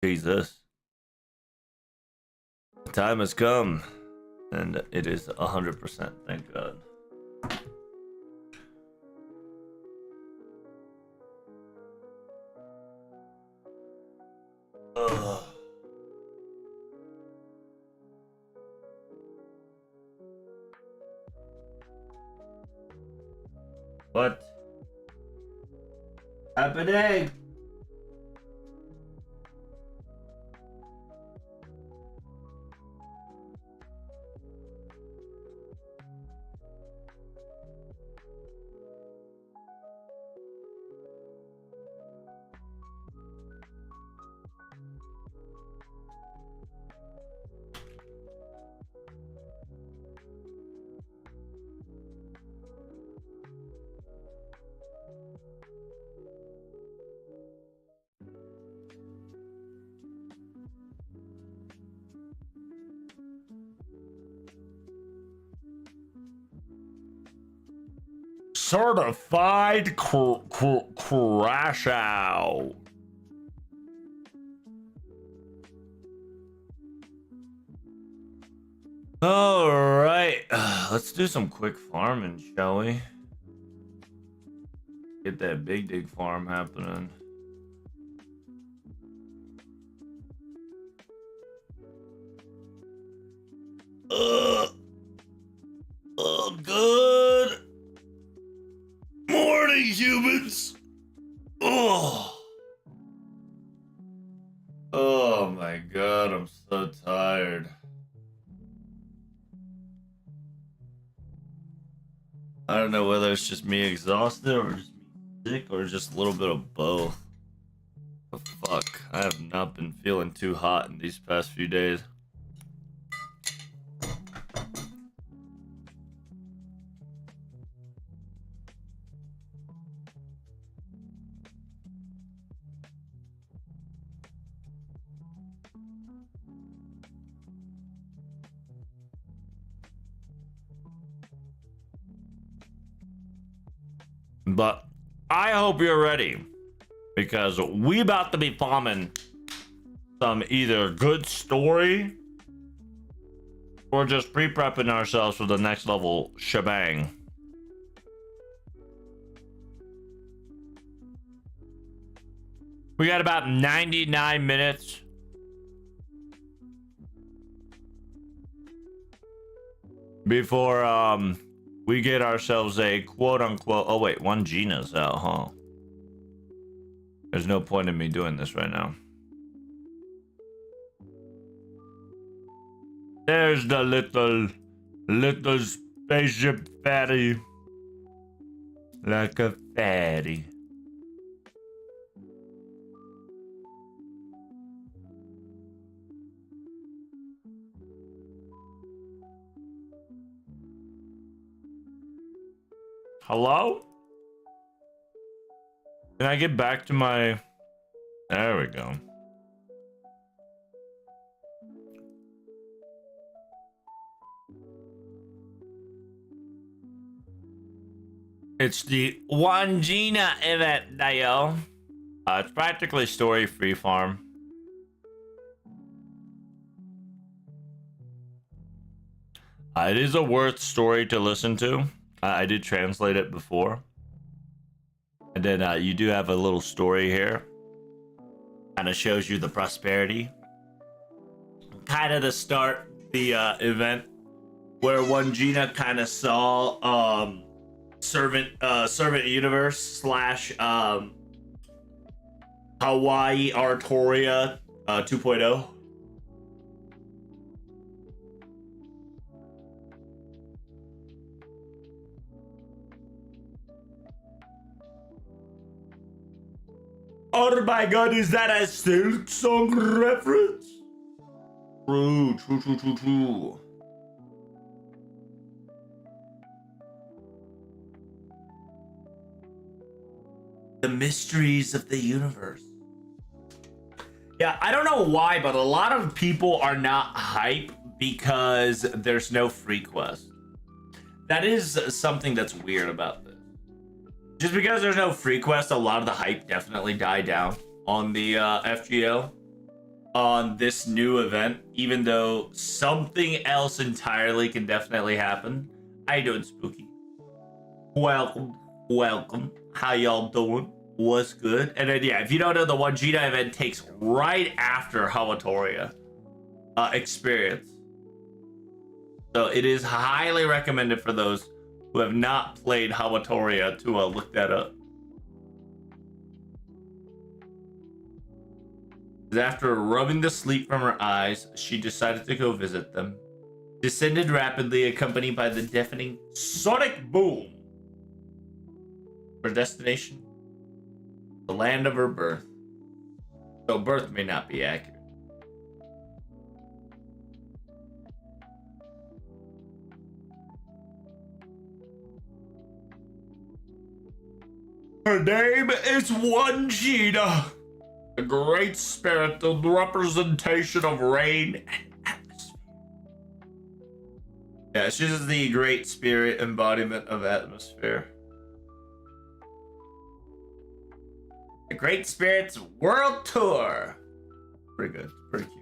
Jesus. The time has come, and it is 100%, thank God. Ugh. What? Happening? Certified crash out. All right, let's do some quick farming, shall we? Get that big dig farm happening. Oh, good morning, humans. Oh my God, I'm so tired. I don't know whether it's just me exhausted or just me sick or just a little bit of both. But fuck, I have not been feeling too hot in these past few days. But I hope you're ready because we about to be farming some either good story or just pre-prepping ourselves for the next level shebang. We got about 99 minutes. Before we get ourselves a quote unquote, oh wait, one Gina's out, huh? There's no point in me doing this right now. There's the little spaceship fatty. Like a fatty. Hello? Can I get back to my... There we go. It's the One Gina event, Dio. It's practically story-free farm. It is a worth story to listen to. I did translate it before. And then you do have a little story here. Kind of shows you the prosperity. Kind of to start the event where One Gina kind of saw Servant Universe slash Hawaii Artoria 2.0. Oh my god, is that a Silk Song reference? True. The mysteries of the universe. Yeah, I don't know why, but a lot of people are not hype because there's no free quest. That is something that's weird about this. Just because there's no free quest, a lot of the hype definitely died down on the FGO on this new event, even though something else entirely can definitely happen. How you doing, Spooky? Welcome. How y'all doing? What's good? And then, yeah, if you don't know, the Wajita event takes right after Hawatoria experience. So it is highly recommended for those who have not played Hawatoria to look that up. After rubbing the sleep from her eyes, she decided to go visit them. Descended rapidly, accompanied by the deafening sonic boom. Her destination? The land of her birth. Though birth may not be accurate. Her name is Wajita, a great spirit, the representation of rain and atmosphere. Yeah, she's the great spirit embodiment of atmosphere. The Great Spirits World Tour. Pretty good. Pretty cute.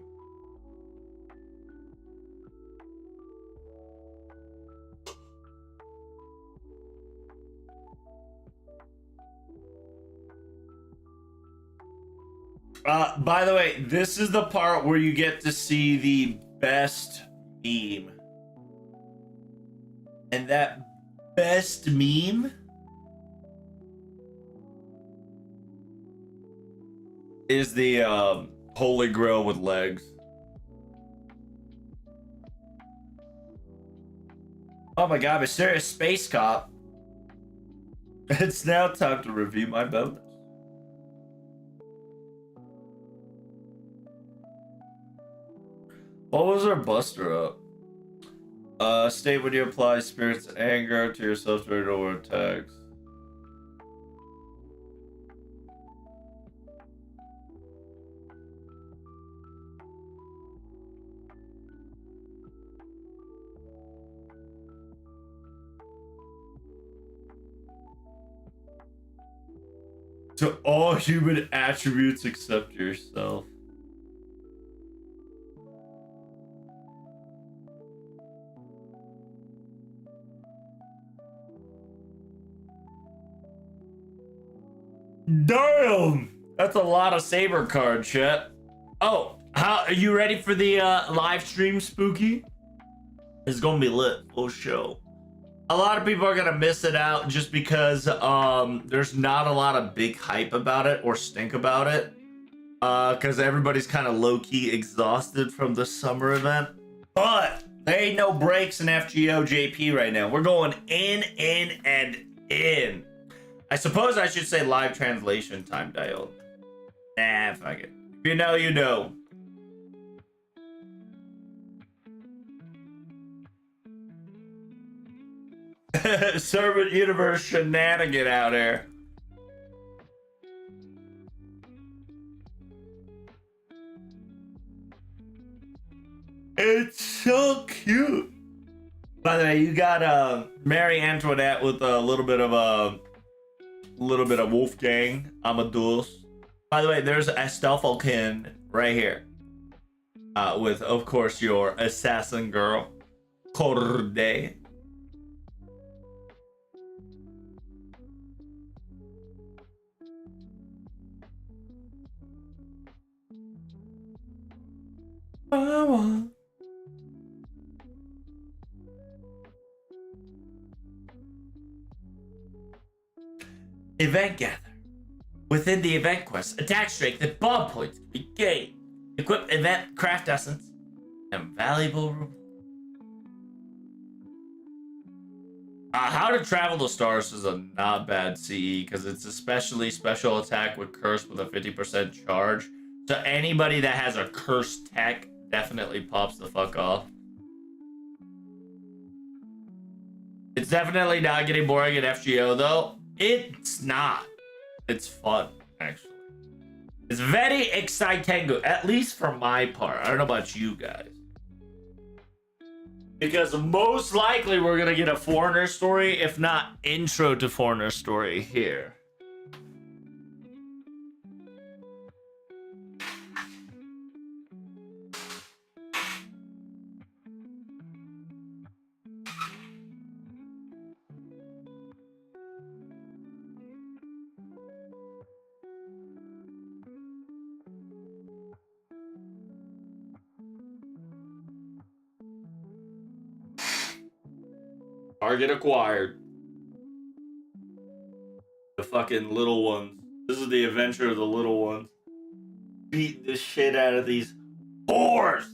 By the way, this is the part where you get to see the best meme. And that best meme is the Holy Grail with legs. Oh my god, Mysterious Space Cop. It's now time to review my bonus. What was our buster up? State when you apply spirits anger to yourself during over attacks. To all human attributes except yourself. Damn! That's a lot of Saber card chat. Oh, how are you ready for the live stream, Spooky? It's gonna be lit, full show. A lot of people are gonna miss it out just because there's not a lot of big hype about it or stink about it. Because everybody's kind of low-key exhausted from the summer event. But there ain't no breaks in FGO JP right now. We're going in, and in. I suppose I should say live translation time dialed. Nah, fuck it. If you know, you know. Servant universe shenanigan out here. It's so cute. By the way, you got Mary Antoinette with a little bit of Wolfgang Amadeus. By the way, there's Astolfo-kin right here. With, of course, your assassin girl, Corday. Event gather. Within the event quest, attack strength and bomb points can be gained. Equip event craft essence and valuable reward. How to Travel the Stars is a not bad CE because it's especially special attack with curse with a 50% charge. So anybody that has a curse tech definitely pops the fuck off. It's definitely not getting boring at FGO though. It's not. It's fun, actually. It's very exciting, at least for my part. I don't know about you guys. Because most likely we're gonna get a Forigner story, if not intro to Forigner story here. Target acquired. The fucking little ones. This is the adventure of the little ones. Beat the shit out of these whores.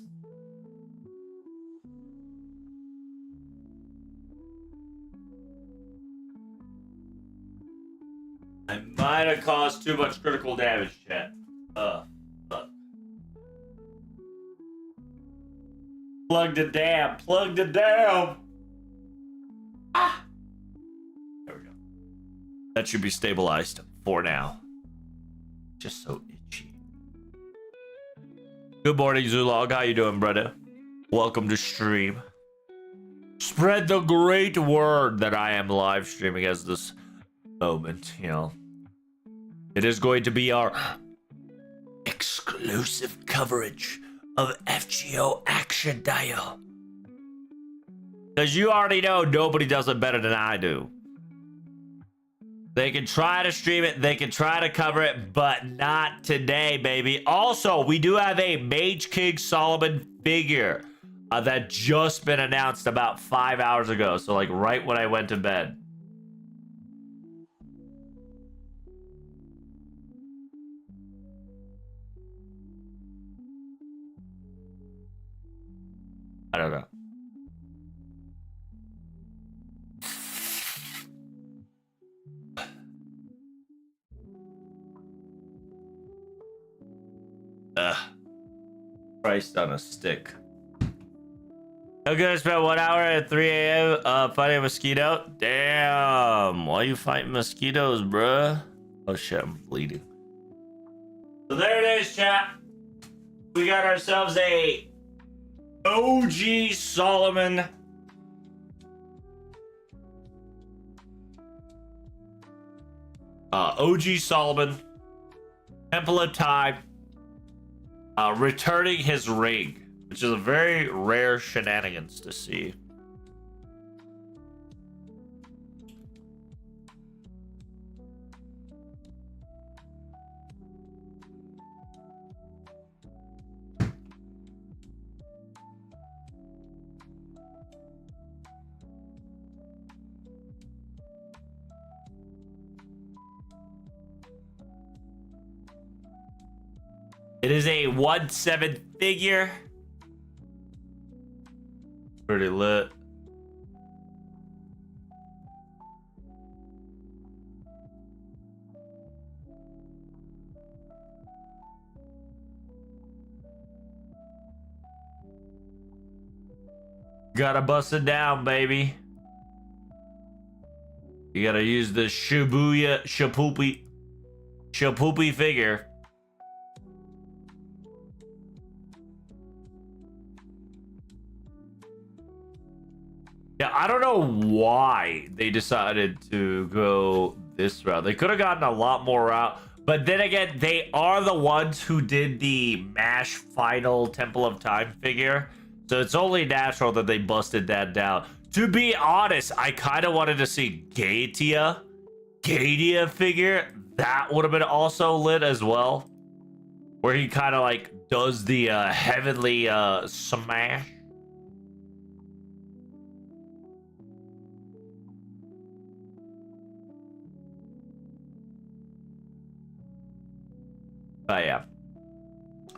I might have caused too much critical damage, chat. Fuck. Plug the dam. Plug the dam. Ah. There we go. That should be stabilized for now. Just so itchy. Good morning, Zulog. How you doing, brother? Welcome to stream. Spread the great word that I am live streaming as this moment, you know. It is going to be our exclusive coverage of FGO Action Dial. Because you already know nobody does it better than I do. They can try to stream it, they can try to cover it, but not today, baby. Also, we do have a Mage King Solomon figure that just been announced about 5 hours ago. So, like, right when I went to bed. I don't know. Christ on a stick. I'm gonna spend 1 hour at 3 a.m. Fighting a mosquito. Damn, why you fighting mosquitoes, bruh? Oh shit, I'm bleeding. So there it is, chat. We got ourselves a OG Solomon. OG Solomon. Temple of Time. Returning his ring, which is a very rare shenanigans to see. It is a 1/7 figure. Pretty lit. Gotta bust it down, baby. You gotta use the Shibuya Shapoopy figure. Yeah, I don't know why they decided to go this route. They could have gotten a lot more out. But then again, they are the ones who did the MASH Final Temple of Time figure. So it's only natural that they busted that down. To be honest, I kind of wanted to see Gatia figure. That would have been also lit as well. Where he kind of like does the heavenly smash. But yeah,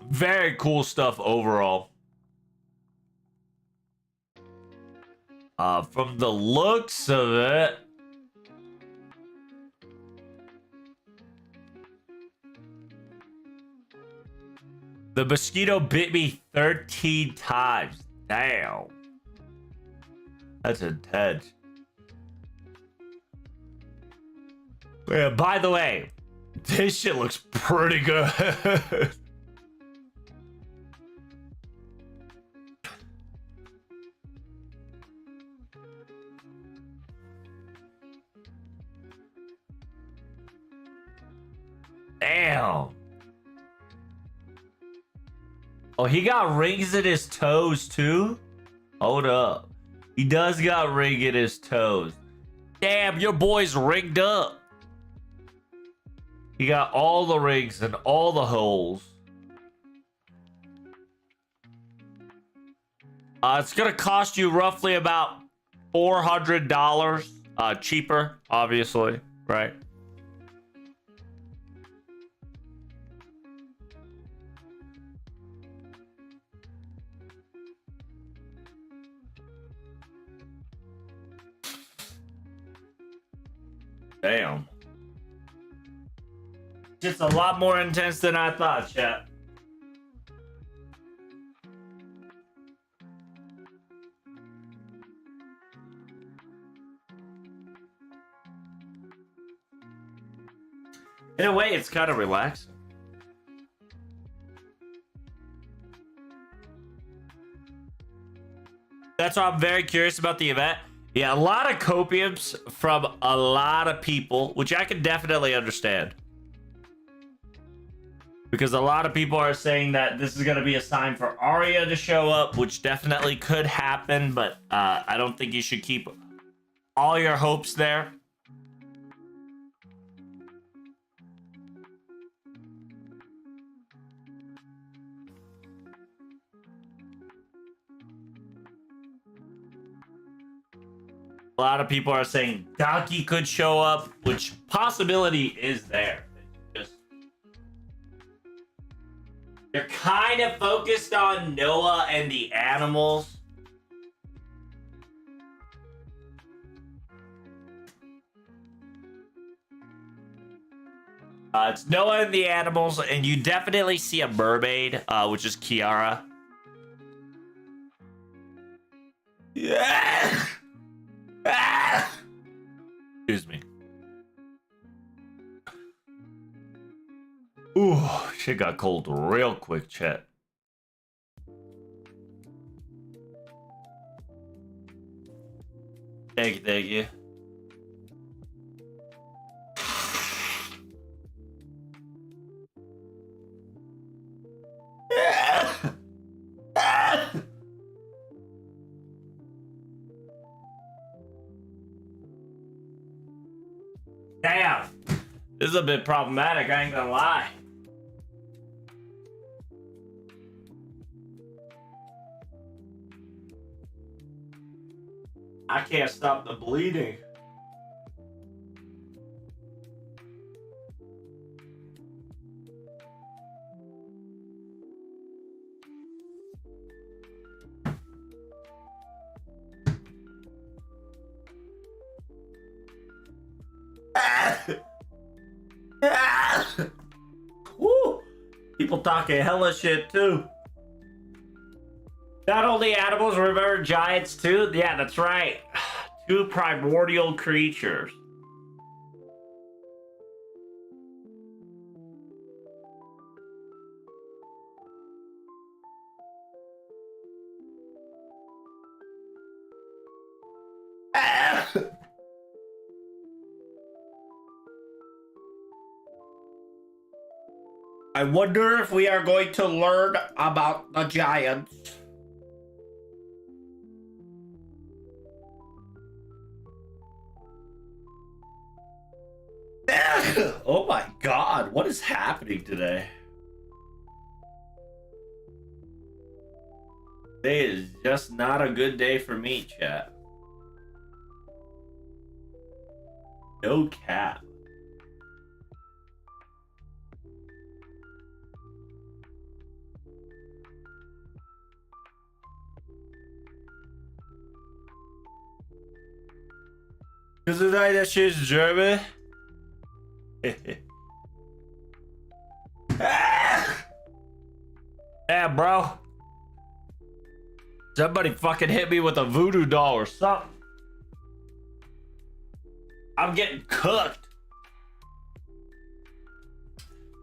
very cool stuff overall. From the looks of it, the mosquito bit me 13 times. Damn. That's intense. Yeah, by the way, this shit looks pretty good. Damn. Oh, he got rings in his toes too? Hold up. He does got ring in his toes. Damn, your boy's rigged up. He got all the rings and all the holes. It's gonna cost you roughly about $400. Cheaper, obviously, right? Damn. Just a lot more intense than I thought, chat. In a way, it's kind of relaxing. That's why I'm very curious about the event. Yeah, a lot of copiums from a lot of people, which I can definitely understand. Because a lot of people are saying that this is going to be a sign for Arya to show up, which definitely could happen, but I don't think you should keep all your hopes there. A lot of people are saying Donkey could show up, which possibility is there. They're kind of focused on Noah and the animals. It's Noah and the animals, and you definitely see a mermaid, which is Kiara. Yeah. Excuse me. Ooh, shit got cold real quick, chat. Thank you, thank you. Damn, this is a bit problematic, I ain't gonna lie. I can't stop the bleeding. Woo! People talking hella shit too. Not only animals, remember giants too? Yeah, that's right. Two primordial creatures. I wonder if we are going to learn about the giants. Oh my god, what is happening today? Today is just not a good day for me, chat. No cap. Isn't that shit's German? Yeah, bro. Somebody fucking hit me with a voodoo doll or something. I'm getting cooked.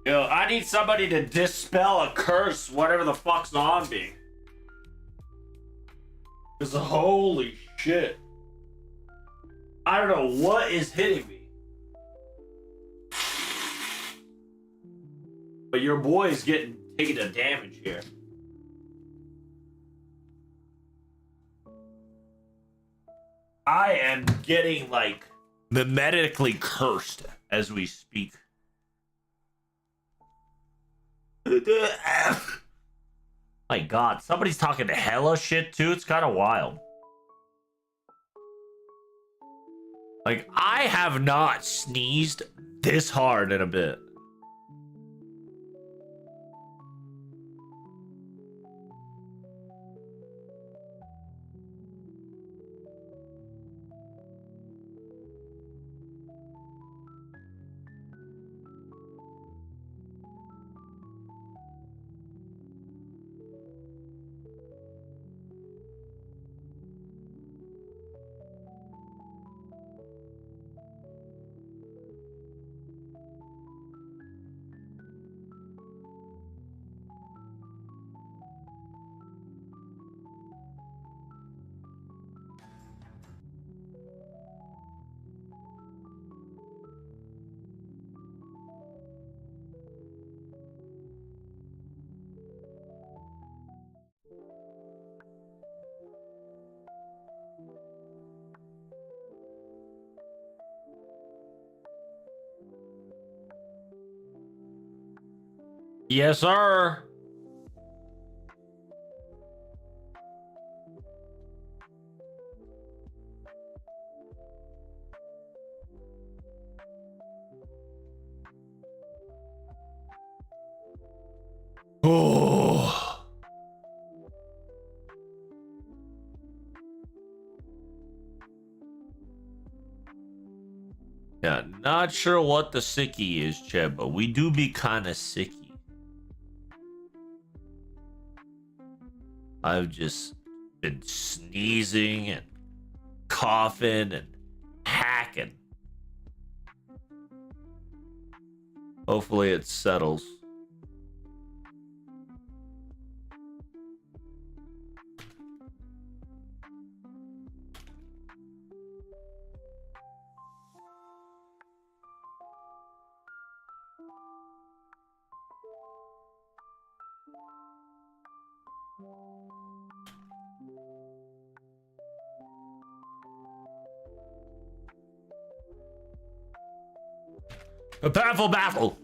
Yo, I need somebody to dispel a curse, whatever the fuck's on me. Cause holy shit. I don't know what is hitting me. But your boy is taking the damage here. I am getting like mimetically cursed as we speak. My god, somebody's talking hella shit too. It's kind of wild. Like, I have not sneezed this hard in a bit. Yes, sir. Oh. Yeah, not sure what the sicky is, Cheb, but we do be kind of sicky. I've just been sneezing and coughing and hacking. Hopefully it settles. A powerful battle.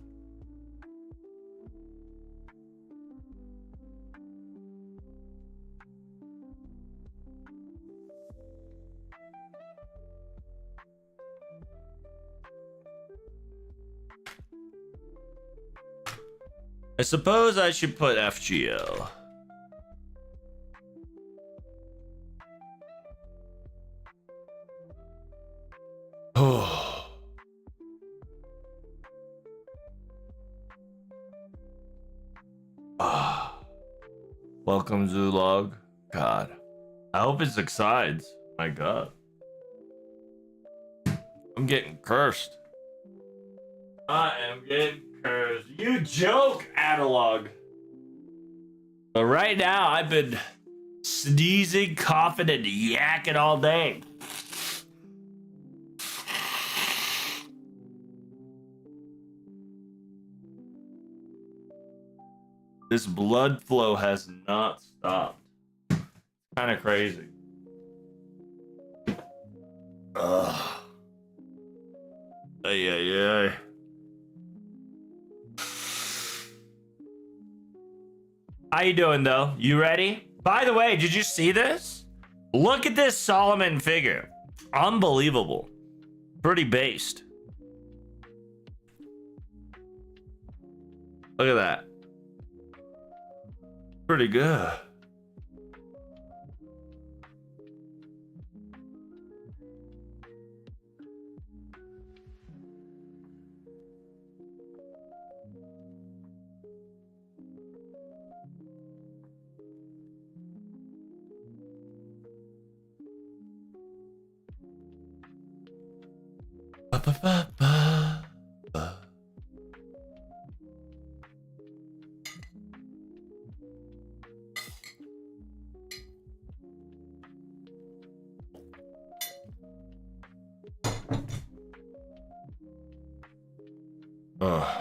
I suppose I should put FGL. Oh. Ah. Welcome, Zulog. God. I hope it subsides. My God. I'm getting cursed. I am getting cursed. You joke, Analog. But right now, I've been sneezing, coughing, and yakking all day. This blood flow has not stopped. Kind of crazy. Ugh. Ay, ay, ay. How you doing, though? You ready? By the way, did you see this? Look at this Solomon figure. Unbelievable. Pretty based. Look at that. Pretty good. ba, ba, ba, ba. Ugh.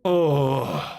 Oh.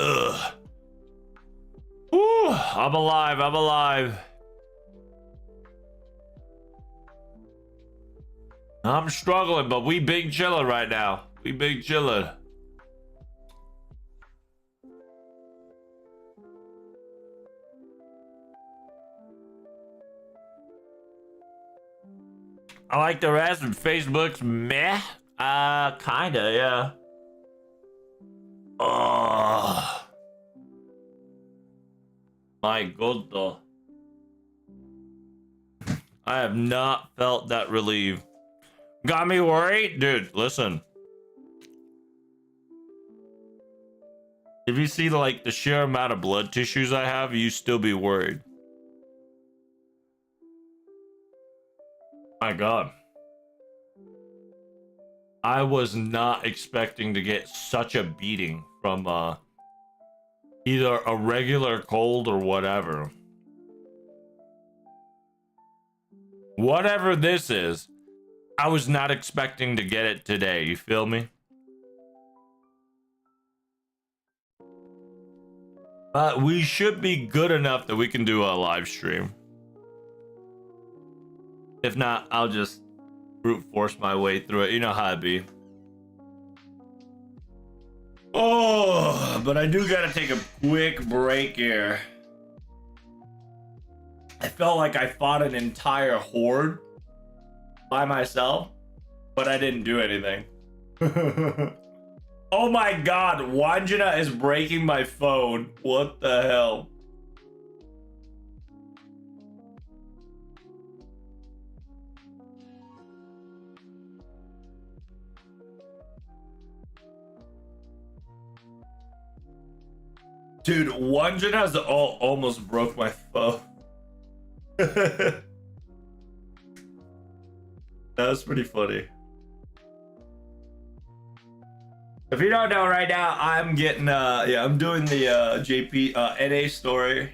Ugh. Ooh, I'm alive. I'm alive. I'm struggling, but we big chillin' right now. We big chillin'. I like the rest, and Facebook's meh. Kinda, yeah. Oh, my god, though. I have not felt that relief. Got me worried? Dude, listen. If you see like the sheer amount of blood tissues I have, you still be worried. My god. I was not expecting to get such a beating from either a regular cold or whatever. Whatever this is, I was not expecting to get it today. You feel me? But we should be good enough that we can do a live stream. If not, I'll just brute force my way through it. You know how it be. Oh, but I do gotta take a quick break here. I felt like I fought an entire horde by myself, but I didn't do anything. Oh my god, Wanjina is breaking my phone. What the hell? Dude, Wanjina's almost broke my phone. That was pretty funny. If you don't know right now, I'm getting I'm doing the JP NA story.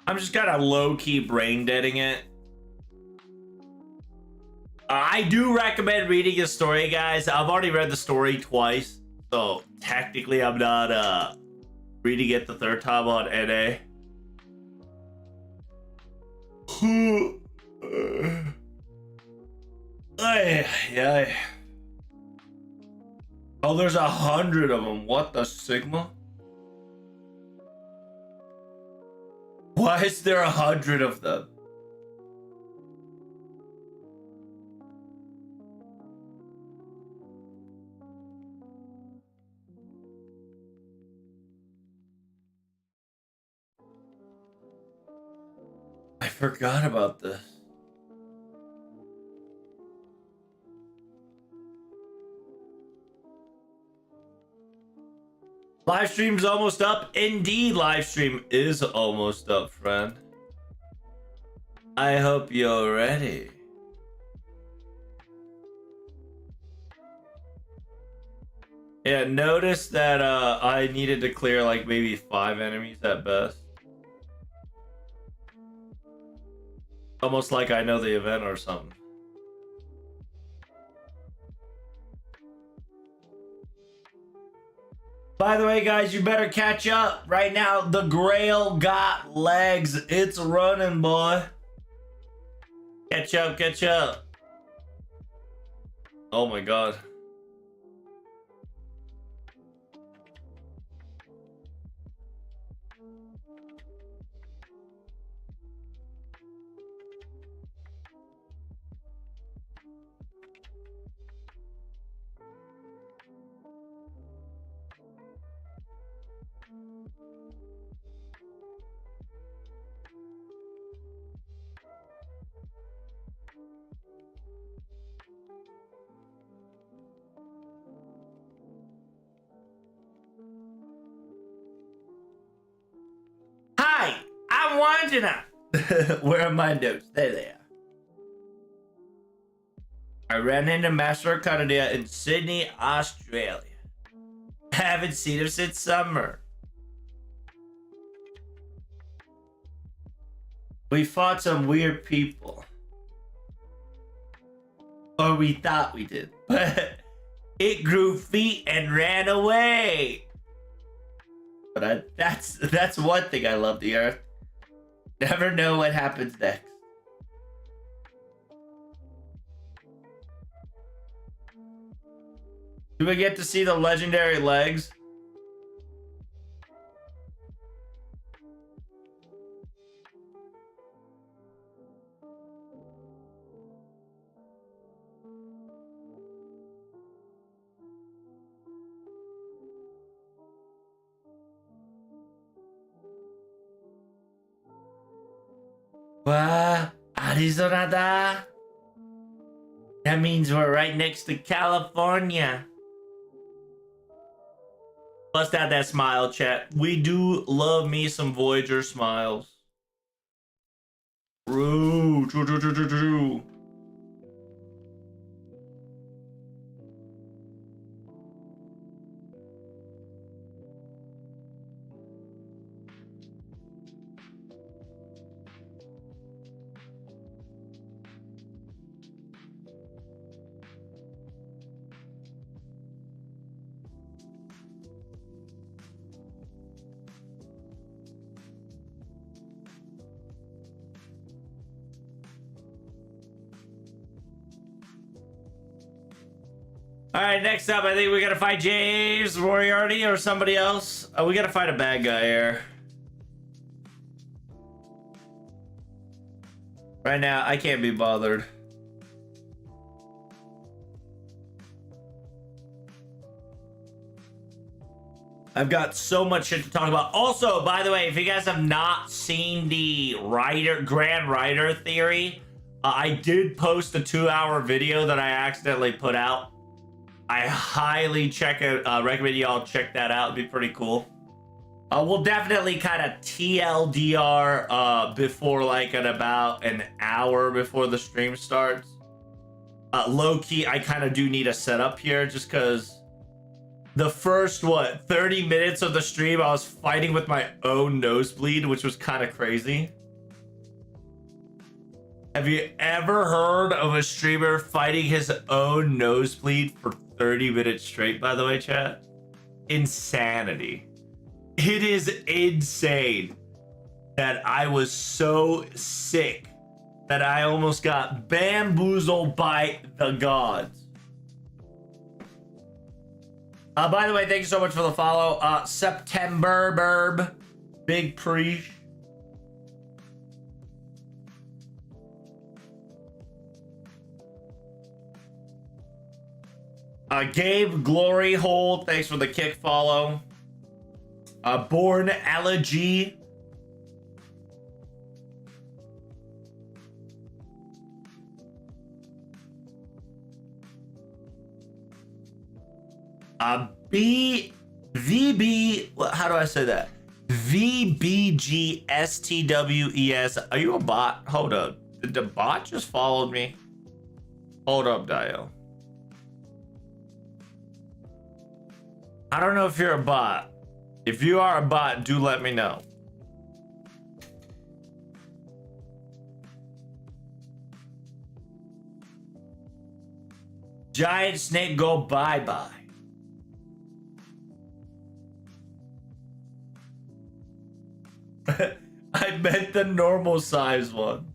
I'm just kind of low-key brain deading it. I do recommend reading a story, guys. I've already read the story twice, so technically I'm not reading it the third time on NA. Ay, ay. Oh, there's 100 of them. What the Sigma? Why is there 100 of them? I forgot about this. Live stream's almost up. Indeed, live stream is almost up, friend. I hope you're ready. Yeah, notice that I needed to clear like maybe 5 enemies at best. Almost like I know the event or something. By the way, guys, you better catch up. Right now, the Grail got legs. It's running, boy. Catch up, catch up. Oh my god. Hi, I'm Wanjana. Where are my notes? There they are. I ran into Master Arcadia in Sydney, Australia. Haven't seen him since summer. We fought some weird people. Or we thought we did. But it grew feet and ran away. But that's one thing I love the Earth. Never know what happens next. Do we get to see the legendary legs? Wow, Arizona da. That means we're right next to California. Bust out that smile, chat. We do love me some Voyager smiles. True, true, true, true, true, true. All right, next up, I think we gotta fight James Moriarty or somebody else. We gotta fight a bad guy here. Right now, I can't be bothered. I've got so much shit to talk about. Also, by the way, if you guys have not seen the Grand Rider theory, I did post a 2-hour video that I accidentally put out. I highly recommend y'all check that out. It'd be pretty cool. We'll definitely kind of TLDR before like at about an hour before the stream starts. Low key, I kind of do need a setup here just because the first 30 minutes of the stream I was fighting with my own nosebleed, which was kind of crazy. Have you ever heard of a streamer fighting his own nosebleed for 30 minutes straight, by the way, chat? Insanity. It is insane that I was so sick that I almost got bamboozled by the gods. By the way, thank you so much for the follow. September Burb, Big Preach. Gabe Glory Hole, thanks for the kick follow. Born Allergy. VB, how do I say that? VBGSTWES. Are you a bot? Hold up. Did the bot just followed me? Hold up, Dio. I don't know if you're a bot. If you are a bot, do let me know. Giant snake go bye-bye. I meant the normal size one.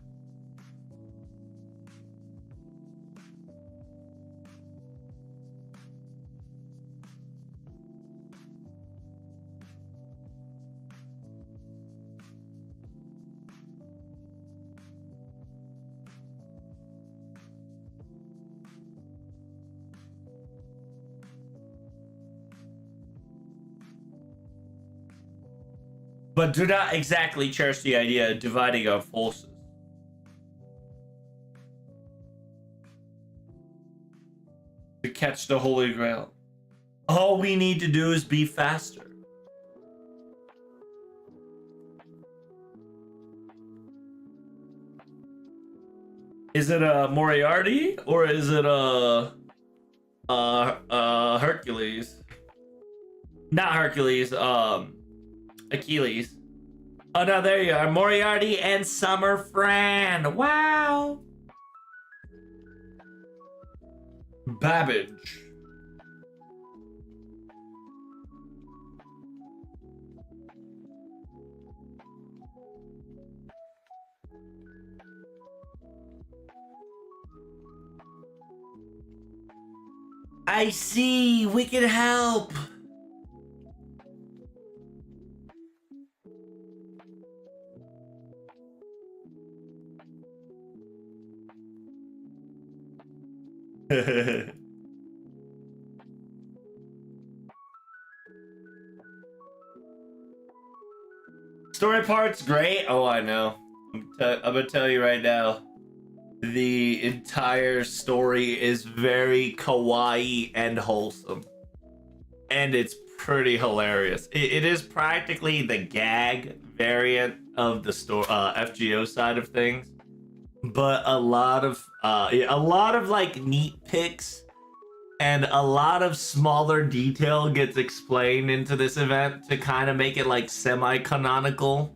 But do not exactly cherish the idea of dividing our forces. To catch the Holy Grail. All we need to do is be faster. Is it a Moriarty or is it a Hercules? Not Hercules, Achilles. Oh no, there you are. Moriarty and Summer Fran. Wow. Babbage. I see. We can help. Story part's great. Oh, I know. I'm gonna tell you right now. The entire story is very kawaii and wholesome. And it's pretty hilarious. It is practically the gag variant of the FGO side of things. But a lot of like neat picks and a lot of smaller detail gets explained into this event to kind of make it like semi-canonical.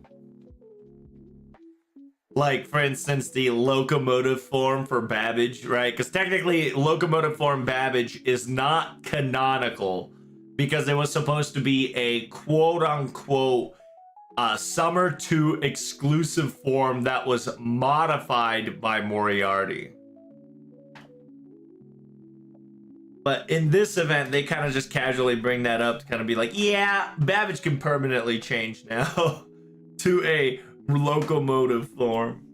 Like, for instance, the locomotive form for Babbage, right? Because technically, locomotive form Babbage is not canonical because it was supposed to be a quote-unquote Summer 2 exclusive form that was modified by Moriarty. But in this event, they kind of just casually bring that up to kind of be like, yeah, Babbage can permanently change now to a locomotive form.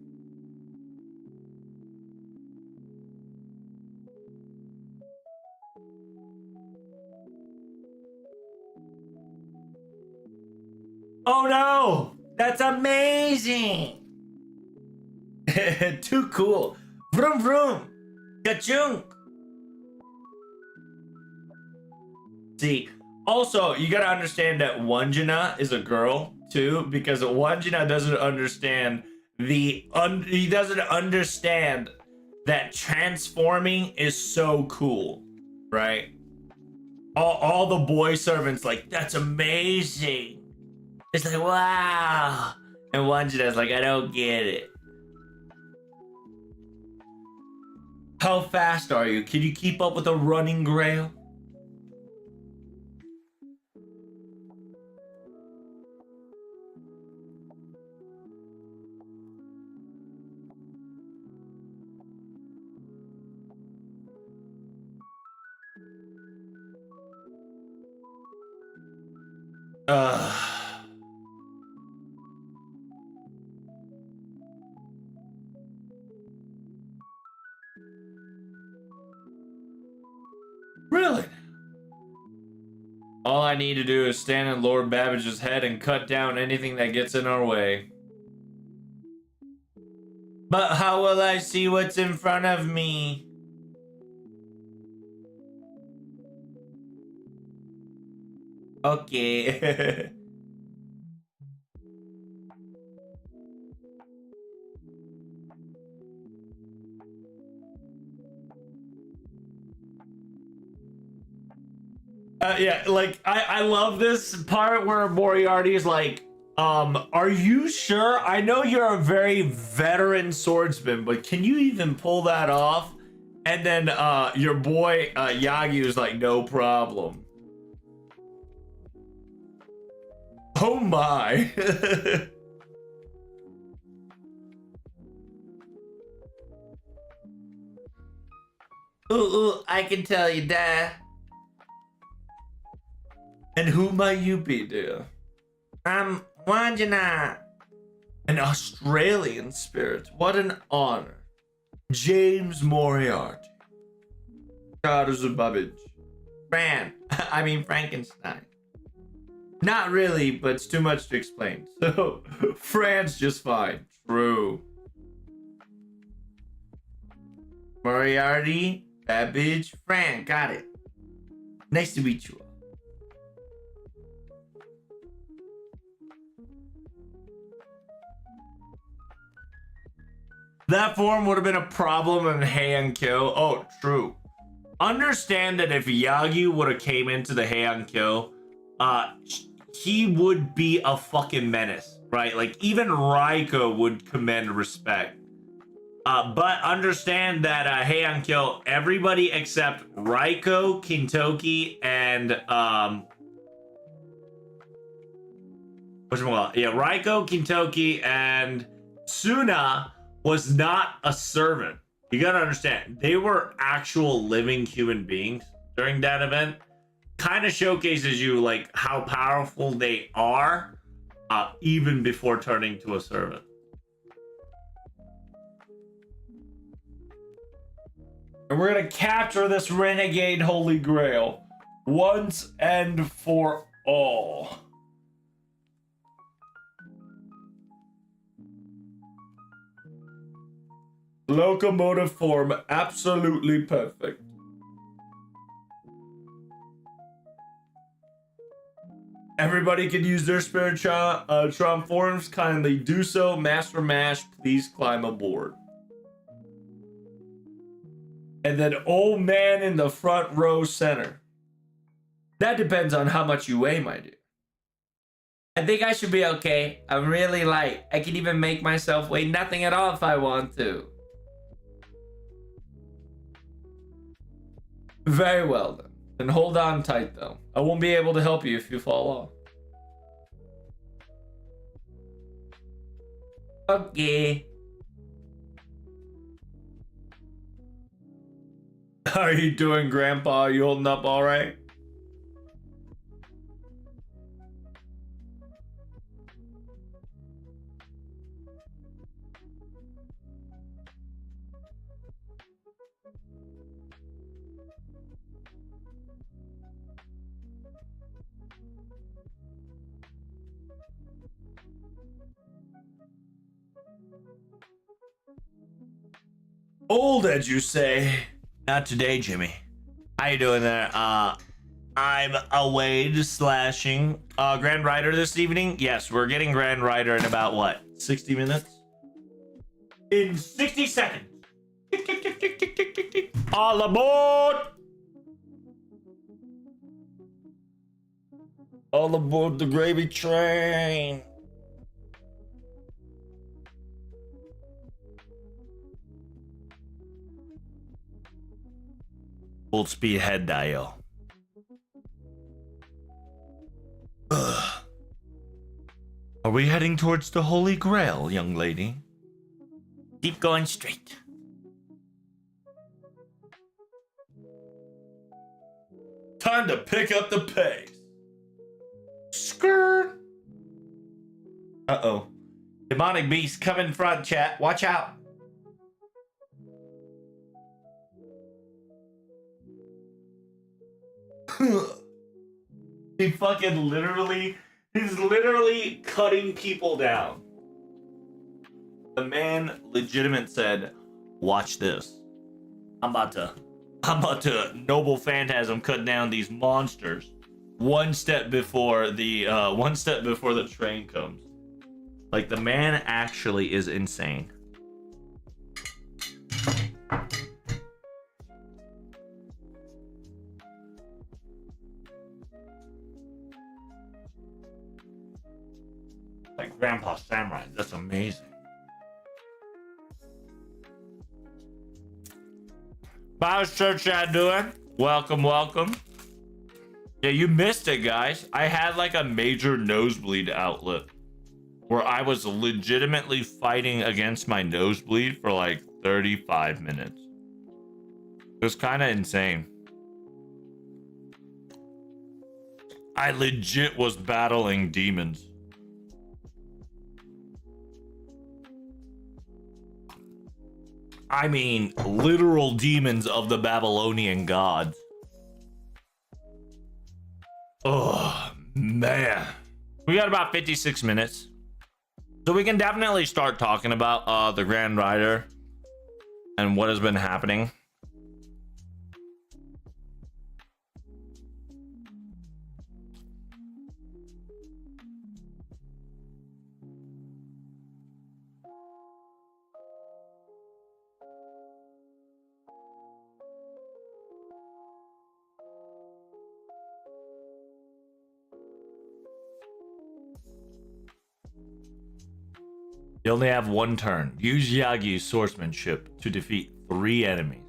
Oh no! That's amazing! Too cool. Vroom vroom! Ka-chunk! See, also, you gotta understand that Wanjina is a girl, too, because Wanjina doesn't understand he doesn't understand that transforming is so cool, right? All the boy servants like, that's amazing. It's like, wow. And Wanjina's like, I don't get it. How fast are you? Can you keep up with a running grail? Really? All I need to do is stand in Lord Babbage's head and cut down anything that gets in our way. But how will I see what's in front of me? Okay. Yeah, like I love this part where Moriarty is like, are you sure? I know you're a very veteran swordsman, but can you even pull that off? And then your boy Yagi was like, no problem. Oh my. Ooh, I can tell you that. And who might you be, dear? I'm Wanjana. An Australian spirit. What an honor. James Moriarty. Goddess of Babbage. I mean Frankenstein. Not really, but it's too much to explain. So, Fran's just fine. True. Moriarty, Babbage, Fran. Got it. Nice to meet you. That form would have been a problem in Heian Kill. Oh, true. Understand that if Yagi would have came into the Heian Kill, he would be a fucking menace, right? Like, even Raiko would command respect. But understand that Heian Kill, everybody except Raiko, Kintoki, and Raiko, Kintoki, and Suna was not a servant. You gotta understand, they were actual living human beings during that event. Kind of showcases you like how powerful they are, even before turning to a servant. And we're gonna capture this renegade Holy Grail once and for all. Locomotive form, absolutely perfect. Everybody can use their spirit charm forms. Kindly do so. Master Mash, please climb aboard. And then old man in the front row center. That depends on how much you weigh, my dear. I think I should be okay. I'm really light. I can even make myself weigh nothing at all if I want to. Very well then. And hold on tight though. I won't be able to help you if you fall off. Okay. How are you doing, Grandpa? You holding up all right? Old, as you say. Not today, Jimmy. How you doing there? I'm away to slashing. Grand Rider this evening? Yes, we're getting Grand Rider in about what? 60 minutes? In 60 seconds. Tick, tick, tick, tick, tick, tick, tick, tick. All aboard! All aboard the gravy train. Full speed head dial. Ugh. Are we heading towards the Holy Grail, young lady? Keep going straight. Time to pick up the pace. Skrrr. Uh-oh. Demonic beast, come in front, chat. Watch out. He fucking literally, he's literally cutting people down. The man legitimate said, watch this. I'm about to noble phantasm cut down these monsters one step before the train comes. Like, the man actually is insane. Like Grandpa Samurai, that's amazing. How's church chat doing? Welcome, welcome. Yeah, you missed it, guys. I had like a major nosebleed outlet where I was legitimately fighting against my nosebleed for like 35 minutes. It was kind of insane. I legit was battling demons. I mean, literal demons of the Babylonian gods. Oh, man. We got about 56 minutes. So we can definitely start talking about the Grand Rider and what has been happening. You only have one turn. Use Yagi's swordsmanship to defeat 3 enemies.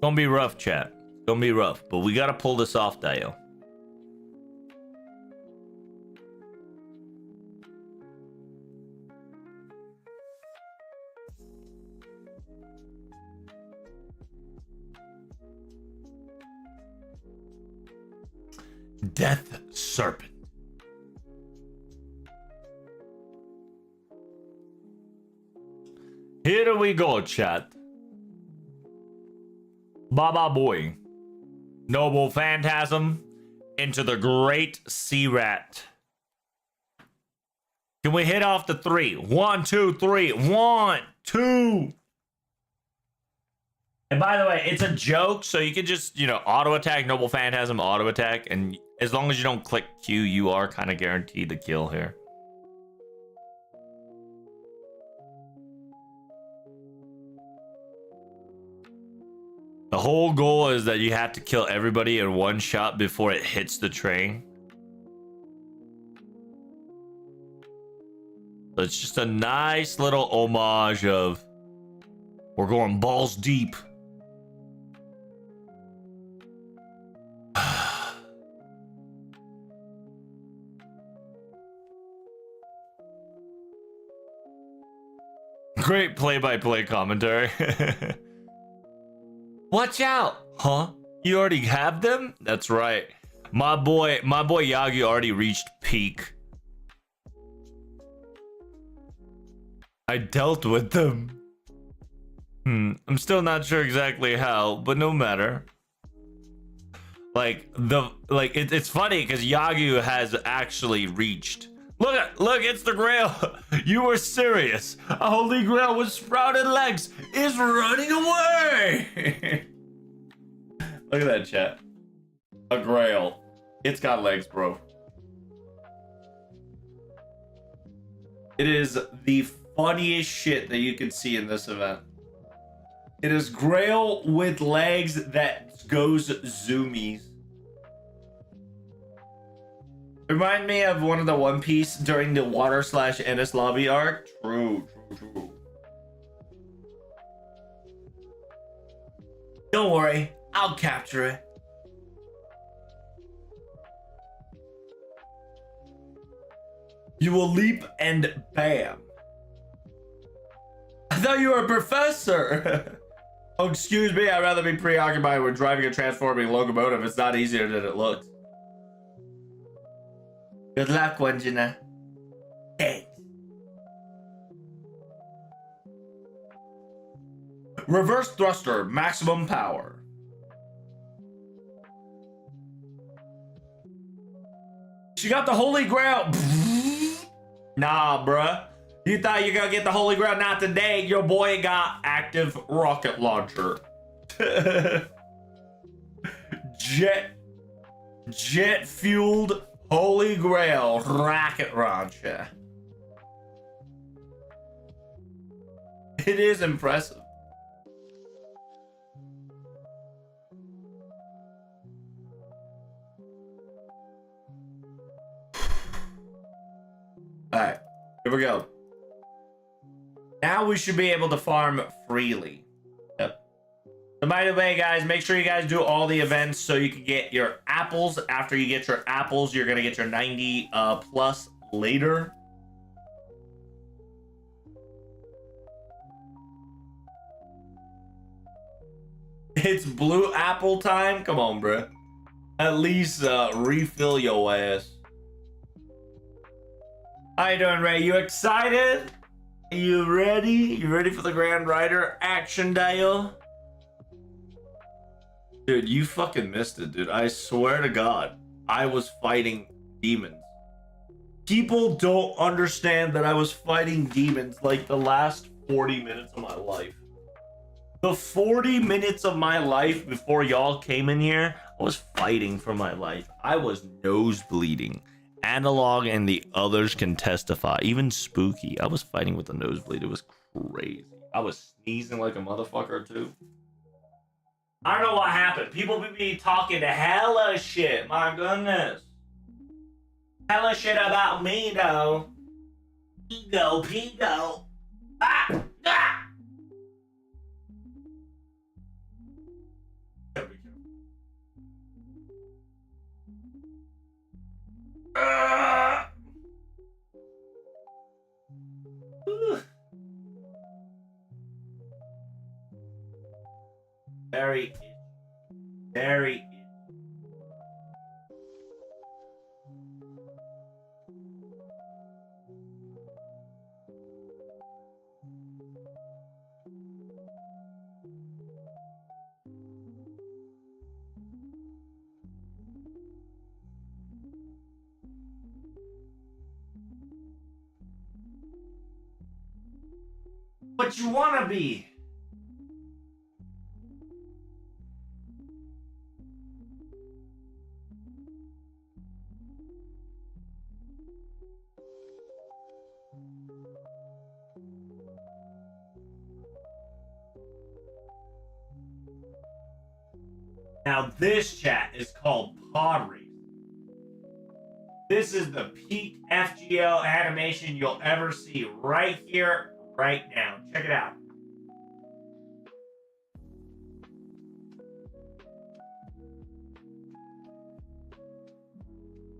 Gonna be rough, chat. Gonna be rough, but we gotta pull this off, Dio. Death Serpent. Here we go, chat. Baba boy. Noble phantasm into the great sea rat. Can we hit off the 3? 1, 2, 3. 1, 2. And by the way, it's a joke, so you can just, auto attack Noble Phantasm, auto attack, and as long as you don't click Q, you are kind of guaranteed the kill here. The whole goal is that you have to kill everybody in one shot before it hits the train. So it's just a nice little homage of we're going balls deep. Great play-by-play commentary. Watch out! Huh? You already have them? That's right. My boy Yagi already reached peak. I dealt with them. I'm still not sure exactly how, but no matter. It's funny because Yagi has actually reached. Look, it's the Grail. You were serious. A holy Grail with sprouted legs is running away. Look at that, chat. A Grail. It's got legs, bro. It is the funniest shit that you can see in this event. It is Grail with legs that goes zoomies. Remind me of one of the One Piece during the Water/Ennis Lobby arc. True. Don't worry, I'll capture it. You will leap and bam. I thought you were a professor. Oh, excuse me, I'd rather be preoccupied with driving a transforming locomotive. It's not easier than it looks. Good luck, Wanjina. Hey. Reverse thruster, maximum power. She got the Holy Grail. Nah, bruh. You thought you gonna get the Holy Grail? Not today. Your boy got active rocket launcher. Jet fueled Holy Grail rocket launcher. It is impressive. Alright, here we go. Now we should be able to farm freely. Yep. So by the way, guys, make sure you guys do all the events so you can get your apples. After you get your apples, you're gonna get your 90 plus later. It's blue apple time? Come on, bro. At least refill your ass. How you doing, Ray? You excited? You ready? You ready for the Grand Rider action, Dale? Dude, you fucking missed it, dude. I swear to God, I was fighting demons. People don't understand that I was fighting demons like the last 40 minutes of my life. The 40 minutes of my life before y'all came in here, I was fighting for my life. I was nosebleeding. Analog and the others can testify. Even Spooky. I was fighting with the nosebleed. It was crazy. I was sneezing like a motherfucker too. I don't know what happened. People be talking hella shit. My goodness. Hella shit about me though. Pigo. Ah! Ah! Very. What you wanna be? Now this chat is called pod race. This is the peak FGL animation you'll ever see right here, right now. Check it out.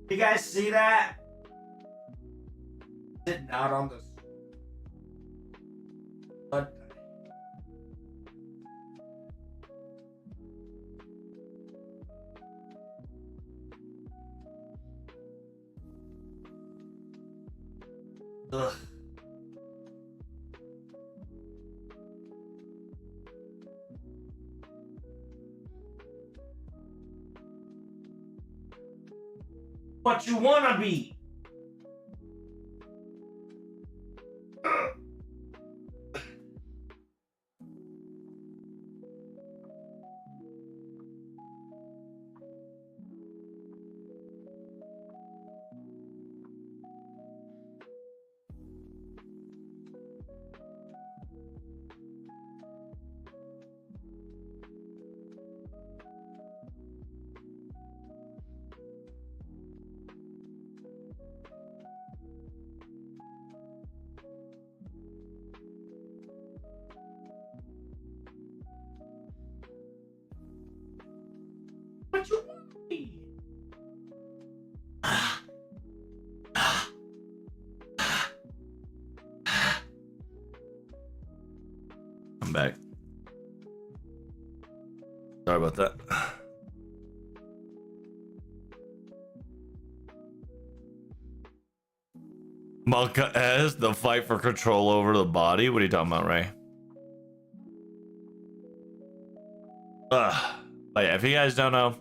You guys see that? Sitting out on the... What? Ugh. What you wanna be? What you want to be? I'm back. Sorry about that. Malka S, the fight for control over the body. What are you talking about, Ray? But yeah, if you guys don't know,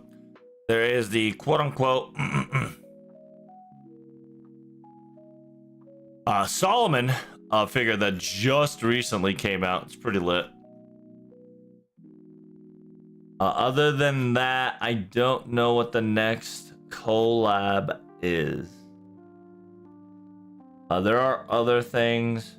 there is the quote-unquote Solomon figure that just recently came out. It's pretty lit. Other than that, I don't know what the next collab is. There are other things.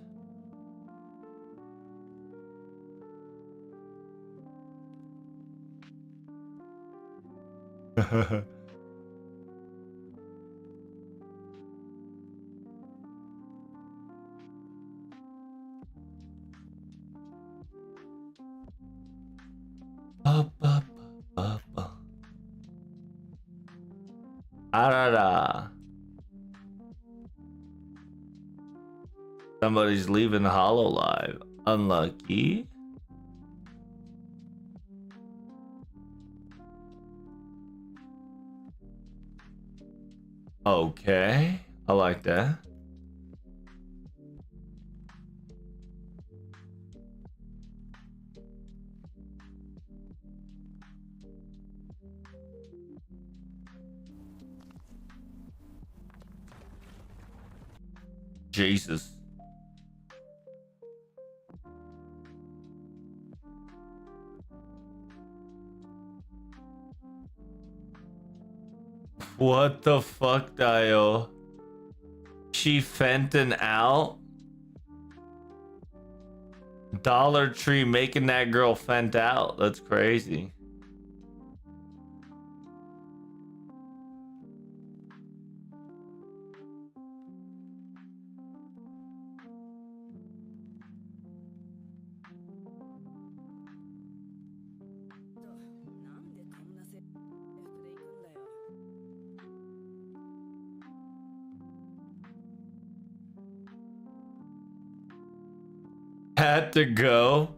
Arara. Somebody's leaving Hollow Live. Unlucky. Okay. I like that. Jesus. What the fuck, Dio? She Fenton out? Dollar Tree making that girl fent out. That's crazy. Had to go.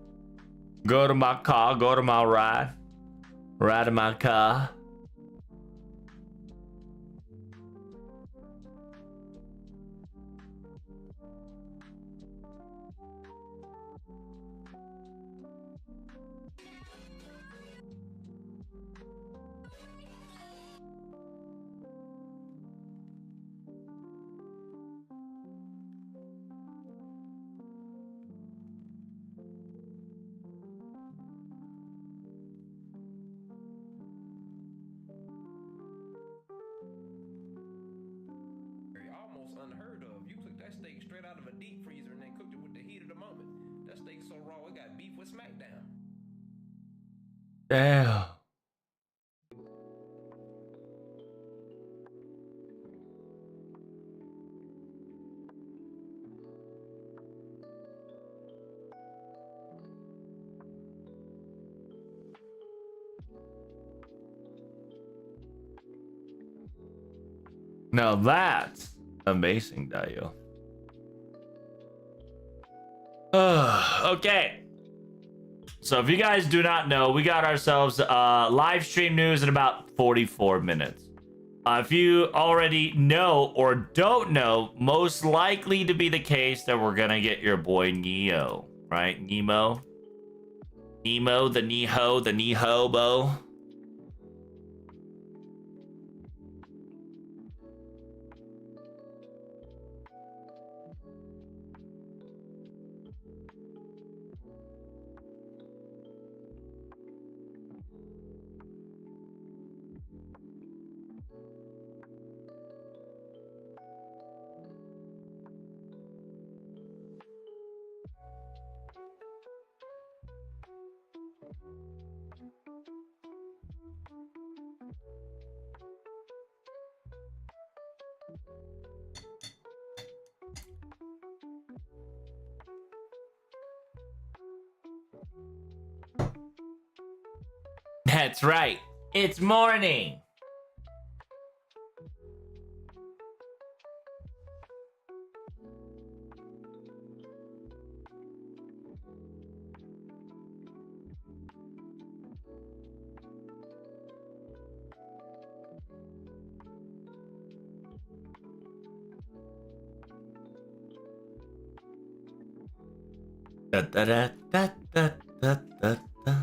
Go to my car, go to my ride. Ride in my car. Almost unheard of. You took that steak straight out of a deep freezer and then cooked it with the heat of the moment. That steak's so raw, it got beef with SmackDown. Damn. Now that's amazing, Dio. Okay. So if you guys do not know, we got ourselves live stream news in about 44 minutes. If you already know or don't know, most likely to be the case that we're gonna get your boy Neo, right? Nemo, the Neho, the Nehobo. That's right. It's morning. Da, da, da, da, da, da, da, da.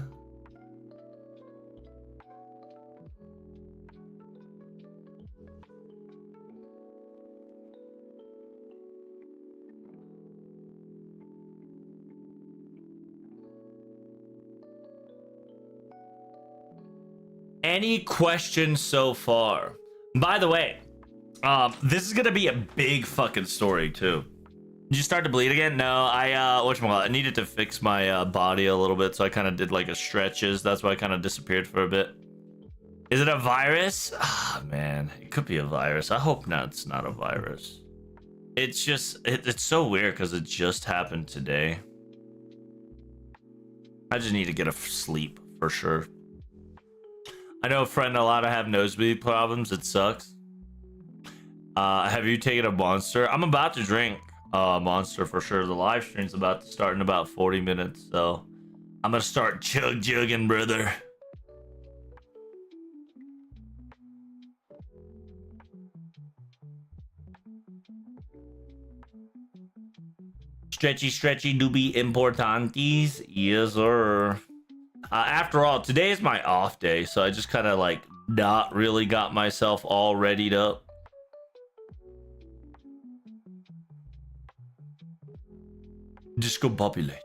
Any questions so far? By the way, this is gonna be a big fucking story too. Did you start to bleed again? No, I needed to fix my body a little bit, so I kind of did like a stretches. That's why I kind of disappeared for a bit. Is it a virus? Ah, man, it could be a virus. I hope not. It's not a virus. It's just it's so weird because it just happened today. I just need to get a sleep for sure. I know a friend a lot of have nosebleed problems. It sucks. Have you taken a monster? I'm about to drink monster for sure. The live stream's about to start in about 40 minutes, so I'm gonna start jugging, brother. Stretchy do be importantes. Yes, sir. After all, today is my off day, so I just kind of like not really got myself all readied up. Discombobulate.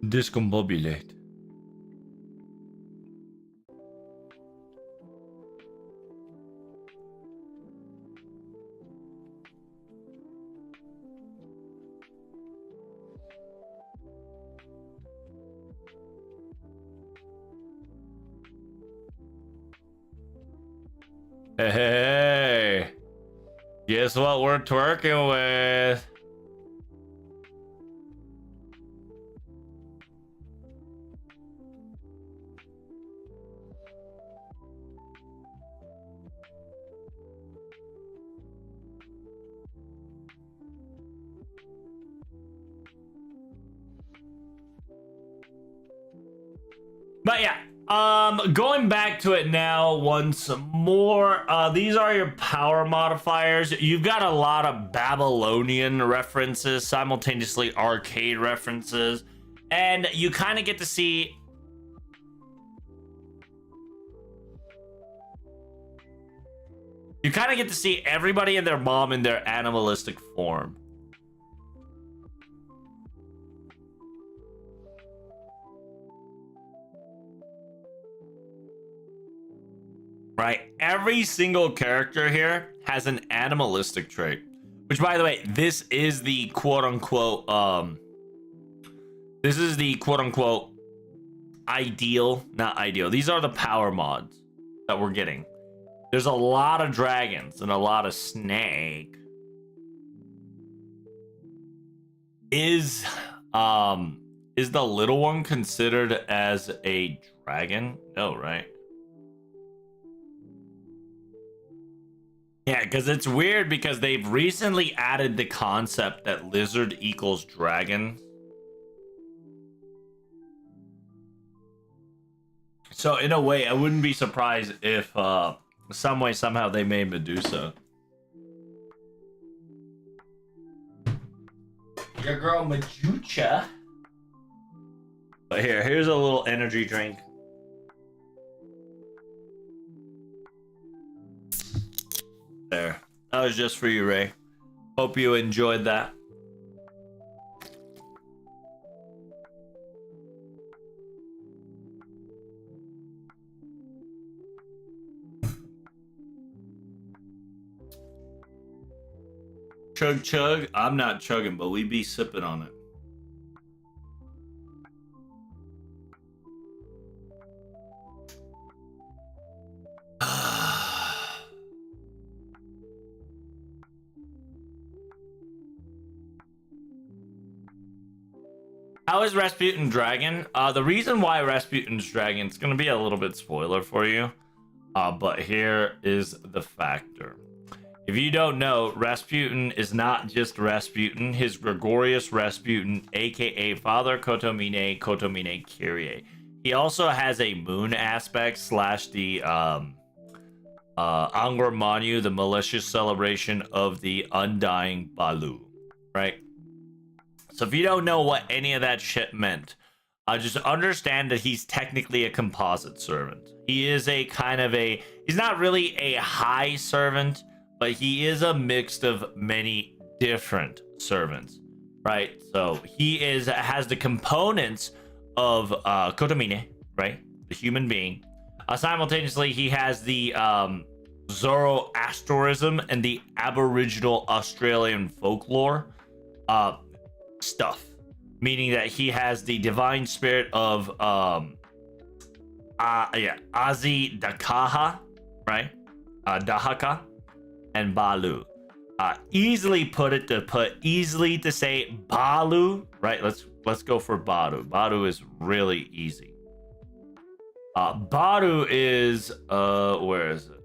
Discombobulate. Hey, guess what we're twerking with? But yeah, going back to it now once more. These are your power modifiers. You've got a lot of Babylonian references, simultaneously arcade references, and you kind of get to see. You kind of get to see everybody and their mom in their animalistic form. Right? Every single character here has an animalistic trait. Which, by the way, this is the quote-unquote, this is the quote-unquote ideal, not ideal. These are the power mods that we're getting. There's a lot of dragons and a lot of snake. Is the little one considered as a dragon? No, right? Yeah, because it's weird because they've recently added the concept that lizard equals dragon. So in a way, I wouldn't be surprised if some way, somehow they made Medusa. Your girl Medusa. But here's a little energy drink. There. That was just for you, Ray. Hope you enjoyed that. Chug chug. I'm not chugging, but we be sipping on it. How is Rasputin dragon? The reason why Rasputin's dragon, it's going to be a little bit spoiler for you. But here is the factor. If you don't know, Rasputin is not just Rasputin. His Gregorius Rasputin, aka Father Kotomine Kotomine Kyrie. He also has a moon aspect slash the Angkor Manu, the malicious celebration of the undying Balu, right? So if you don't know what any of that shit meant, just understand that he's technically a composite servant. He is a kind of a, he's not really a high servant, but he is a mix of many different servants, right? So he has the components of Kotomine, right? The human being. Simultaneously, he has the Zoroastrianism and the Aboriginal Australian folklore stuff, meaning that he has the divine spirit of Azi Dakaha, right? Dahaka and Balu. Easily to say Balu, right? Let's go for Baru. Baru is really easy. Baru is where is it?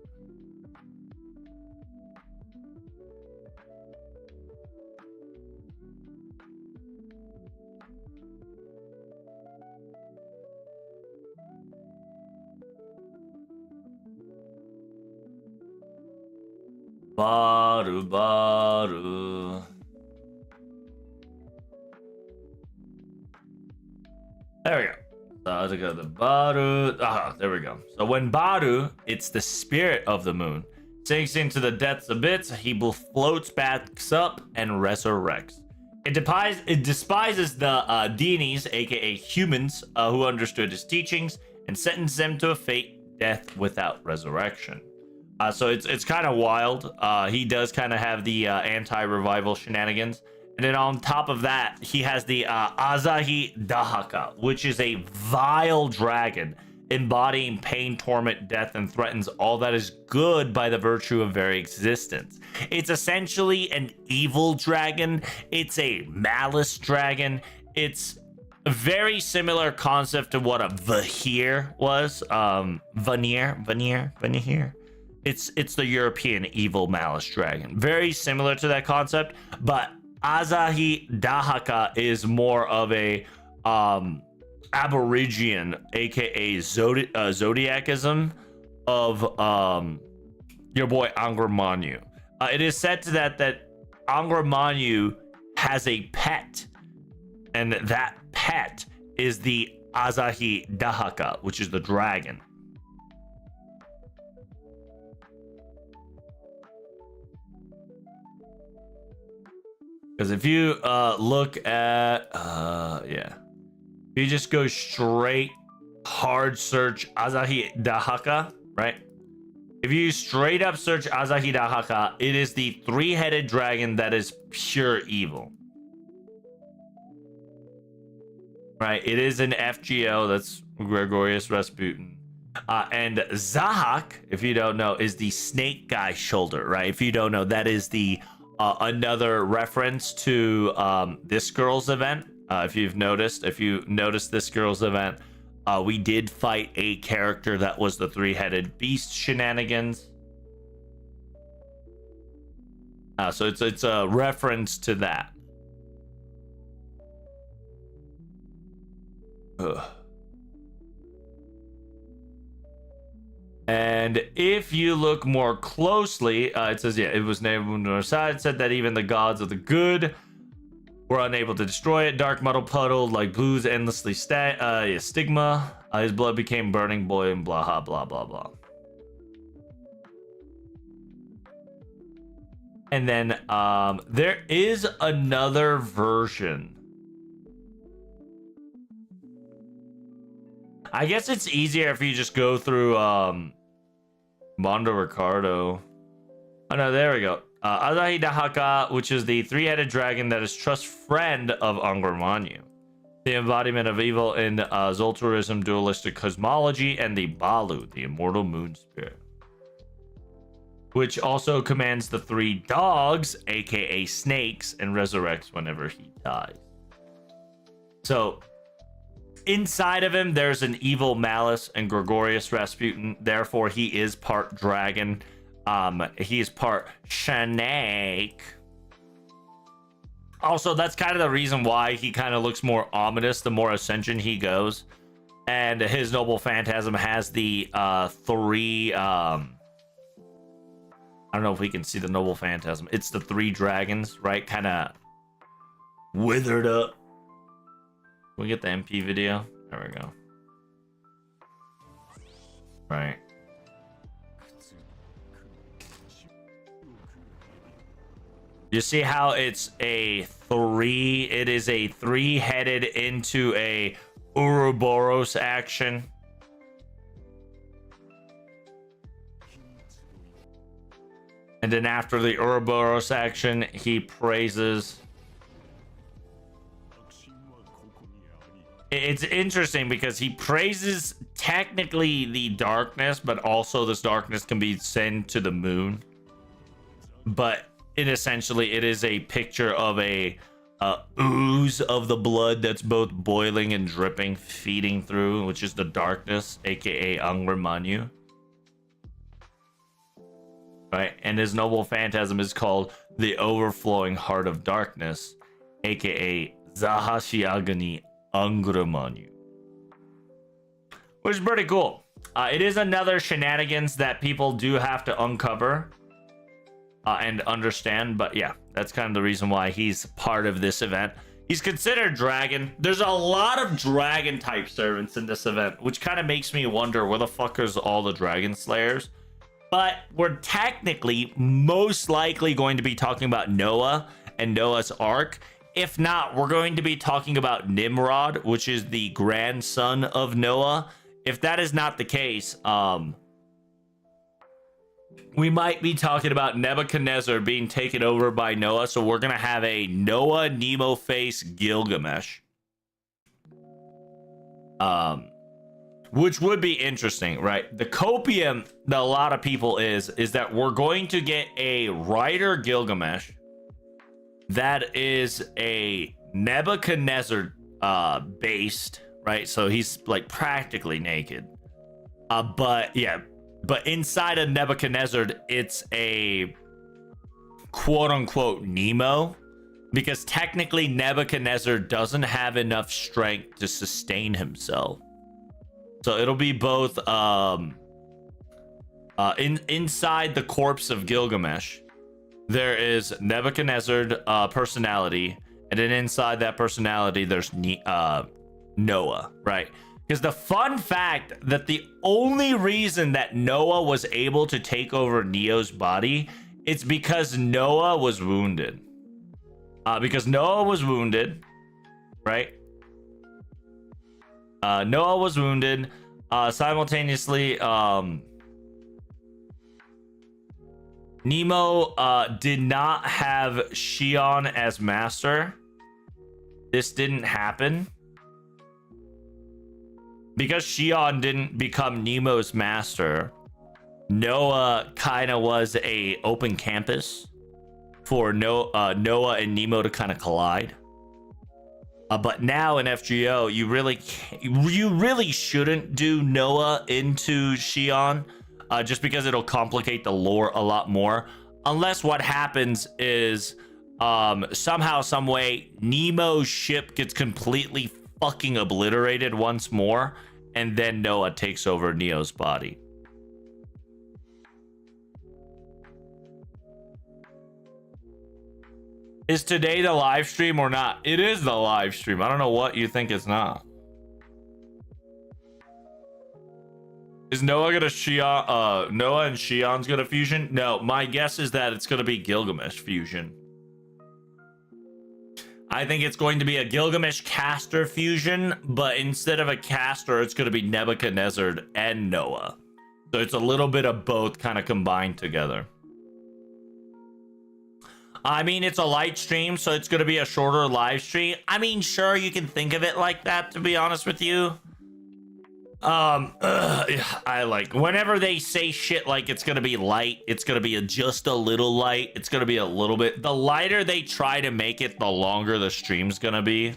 Baru. There we go. To go the Baru. There we go. So when Baru, it's the spirit of the moon, sinks into the depths abyss, he floats back up and resurrects. It despises the deities, aka humans, who understood his teachings, and sentenced them to a fate, death without resurrection. So it's kind of wild. He does kind of have the anti-revival shenanigans. And then on top of that, he has the Azahi Dahaka, which is a vile dragon embodying pain, torment, death, and threatens all that is good by the virtue of very existence. It's essentially an evil dragon. It's a malice dragon. It's a very similar concept to what a Vahir was. Vanir. It's the European evil malice dragon. Very similar to that concept, but Azahi Dahaka is more of a Aborigine, aka Zodiacism of your boy Angkor Manu. It is said to that Angkor Manu has a pet, and that pet is the Azahi Dahaka, which is the dragon. Because if you look at, if you just go straight hard search Azahi Dahaka, right? If you straight up search Azahi Dahaka, it is the three-headed dragon that is pure evil. Right? It is an FGO, that's Gregorius Rasputin. And Zahak, if you don't know, is the snake guy shoulder, right? If you don't know, that is the another reference to this girl's event. If you noticed this girl's event, we did fight a character that was the three-headed beast shenanigans. So it's a reference to that. Ugh. And if you look more closely, it says, it was named on our side. It said that even the gods of the good were unable to destroy it. Dark muddle puddle like blues endlessly stigma. His blood became burning boy and blah blah blah blah. And then there is another version. I guess it's easier if you just go through Mondo Ricardo. Oh no, there we go. Azahi Dahaka, which is the three-headed dragon that is trust friend of Angkor Manu, the embodiment of evil in Zoltarism dualistic cosmology, and the Balu, the immortal moon spirit, which also commands the three dogs, aka snakes, and resurrects whenever he dies. So inside of him, there's an evil Malice and Gregorius Rasputin. Therefore, he is part dragon. He is part snake. Also, that's kind of the reason why he kind of looks more ominous the more Ascension he goes. And his Noble Phantasm has the three... I don't know if we can see the Noble Phantasm. It's the three dragons, right? Kind of withered up. Can we get the MP video? There we go. Right. You see how it's a three? It is a three-headed into a Ouroboros action. And then after the Ouroboros action, he praises. It's interesting because he praises technically the darkness, but also this darkness can be sent to the moon. But essentially it is a picture of a ooze of the blood that's both boiling and dripping, feeding through, which is the darkness, aka Angr Manu. Right, and his Noble Phantasm is called the Overflowing Heart of Darkness, aka Zahashi Agni Angr Manu, which is pretty cool. It is another shenanigans that people do have to uncover and understand, but yeah, that's kind of the reason why he's part of this event. He's considered dragon. There's a lot of dragon type servants in this event, which kind of makes me wonder where the fuck is all the dragon slayers. But we're technically most likely going to be talking about Noah and Noah's Ark. If not, we're going to be talking about Nimrod, which is the grandson of Noah. If that is not the case, we might be talking about Nebuchadnezzar being taken over by Noah. So we're going to have a Noah Nemo face Gilgamesh. Which would be interesting, right? The copium that a lot of people is that we're going to get a writer Gilgamesh that is a Nebuchadnezzar based, right? So he's like practically naked. But inside of Nebuchadnezzar, it's a quote unquote Nemo, because technically Nebuchadnezzar doesn't have enough strength to sustain himself. So it'll be both inside the corpse of Gilgamesh, there is Nebuchadnezzar personality, and then inside that personality there's Noah, right? Because the fun fact that the only reason that Noah was able to take over Neo's body, it's because Noah was wounded. Because Noah was wounded, right? Noah was wounded. Simultaneously, Nemo did not have Shion as master. This didn't happen because Shion didn't become Nemo's master. Noah kind of was a open campus for Noah and Nemo to kind of collide. But now in FGO, you really shouldn't do Noah into Shion, just because it'll complicate the lore a lot more. Unless what happens is somehow, some way, Nemo's ship gets completely fucking obliterated once more, and then Noah takes over Neo's body. Is today the live stream or not? It is the live stream. I don't know what you think it's not. Is Noah gonna Noah and Shion's gonna fusion? No, my guess is that it's gonna be Gilgamesh fusion. I think it's going to be a Gilgamesh caster fusion, but instead of a caster, it's gonna be Nebuchadnezzar and Noah. So it's a little bit of both kind of combined together. I mean, it's a light stream, so it's going to be a shorter live stream. I mean, sure, you can think of it like that, to be honest with you. I like, whenever they say shit like it's going to be light, it's going to be just a little light. It's going to be a little bit. The lighter they try to make it, the longer the stream's going to be.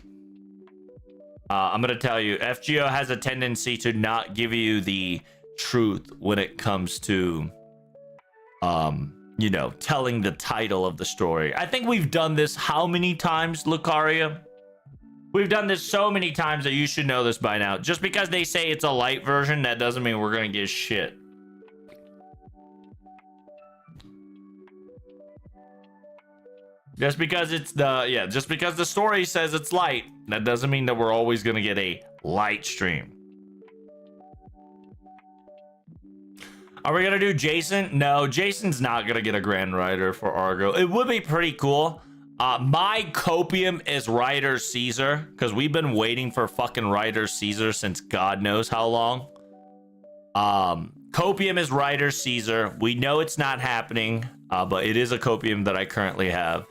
I'm gonna tell you, FGO has a tendency to not give you the truth when it comes to, you know, telling the title of the story. I think we've done this how many times, Lucaria? We've done this so many times that you should know this by now. Just because they say it's a light version, that doesn't mean we're gonna get shit. Just because it's just because the story says it's light, that doesn't mean that we're always gonna get a light stream. Are we gonna do Jason? No, Jason's not gonna get a Grand Rider for Argo. It would be pretty cool. My copium is Rider Caesar, because we've been waiting for fucking Rider Caesar since God knows how long. Copium is Rider Caesar. We know it's not happening, but it is a copium that I currently have.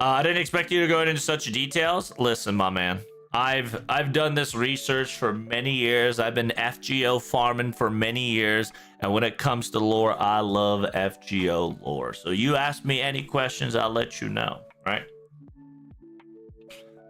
I didn't expect you to go into such details. Listen, my man, I've done this research for many years. I've been FGO farming for many years, and when it comes to lore, I love FGO lore. So you ask me any questions, I'll let you know, right?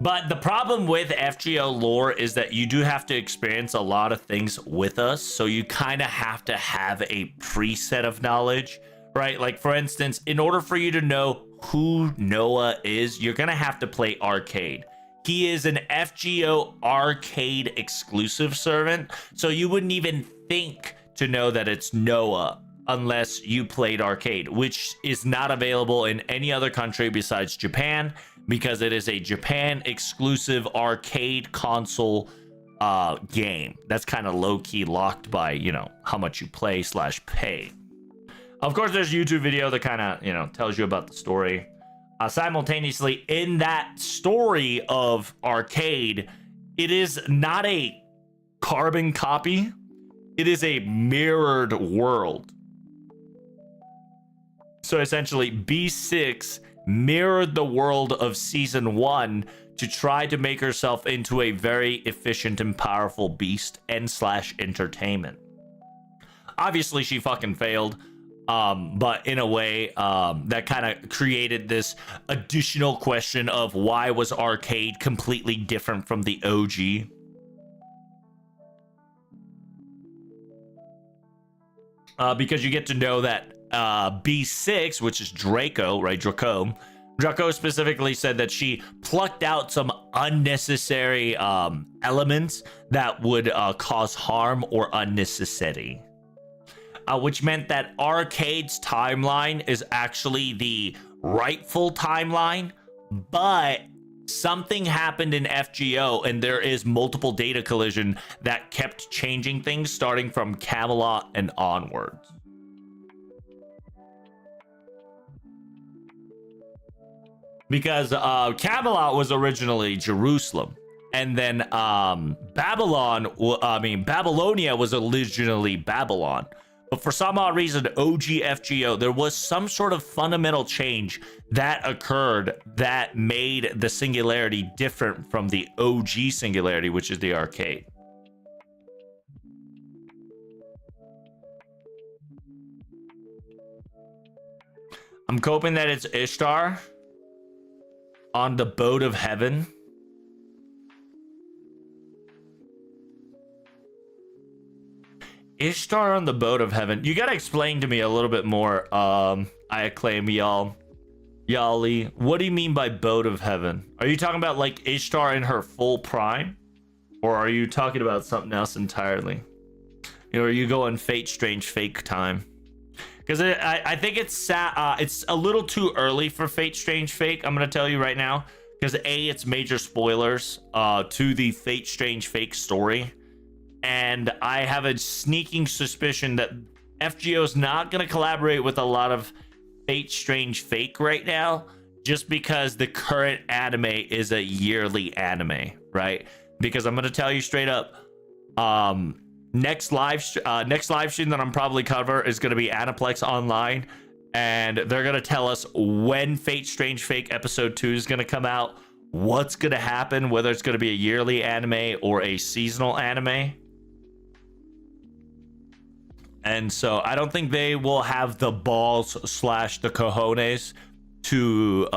But the problem with FGO lore is that you do have to experience a lot of things with us, so you kind of have to have a preset of knowledge, right? Like, for instance, in order for you to know who Noah is, you're gonna have to play Arcade. He is an FGO Arcade exclusive servant, so you wouldn't even think to know that it's Noah unless you played Arcade, which is not available in any other country besides Japan, because it is a Japan exclusive arcade console game that's kind of low-key locked by, you know, how much you play / pay. Of course, there's a YouTube video that kind of, you know, tells you about the story. Simultaneously, in that story of Arcade, it is not a carbon copy. It is a mirrored world. So essentially, B6 mirrored the world of Season 1 to try to make herself into a very efficient and powerful beast and / entertainment. Obviously, she fucking failed. But in a way, that kind of created this additional question of why was Arcade completely different from the OG? Because you get to know that B6, which is Draco, right? Draco specifically said that she plucked out some unnecessary elements that would cause harm or unnecessity. Which meant that Arcade's timeline is actually the rightful timeline, but something happened in FGO and there is multiple data collision that kept changing things starting from Camelot and onwards. Because Camelot was originally Jerusalem, and then Babylonia was originally Babylon. But for some odd reason, OG FGO, there was some sort of fundamental change that occurred that made the singularity different from the OG singularity, which is the Arcade. I'm hoping that it's Ishtar on the boat of heaven. Ishtar on the boat of heaven. You gotta explain to me a little bit more. I acclaim y'all. Yali. What do you mean by boat of heaven? Are you talking about like Ishtar in her full prime? Or are you talking about something else entirely? You know, are you going Fate Strange Fake time? Because I think it's a little too early for Fate Strange Fake. I'm gonna tell you right now. Because A, it's major spoilers to the Fate Strange Fake story. And I have a sneaking suspicion that FGO is not going to collaborate with a lot of Fate Strange Fake right now, just because the current anime is a yearly anime, right? Because I'm going to tell you straight up, next live stream that I'm probably cover is going to be Aniplex Online, and they're going to tell us when Fate Strange Fake episode 2 is going to come out, what's going to happen, whether it's going to be a yearly anime or a seasonal anime. And so I don't think they will have the balls / the cojones to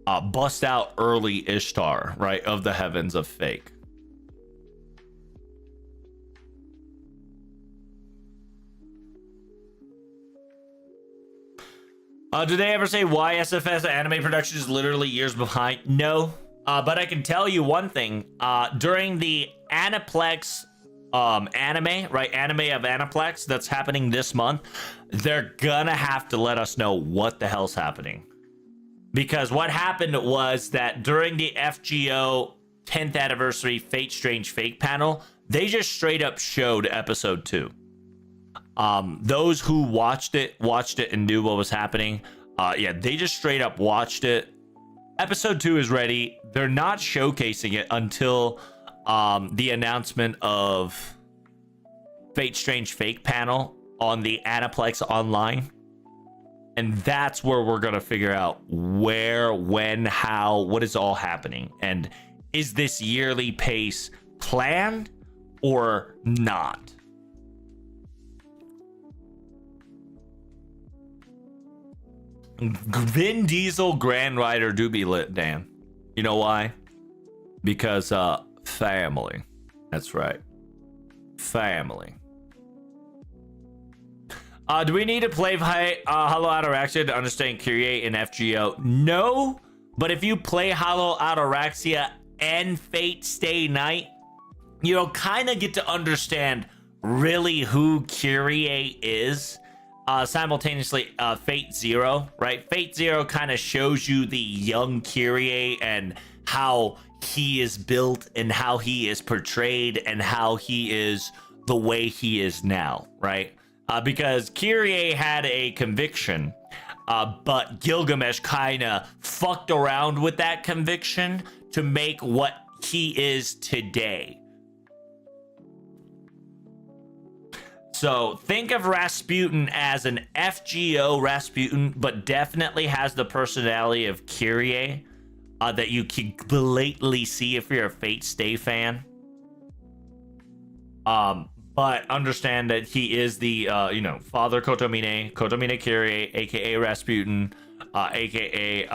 bust out early Ishtar, right, of the heavens of fake. Did they ever say why SFS anime production is literally years behind? No. But I can tell you one thing. During the Aniplex anime, right? Anime of Aniplex that's happening this month, they're gonna have to let us know what the hell's happening. Because what happened was that during the FGO 10th anniversary Fate Strange Fake panel, they just straight up showed episode 2. Those who watched it and knew what was happening. Yeah, they just straight up watched it. Episode 2 is ready. They're not showcasing it until the announcement of Fate Strange Fake panel on the Aniplex Online. And that's where we're going to figure out where, when, how, what is all happening. And is this yearly pace planned or not? Vin Diesel Grand Rider do be lit, Dan. You know why? Because family. That's right. Family. Do we need to play Hollow Ataraxia to understand Kyrie and FGO? No, but if you play Hollow Ataraxia and Fate Stay Night, you'll kind of get to understand really who Kyrie is. Simultaneously, Fate Zero, right? Fate Zero kind of shows you the young Kyrie and how he is built and how he is portrayed and how he is the way he is now, right? Because Kyrie had a conviction, but Gilgamesh kind of fucked around with that conviction to make what he is today. So think of Rasputin as an FGO Rasputin, but definitely has the personality of Kyrie that you can blatantly see if you're a Fate Stay fan. But understand that he is the, Father Kotomine Kyrie, aka Rasputin, aka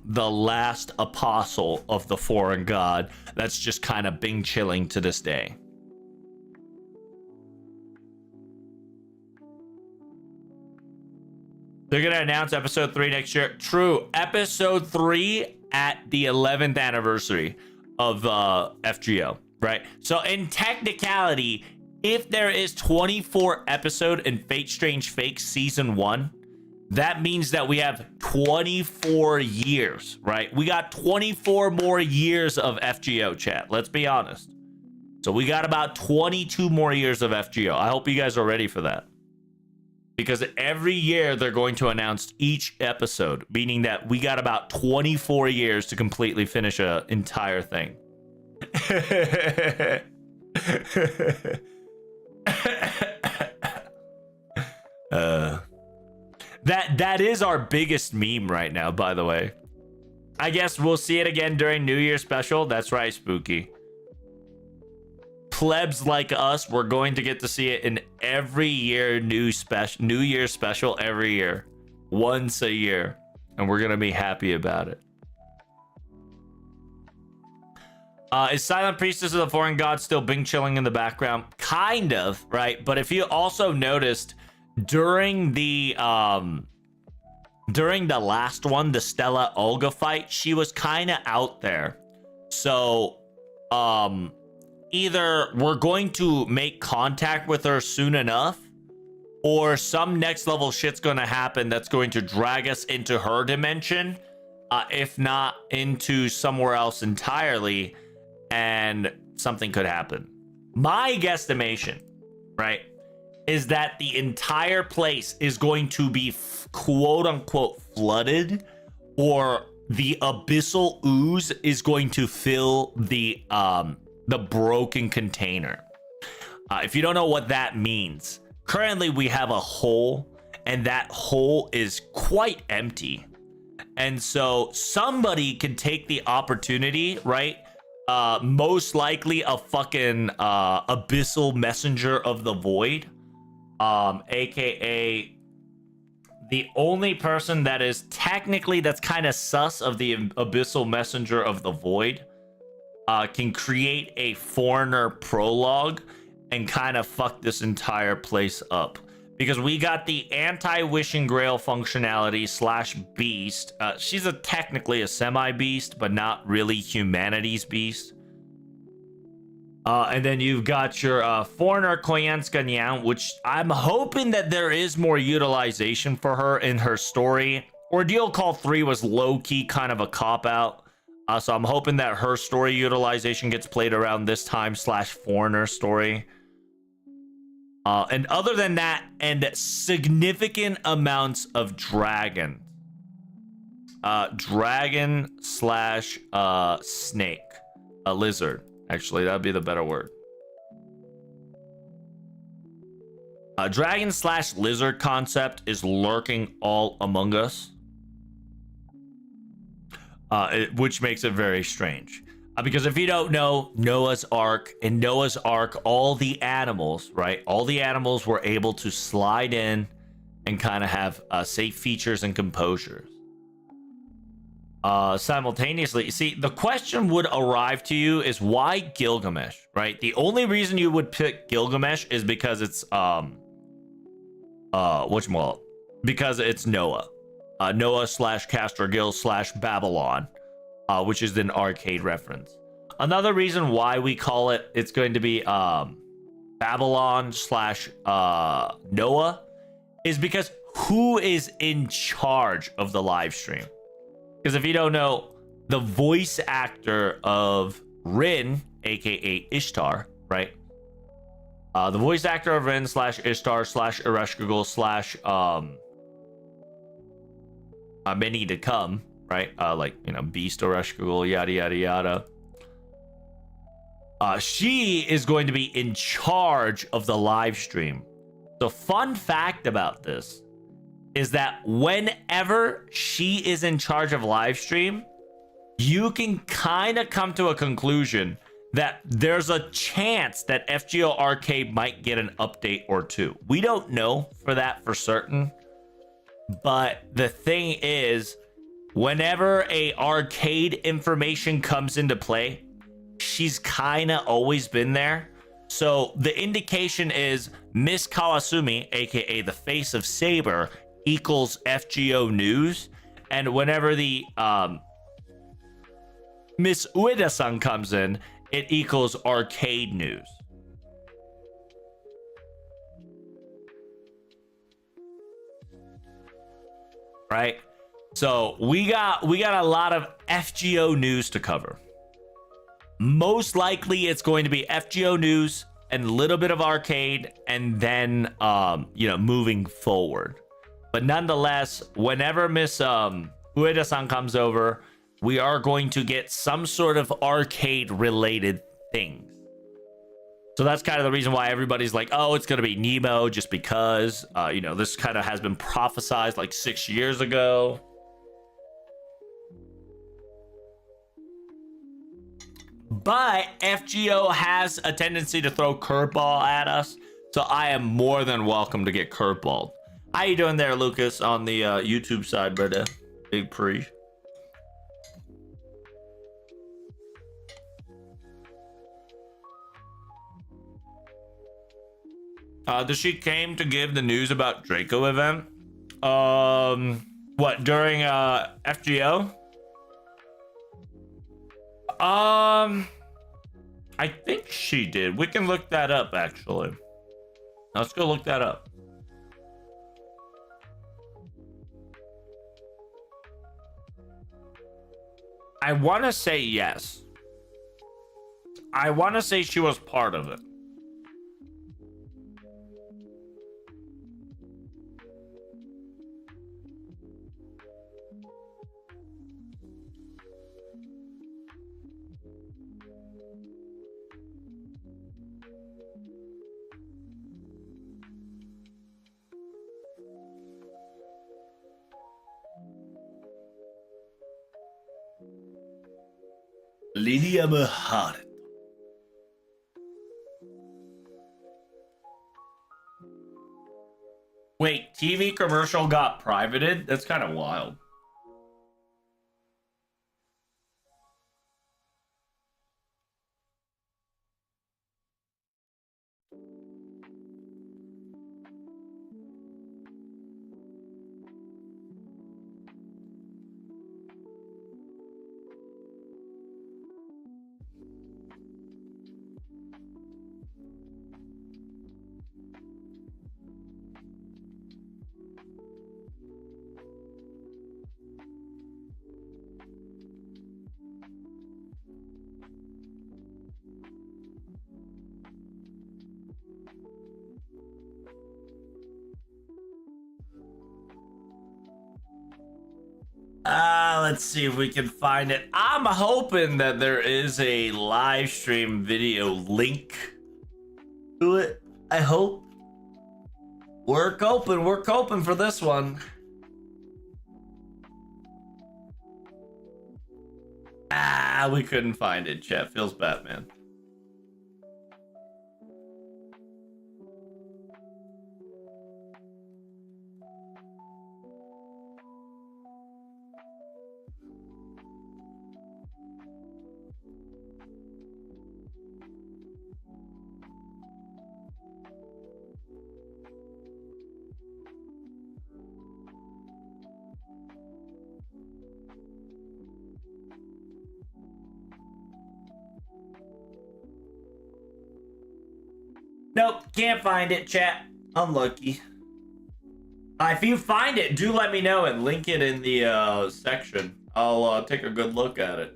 the last apostle of the foreign god. That's just kind of bing chilling to this day. They're going to announce episode 3 next year. True. Episode 3 at the 11th anniversary of FGO, right? So in technicality, if there is 24 episode in Fate Strange Fake season 1, that means that we have 24 years, right? We got 24 more years of FGO, chat. Let's be honest. So we got about 22 more years of FGO. I hope you guys are ready for that. Because every year they're going to announce each episode, meaning that we got about 24 years to completely finish an entire thing. That is our biggest meme right now, by the way. I guess we'll see it again during New Year's special. That's right, Spooky. Plebs like us, we're going to get to see it in every year New Year's special every year. Once a year. And we're gonna be happy about it. Is Silent Priestess of the Foreign God still bing chilling in the background? Kind of, right? But if you also noticed during the last one, the Stella Olga fight, she was kind of out there. So either we're going to make contact with her soon enough, or some next level shit's going to happen that's going to drag us into her dimension, if not into somewhere else entirely, and something could happen. My guesstimation, right, is that the entire place is going to be quote unquote flooded, or the abyssal ooze is going to fill the broken container. If you don't know what that means, currently we have a hole, and that hole is quite empty. And so somebody can take the opportunity, right? Most likely a fucking abyssal messenger of the void, aka the only person that is technically that's kind of sus of the abyssal messenger of the void can create a foreigner prologue and kind of fuck this entire place up. Because we got the anti-wishing grail functionality slash beast. She's technically a semi-beast, but not really humanity's beast. And then you've got your foreigner Koyanska Nyang, which I'm hoping that there is more utilization for her in her story. Ordeal Call 3 was low-key kind of a cop-out. So I'm hoping that her story utilization gets played around this time slash foreigner story. And other than that, and significant amounts of dragon. Dragon slash snake. A lizard. Actually, that'd be the better word. Dragon slash lizard concept is lurking all among us. Which makes it very strange. Because if you don't know, Noah's Ark, in Noah's Ark, all the animals, right? All the animals were able to slide in and kind of have safe features and composures. Simultaneously, see, the question would arrive to you is why Gilgamesh, right? The only reason you would pick Gilgamesh is because it's because it's Noah. Noah slash Castor Gil slash Babylon, which is an arcade reference. Another reason why we call it, it's going to be Babylon slash Noah, is because who is in charge of the live stream? Because if you don't know, the voice actor of Rin, aka Ishtar, right? The voice actor of Rin slash Ishtar slash Ereshkigal slash many to come, right? Like, you know, Beast Ereshkigal, yada yada yada. She is going to be in charge of the live stream. So fun fact about this is that whenever she is in charge of live stream, you can kind of come to a conclusion that there's a chance that FGO Arcade might get an update or two. We don't know for that for certain, but the thing is, whenever a arcade information comes into play, she's kind of always been there. So the indication is Miss Kawasumi, aka the face of Saber, equals FGO News, and whenever the Miss Ueda-san comes in, it equals Arcade News. Right? So we got a lot of FGO news to cover. Most likely it's going to be FGO news and a little bit of arcade, and then you know, moving forward. But nonetheless, whenever Miss Ueda-san comes over, we are going to get some sort of arcade related things. So that's kind of the reason why everybody's like, oh, it's going to be Nemo, just because, you know, this kind of has been prophesized like 6 years ago. But FGO has a tendency to throw curveball at us, so I am more than welcome to get curveballed. How you doing there, Lucas, on the YouTube side, brother? Big pre. Does she came to give the news about Draco event? What, during FGO? I think she did. We can look that up, actually. Let's go look that up. I want to say yes. I want to say she was part of it. Lydia Mahar. Wait, TV commercial got privated? That's kind of wild. Let's see if we can find it. I'm hoping that there is a live stream video link to it. I hope. We're coping for this one. We couldn't find it. Chat feels bad, man. Nope, can't find it, chat. Unlucky. If you find it, do let me know and link it in the section. I'll take a good look at it.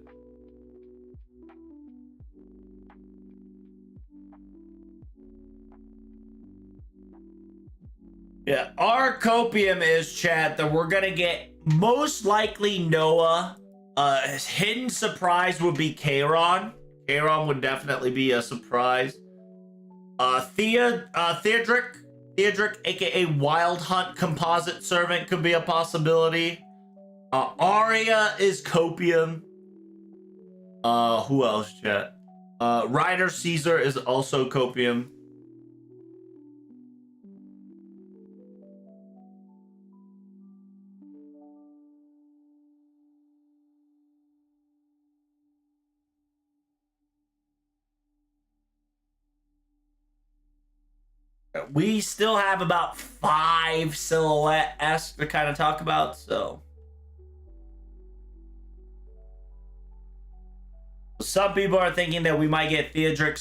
Yeah, our copium is, chat, that we're gonna get most likely Noah. Hidden surprise would be Kayron. Kayron would definitely be a surprise. Theodric, aka Wild Hunt Composite Servant, could be a possibility. Arya is copium. Who else, chat? Ryder Caesar is also copium. We still have about 5 silhouette-esque to kind of talk about, so. Some people are thinking that we might get Theodric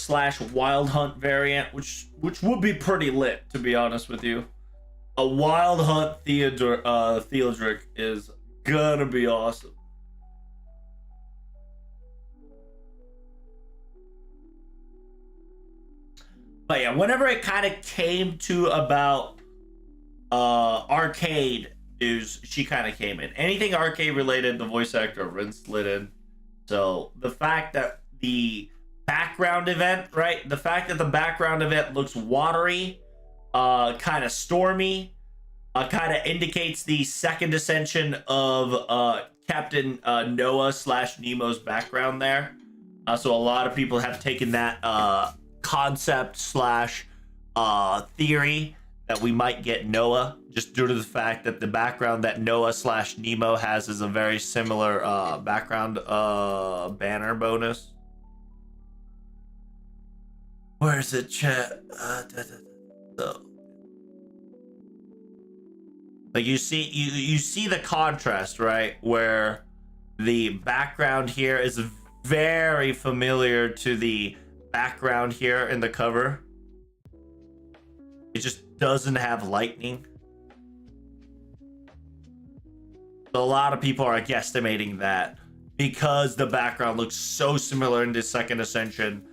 / Wild Hunt variant, which would be pretty lit, to be honest with you. A Wild Hunt Theodric is gonna be awesome. But yeah, whenever it kind of came to about arcade news, she kind of came in. Anything arcade related, the voice actor Vince slid in. So the fact that the background event, right? The fact that the background event looks watery, kind of stormy, kind of indicates the second ascension of Captain Noah / Nemo's background there. So a lot of people have taken that concept / theory that we might get Noah, just due to the fact that the background that Noah / Nemo has is a very similar background banner bonus. Where is it, chat? So, like you see the contrast, right? Where the background here is very familiar to the background here in the cover. It just doesn't have lightning. So a lot of people are guesstimating that because the background looks so similar in the second ascension,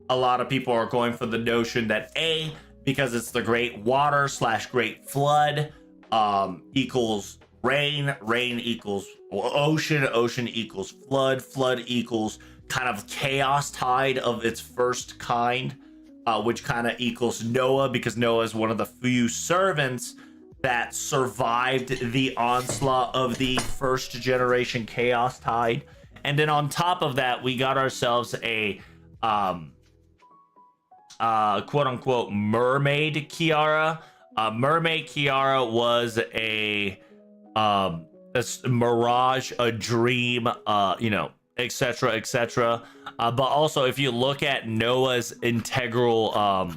a lot of people are going for the notion that A, because it's the great water / great flood, equals rain equals ocean equals flood equals kind of chaos tide of its first kind, which kind of equals Noah, because Noah is one of the few servants that survived the onslaught of the first generation chaos tide. And then on top of that, we got ourselves a quote unquote mermaid Kiara, Mermaid Kiara was a mirage, a dream, etc., etc. But also, if you look at Noah's integral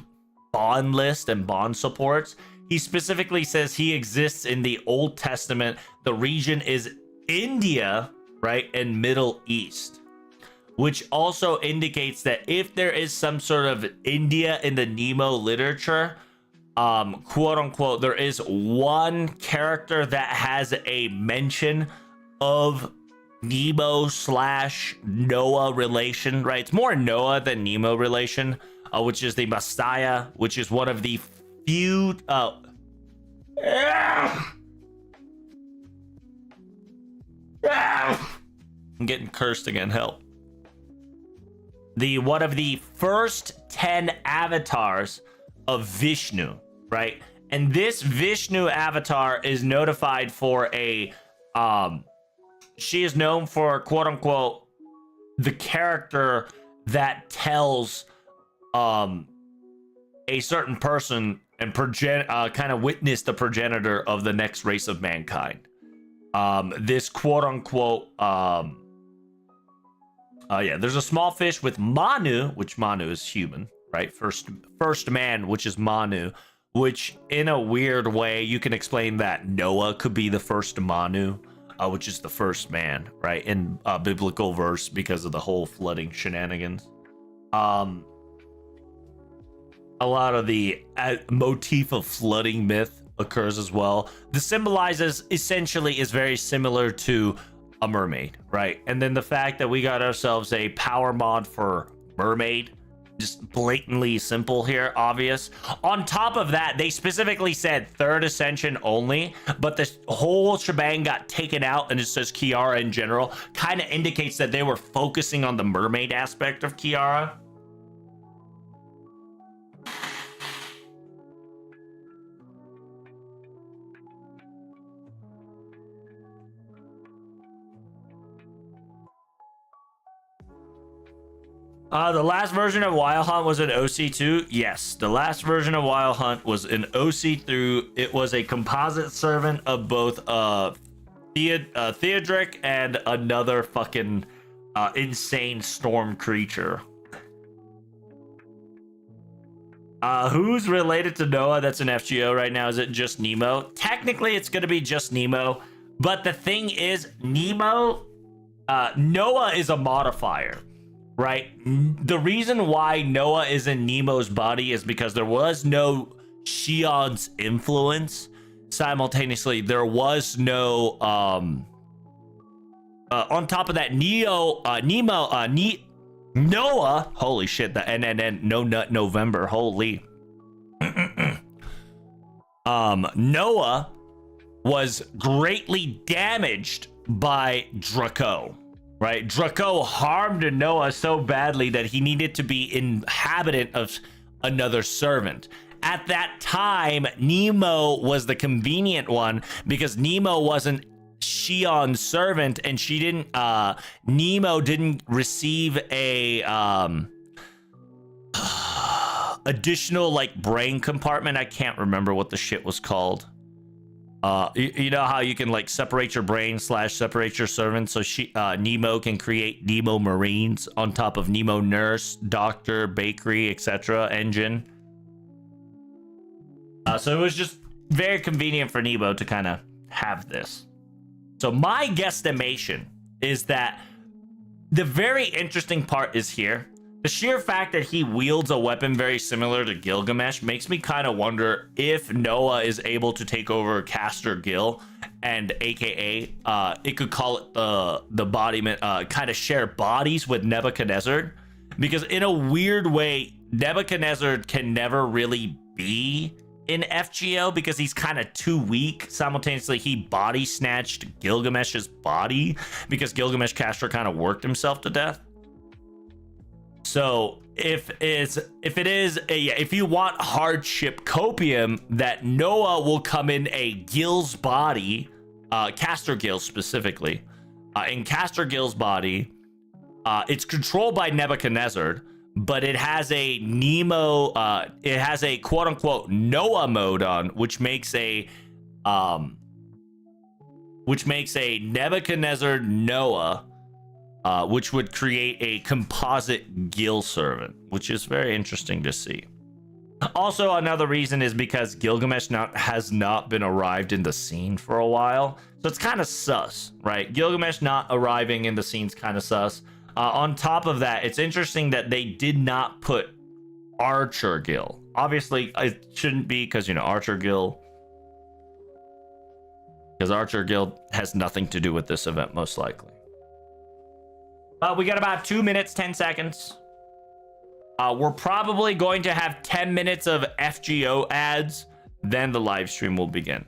bond list and bond supports, he specifically says he exists in the Old Testament. The region is India, right, and Middle East, which also indicates that if there is some sort of India in the Nemo literature, quote unquote, there is one character that has a mention of Nemo slash Noah relation, right? It's more Noah than Nemo relation, which is the Messiah, which is one of the few. I'm getting cursed again. Help. The one of the first 10 avatars of Vishnu, right? And this Vishnu avatar is notified for a she is known for, quote unquote, the character that tells a certain person and kind of witness the progenitor of the next race of mankind. This quote unquote there's a small fish with Manu, which Manu is human, right? First man, which is Manu, which in a weird way you can explain that Noah could be the first Manu, which is the first man, right? In biblical verse, because of the whole flooding shenanigans. A lot of the motif of flooding myth occurs as well. The symbolizes essentially is very similar to a mermaid, right? And then the fact that we got ourselves a power mod for mermaid, just blatantly simple here, obvious. On top of that, they specifically said third ascension only, but this whole shebang got taken out and it says Kiara in general. Kind of indicates that they were focusing on the mermaid aspect of Kiara. The last version of Wild Hunt was an OC2. Yes, the last version of Wild Hunt was an OC through. It was a composite servant of both Theodric and another fucking insane storm creature. Who's related to Noah that's an FGO right now? Is it just Nemo? Technically, it's going to be just Nemo. But the thing is, Noah is a modifier. Right? The reason why Noah is in Nemo's body is because there was no Shion's influence. Simultaneously, there was no on top of that, Noah, holy shit, the NNN, no nut November, holy. Noah was greatly damaged by Draco. Right, Draco harmed Noah so badly that he needed to be inhabitant of another servant. At that time, Nemo was the convenient one because Nemo wasn't Shion's servant, and she didn't. Nemo didn't receive a additional like brain compartment. I can't remember what the shit was called. You know how you can like separate your brain / separate your servant, so Nemo can create Nemo Marines on top of Nemo Nurse, Doctor, Bakery, etc. engine. So it was just very convenient for Nemo to kind of have this. So my guesstimation is that the very interesting part is here. The sheer fact that he wields a weapon very similar to Gilgamesh makes me kind of wonder if Noah is able to take over Castor Gil, and aka it could call it the embodiment, kind of share bodies with Nebuchadnezzar, because in a weird way Nebuchadnezzar can never really be in FGO because he's kind of too weak. Simultaneously, he body snatched Gilgamesh's body because Gilgamesh Castor kind of worked himself to death. So if you want hardship copium, that Noah will come in a Gil's body, Castor Gil specifically, in Castor Gil's body, it's controlled by Nebuchadnezzar, but it has a Nemo. It has a quote unquote Noah mode on, which makes a Nebuchadnezzar Noah, which would create a composite Gil servant, which is very interesting to see. Also, another reason is because Gilgamesh has not been arrived in the scene for a while. So it's kind of sus, right? Gilgamesh not arriving in the scene's kind of sus. On top of that, it's interesting that they did not put Archer Gil. Obviously, it shouldn't be because, Archer Gil. Because Archer Gil has nothing to do with this event, most likely. We got about 2 minutes, 10 seconds. We're probably going to have 10 minutes of FGO ads, then the live stream will begin.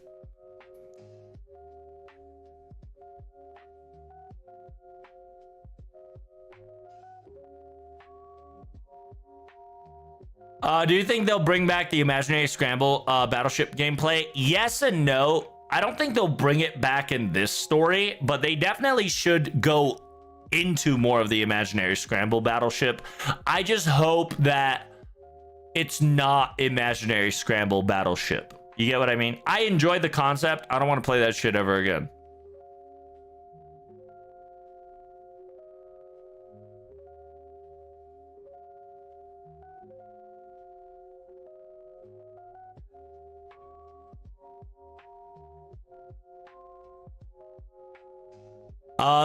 Do you think they'll bring back the Imaginary Scramble battleship gameplay? Yes and no. I don't think they'll bring it back in this story, but they definitely should go into more of the Imaginary Scramble battleship. I just hope that it's not Imaginary Scramble battleship. You get what I mean? I enjoyed the concept. I don't want to play that shit ever again.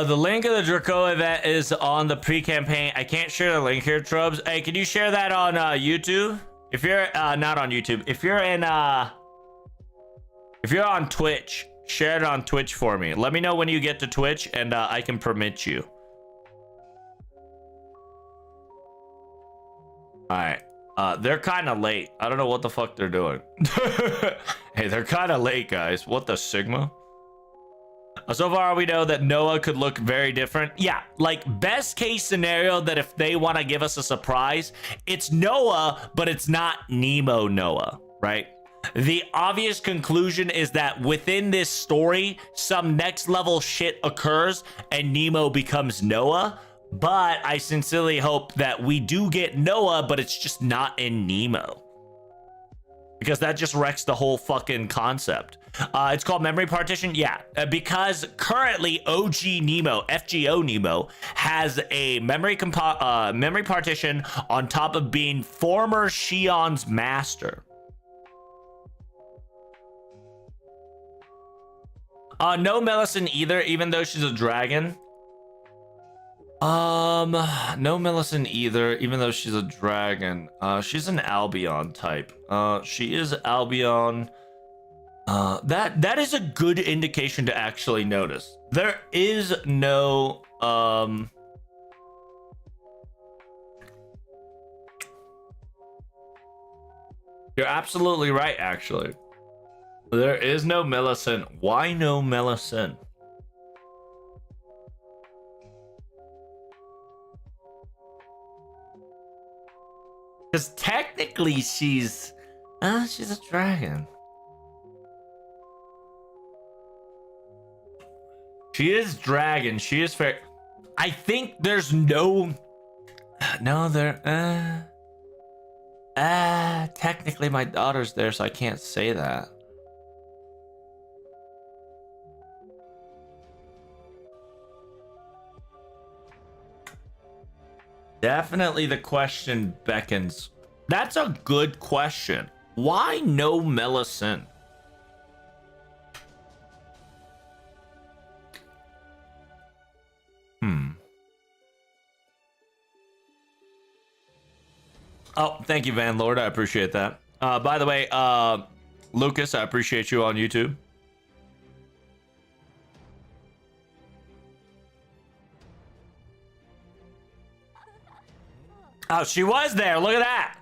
The link of the Draco event is on the pre-campaign. I can't share the link here, Trubs. Hey, can you share that on YouTube? If you're not on YouTube, if you're on Twitch, share it on Twitch for me. Let me know when you get to Twitch, and I can permit you. All right. They're kind of late. I don't know what the fuck they're doing. Hey, they're kind of late, guys. What the Sigma? So far, we know that Noah could look very different. Yeah, like best case scenario that if they want to give us a surprise, it's Noah, but it's not Nemo Noah, right? The obvious conclusion is that within this story, some next level shit occurs and Nemo becomes Noah. But I sincerely hope that we do get Noah, but it's just not in Nemo. Because that just wrecks the whole fucking concept. It's called Memory Partition. Yeah, because currently OG Nemo, FGO Nemo, has a memory partition on top of being former Shion's master. No Millicent either, even though she's a dragon. No Millicent either, even though she's a dragon. She's an Albion type. She is Albion. That is a good indication to actually notice. There is no You're absolutely right, actually. There is no Millicent. Why no Millicent? Because technically she's a dragon. She is dragon. She is fair. I think there's no there. Technically my daughter's there, so I can't say that. Definitely the question beckons. That's a good question. Why no Millicent? Oh, thank you, Van Lord. I appreciate that. By the way, Lucas, I appreciate you on YouTube. Oh, she was there. Look at that.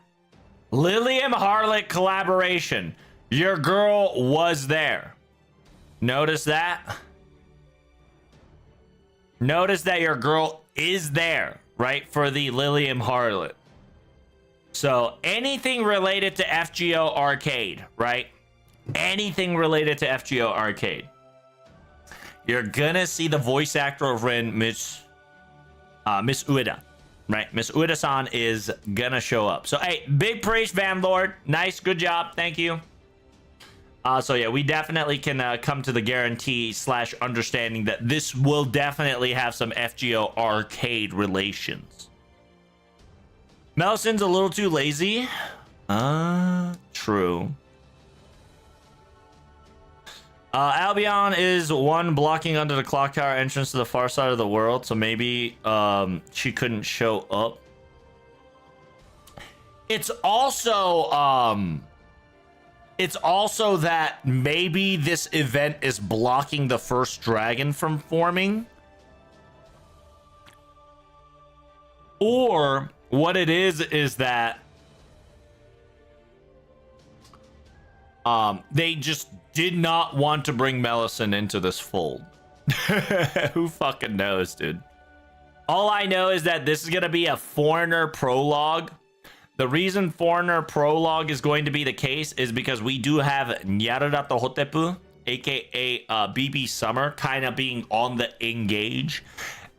Lilium Harlot collaboration. Your girl was there. Notice that? Notice that your girl is there, right? For the Lilium Harlot. So anything related to FGO Arcade, right? Anything related to FGO Arcade. You're gonna see the voice actor of Ren, Miss Ueda. right? Miss Ueda-san is gonna show up. So, hey, big priest, Van Lord. Nice, good job. Thank you. So yeah, we definitely can come to the guarantee slash understanding that this will definitely have some FGO arcade relations. Melison's a little too lazy. True. Albion is one blocking under the clock tower entrance to the far side of the world, so maybe she couldn't show up. It's also that maybe this event is blocking the first dragon from forming. Or what it is that they just did not want to bring Melisson into this fold. Who fucking knows, dude? All I know is that this is going to be a Forigner prologue. The reason Forigner prologue is going to be the case is because we do have Nyarlathotep, aka BB Summer, kind of being on the engage.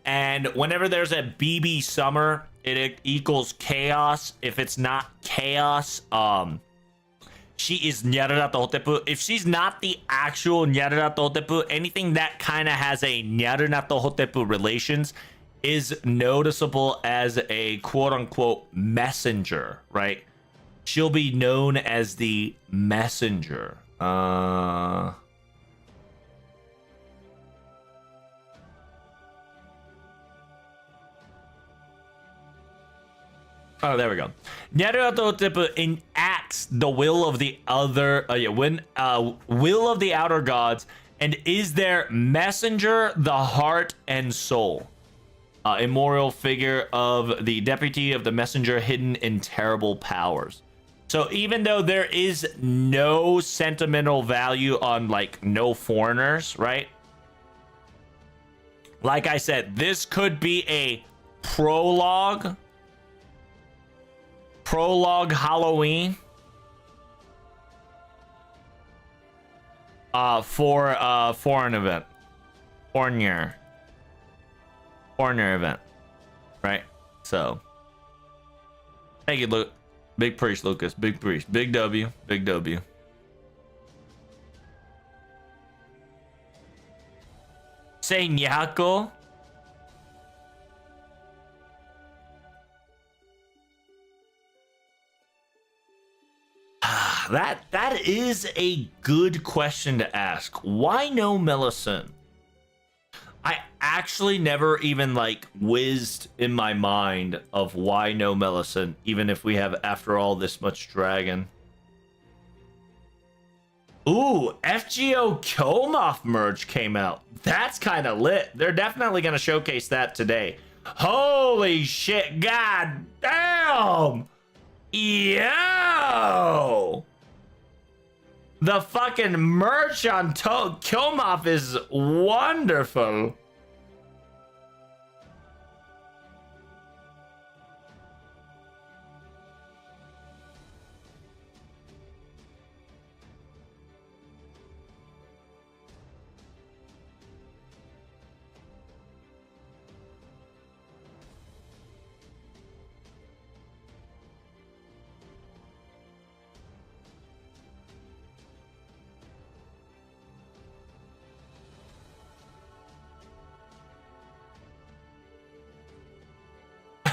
And whenever there's a BB Summer, it equals chaos. If it's not chaos, she is Nyarlathotep. If she's not the actual Nyarlathotep, anything that kind of has a Nyarlathotep relations is noticeable as a quote-unquote messenger, right? She'll be known as the messenger. Oh, there we go. Nyarlathotep enacts the will of the other, will of the outer gods, and is their messenger, the heart and soul. Immortal figure of the deputy of the messenger, hidden in terrible powers. So even though there is no sentimental value on like no foreigners, right? Like I said, this could be a prologue Halloween for an event. Forigner event, right? So thank you, Luke. Big priest, Lucas. Big priest. Big W. Big W. Say Nyako. That is a good question to ask. Why no Melisson? I actually never even like whizzed in my mind of why no Melisson, even if we have, after all, this much dragon. Ooh, FGO Kilmoth merge came out. That's kind of lit. They're definitely going to showcase that today. Holy shit, god damn! Yo! The fucking merch on Kilmoth is wonderful.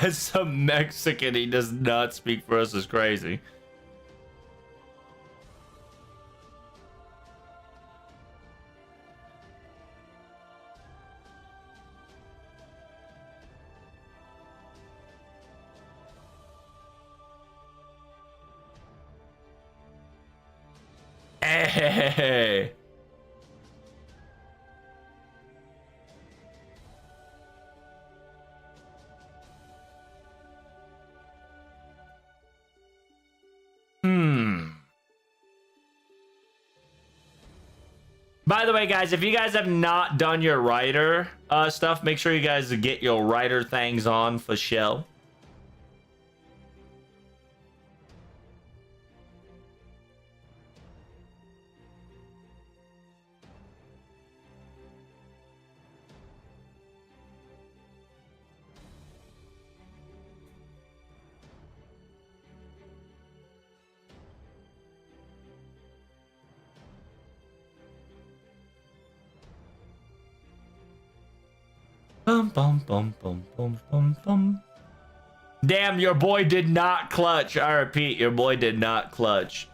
As some Mexican, he does not speak for us, is crazy. Hey. By the way, guys, if you guys have not done your writer stuff, make sure you guys get your writer things on for show. Bum, bum, bum, bum, bum, bum, bum. Damn, your boy did not clutch. I repeat, your boy did not clutch.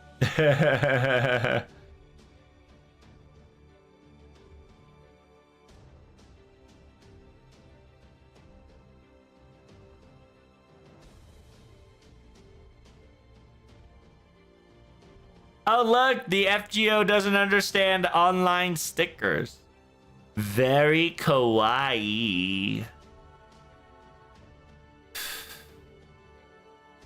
Oh, look, the FGO doesn't understand online stickers. Very kawaii.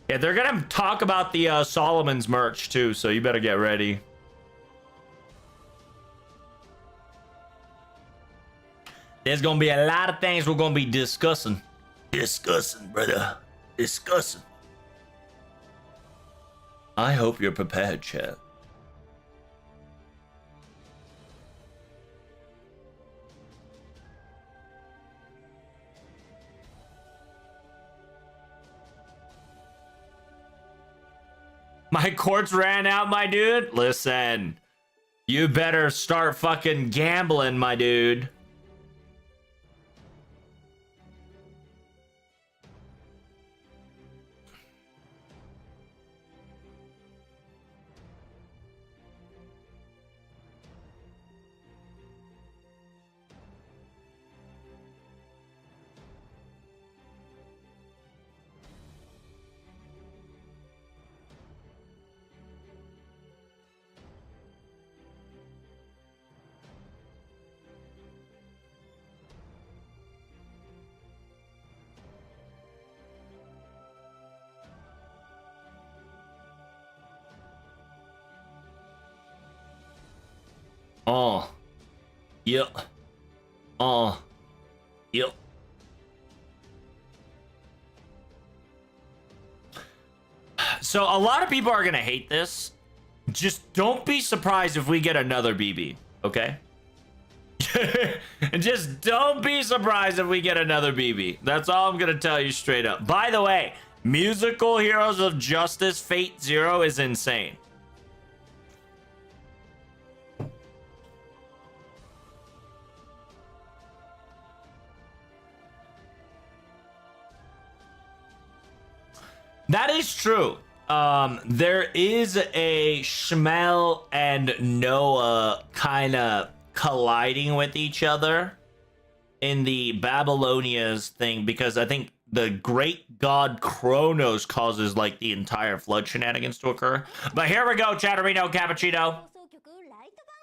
Yeah, they're gonna talk about the Solomon's merch too, so you better get ready. There's gonna be a lot of things we're gonna be discussing. Discussing, brother. Discussing. I hope you're prepared, chat. My quartz ran out, my dude. Listen, you better start fucking gambling, my dude. Oh. Yep. Oh. Yep. So a lot of people are gonna hate this. Just don't be surprised if we get another BB, okay? And just don't be surprised if we get another BB. That's all I'm gonna tell you straight up. By the way, Musical Heroes of Justice Fate Zero is insane. That is true. There is a Shmuel and Noah kind of colliding with each other in the Babylonias thing, because I think the great god Kronos causes like the entire flood shenanigans to occur. But here we go, Chatterino Cappuccino.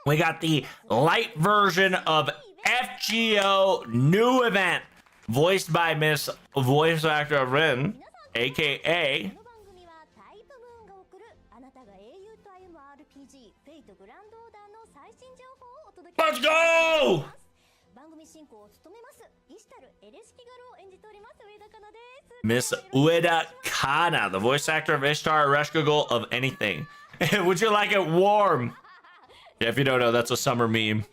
We got the light version of FGO new event, voiced by Miss Voice Actor Rin, aka Let's go! Miss Ueda Kana, the voice actor of Ishtar Ereshkigal of anything. Would you like it warm? Yeah, if you don't know, that's a summer meme.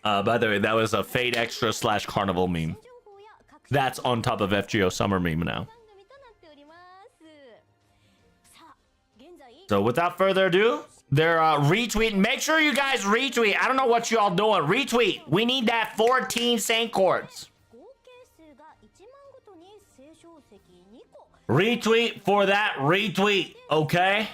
By the way, that was a Fate Extra / Carnival meme. That's on top of FGO summer meme now. So without further ado, they're retweeting. Make sure you guys retweet. I don't know what y'all doing. Retweet. We need that 14 Saint Quartz. Retweet for that retweet, okay?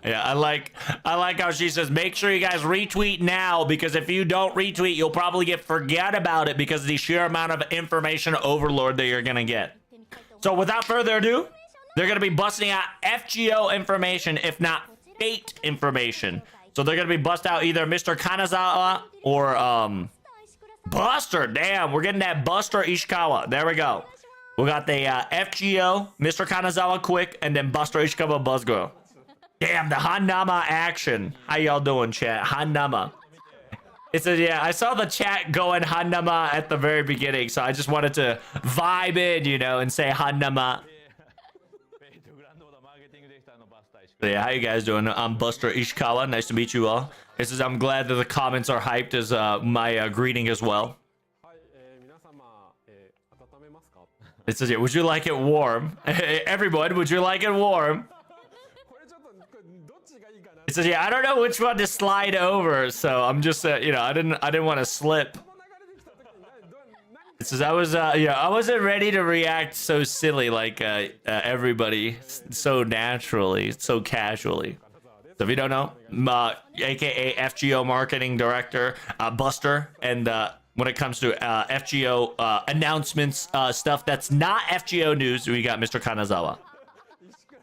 Yeah, I like how she says, make sure you guys retweet now, because if you don't retweet, you'll probably forget about it because of the sheer amount of information overload that you're gonna get. So without further ado, they're gonna be busting out FGO information, if not Fate information. So they're gonna be busting out either Mr. Kanazawa or Buster. Damn, we're getting that Buster Ishikawa. There we go. We got the FGO, Mr. Kanazawa quick, and then Buster Ishikawa Buzzgirl. Damn, the Hanama action. How y'all doing, chat? Hanama. It says, yeah, I saw the chat going Hanama at the very beginning, so I just wanted to vibe in, you know, and say Hanama. So yeah, how you guys doing? I'm Buster Ishikawa. Nice to meet you all. This is I'm glad that the comments are hyped as my greeting as well. It says, yeah, would you like it warm? Everyone, would you like it warm? It says, yeah, I don't know which one to slide over, so I'm just, you know, I didn't want to slip. It says, I wasn't ready to react so silly like everybody, so naturally, so casually. So if you don't know, aka FGO marketing director, Buster, and when it comes to FGO announcements, stuff that's not FGO news, we got Mr. Kanazawa.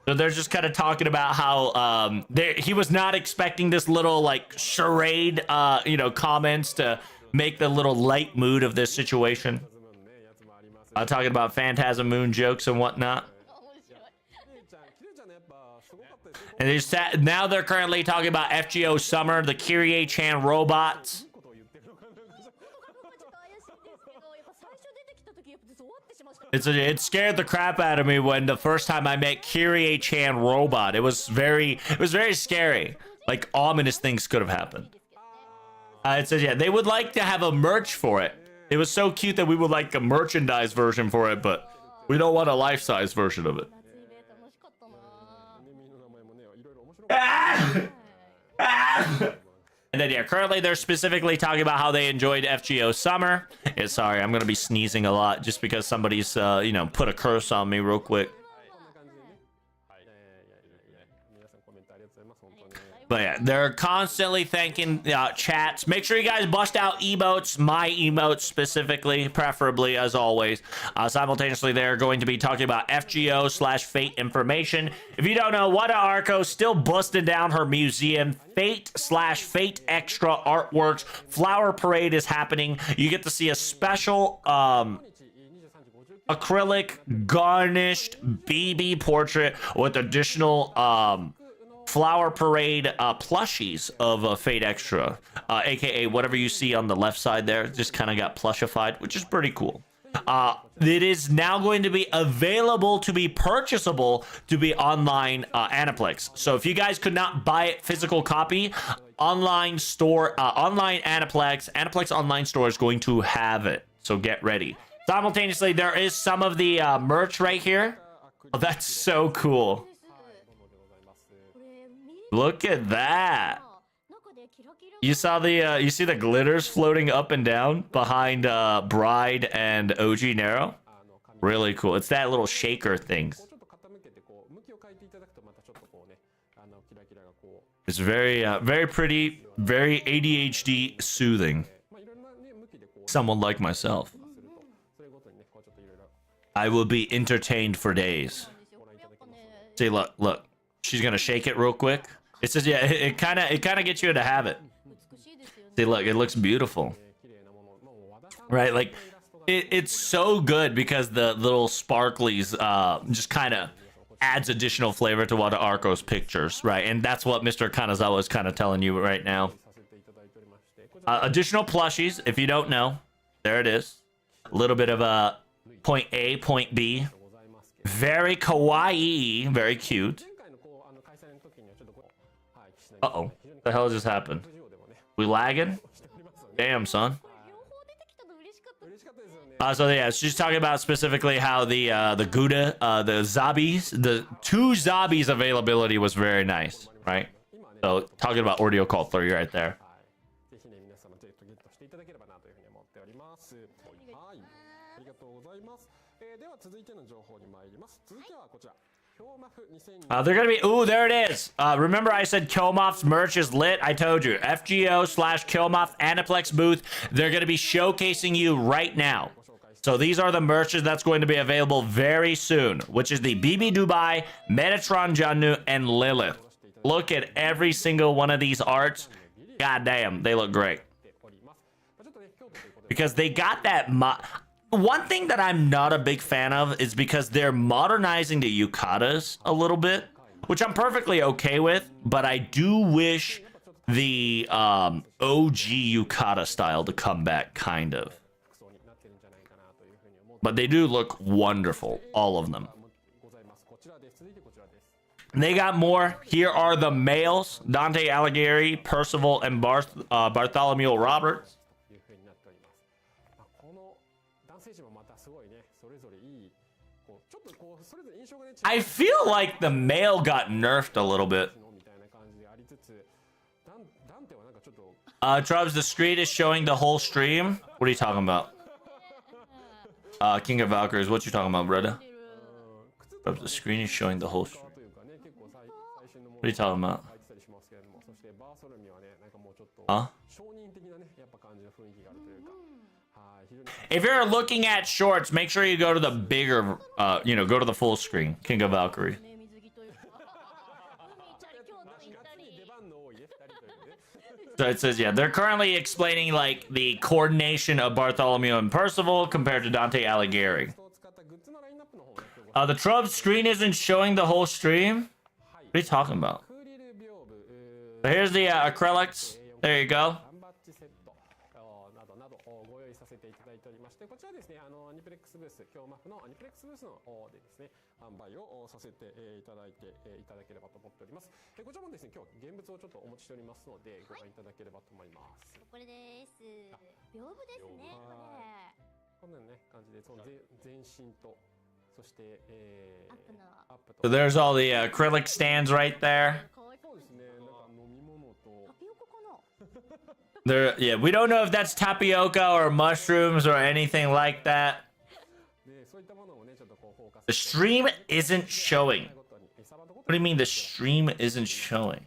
So they're just kind of talking about how he was not expecting this little like charade, you know, comments to make the little light mood of this situation. Talking about Phantasm Moon jokes and whatnot. And now they're currently talking about FGO Summer, the Kyrie-chan robots. It scared the crap out of me when the first time I met Kyrie-chan robot. It was very scary. Like ominous things could have happened. It says, yeah, they would like to have a merch for it. It was so cute that we would like a merchandise version for it, but we don't want a life-size version of it. And then, yeah, currently they're specifically talking about how they enjoyed FGO Summer. Yeah, sorry, I'm going to be sneezing a lot just because somebody's, you know, put a curse on me real quick. But yeah, they're constantly thanking chats. Make sure you guys bust out emotes, my emotes specifically, preferably as always. Simultaneously, they're going to be talking about FGO/Fate information. If you don't know, Wada Arco still busting down her museum. Fate/Fate extra artworks. Flower Parade is happening. You get to see a special acrylic garnished BB portrait with additional Flower Parade plushies of Fate Extra, aka whatever you see on the left side there, just kind of got plushified, which is pretty cool. It is now going to be available to be purchasable to be online Aniplex. So if you guys could not buy it physical copy, online store, online Aniplex online store is going to have it. So get ready. Simultaneously, there is some of the merch right here. Oh, that's so cool. Look at that. You saw the you see the glitters floating up and down behind Bride and OG Nero? Really cool. It's that little shaker thing. It's very very pretty, very ADHD soothing. Someone like myself. I will be entertained for days. See, look. She's gonna shake it real quick. It says, yeah, it kind of gets you in a habit. See, look, it looks beautiful, right? Like, it's so good because the little sparklies just kind of adds additional flavor to Wada Arco's pictures, right? And that's what Mr. Kanazawa is kind of telling you right now. Additional plushies, if you don't know, there it is. A little bit of a point A, point B. Very kawaii, very cute. Uh-oh. What the hell just happened? We lagging? Damn, son. So yeah, she's talking about specifically how the Gouda, the zombies, the 2 zombies availability was very nice, right? So talking about Ordeal Call 3 right there. They're gonna be, ooh, there it is. Remember I said Kilmoth's merch is lit? I told you. FGO/Kilmoth Aniplex booth. They're gonna be showcasing you right now. So these are the merches that's going to be available very soon, which is the BB Dubai, Metatron Jannu, and Lilith. Look at every single one of these arts. God damn, they look great. Because they got that one thing that I'm not a big fan of is because they're modernizing the yukatas a little bit, which I'm perfectly okay with, but I do wish the OG yukata style to come back, kind of. But they do look wonderful, all of them. They got more. Here are the males: Dante Alighieri, Percival, and Bartholomew Roberts. I feel like the male got nerfed a little bit. Trubs, the screen is showing the whole stream. What are you talking about? King of Valkyries, what you talking about, brother? Trubs, the screen is showing the whole stream. What are you talking about? Huh? If you're looking at shorts, make sure you go to the bigger, go to the full screen. King of Valkyrie. So it says, yeah, they're currently explaining like the coordination of Bartholomew and Percival compared to Dante Alighieri. The Trub screen isn't showing the whole stream. What are you talking about? So here's the acrylics. There you go. So there's all the acrylic stands right there. Yeah, we don't know if that's tapioca or mushrooms or anything like that. The stream isn't showing. What do you mean the stream isn't showing?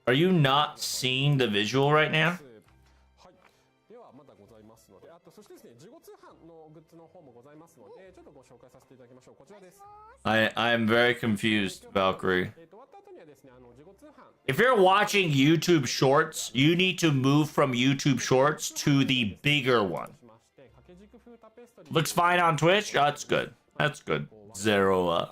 Are you not seeing the visual right now? I am very confused, Valkyrie. If you're watching YouTube Shorts, you need to move from YouTube Shorts to the bigger one. Looks fine on Twitch. Oh, that's good. That's good. Zero.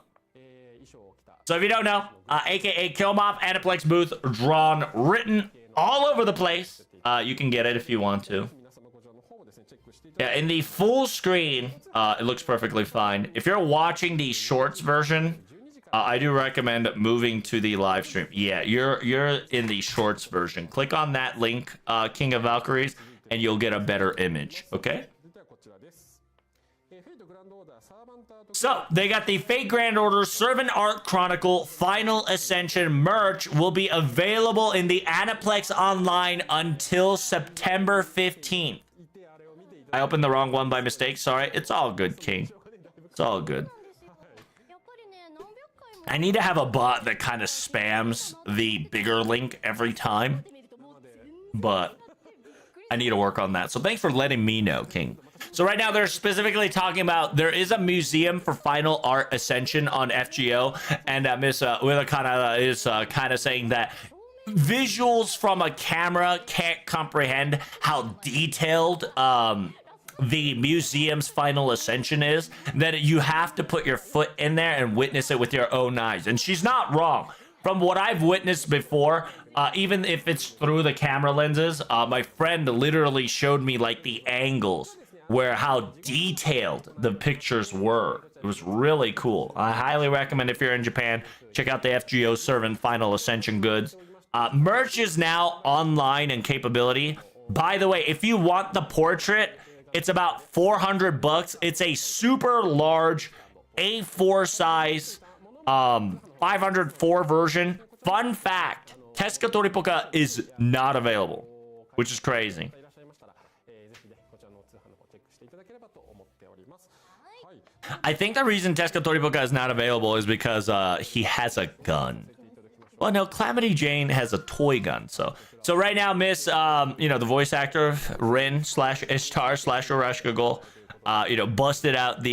So if you don't know, aka Killmob Aniplex booth, drawn, written all over the place. You can get it if you want to. Yeah, in the full screen, it looks perfectly fine. If you're watching the shorts version, I do recommend moving to the live stream. Yeah, you're in the shorts version. Click on that link, King of Valkyries, and you'll get a better image, okay? So, they got the Fate Grand Order Servant Art Chronicle Final Ascension merch will be available in the Aniplex Online until September 15th. I opened the wrong one by mistake. Sorry. It's all good, King. It's all good. I need to have a bot that kind of spams the bigger link every time. But I need to work on that. So thanks for letting me know, King. So right now they're specifically talking about there is a museum for Final Art Ascension on FGO. And Miss Wilakana is kind of saying that visuals from a camera can't comprehend how detailed the museum's Final Ascension is, that you have to put your foot in there and witness it with your own eyes. And she's not wrong. From what I've witnessed before, even if it's through the camera lenses, my friend literally showed me like the angles where how detailed the pictures were. It was really cool. I highly recommend if you're in Japan, check out the FGO Servant Final Ascension goods. Merch is now online and capability. By the way, if you want the portrait, it's about $400. It's a super large A4 size 504 version. Fun fact, Tezuka Toripoka is not available, which is crazy. I think the reason Tezuka Toripoka is not available is because he has a gun. Well, no, Calamity Jane has a toy gun. So right now, Miss, the voice actor Rin / Ishtar / Urashkagul, busted out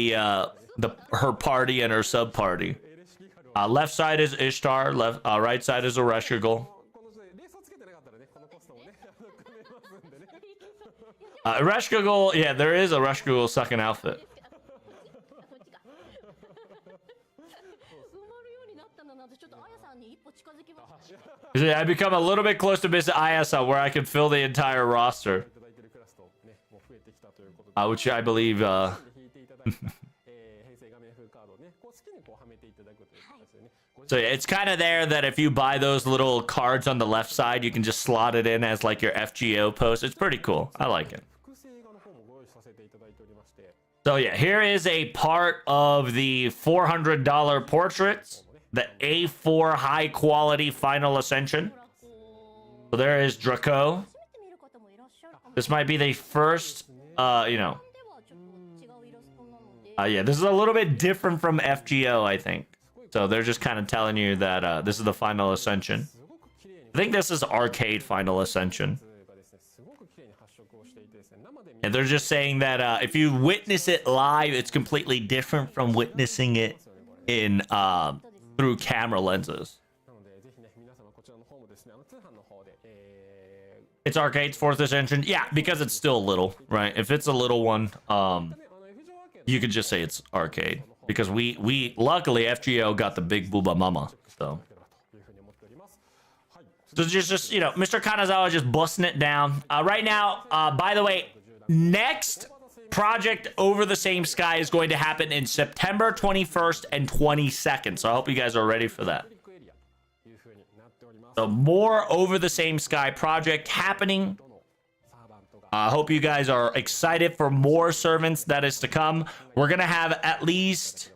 her party and her sub party. Left side is Ishtar, right side is Urashkagul. Urashkagul, yeah, there is a Urashkagul second outfit. I become a little bit close to Miss Ayasa where I can fill the entire roster. which I believe so yeah, it's kind of there that if you buy those little cards on the left side, you can just slot it in as like your FGO post. It's pretty cool. I like it. So yeah, here is a part of the $400 portraits, the A4 high quality Final Ascension. So there is Draco. This might be the first, yeah, this is a little bit different from FGO, I think. So they're just kind of telling you that this is the Final Ascension. I think this is Arcade Final Ascension. And they're just saying that if you witness it live, it's completely different from witnessing it in through camera lenses. It's Arcade's 4th Ascension. Yeah, because it's still little, right? If it's a little one, you could just say it's Arcade. Because we luckily FGO got the big booba mama. So just you know, Mr. Kanazawa just busting it down. Right now, by the way, next project Over the Same Sky is going to happen in September 21st and 22nd. So I hope you guys are ready for that. So more Over the Same Sky project happening. I hope you guys are excited for more servants that is to come. We're going to have at least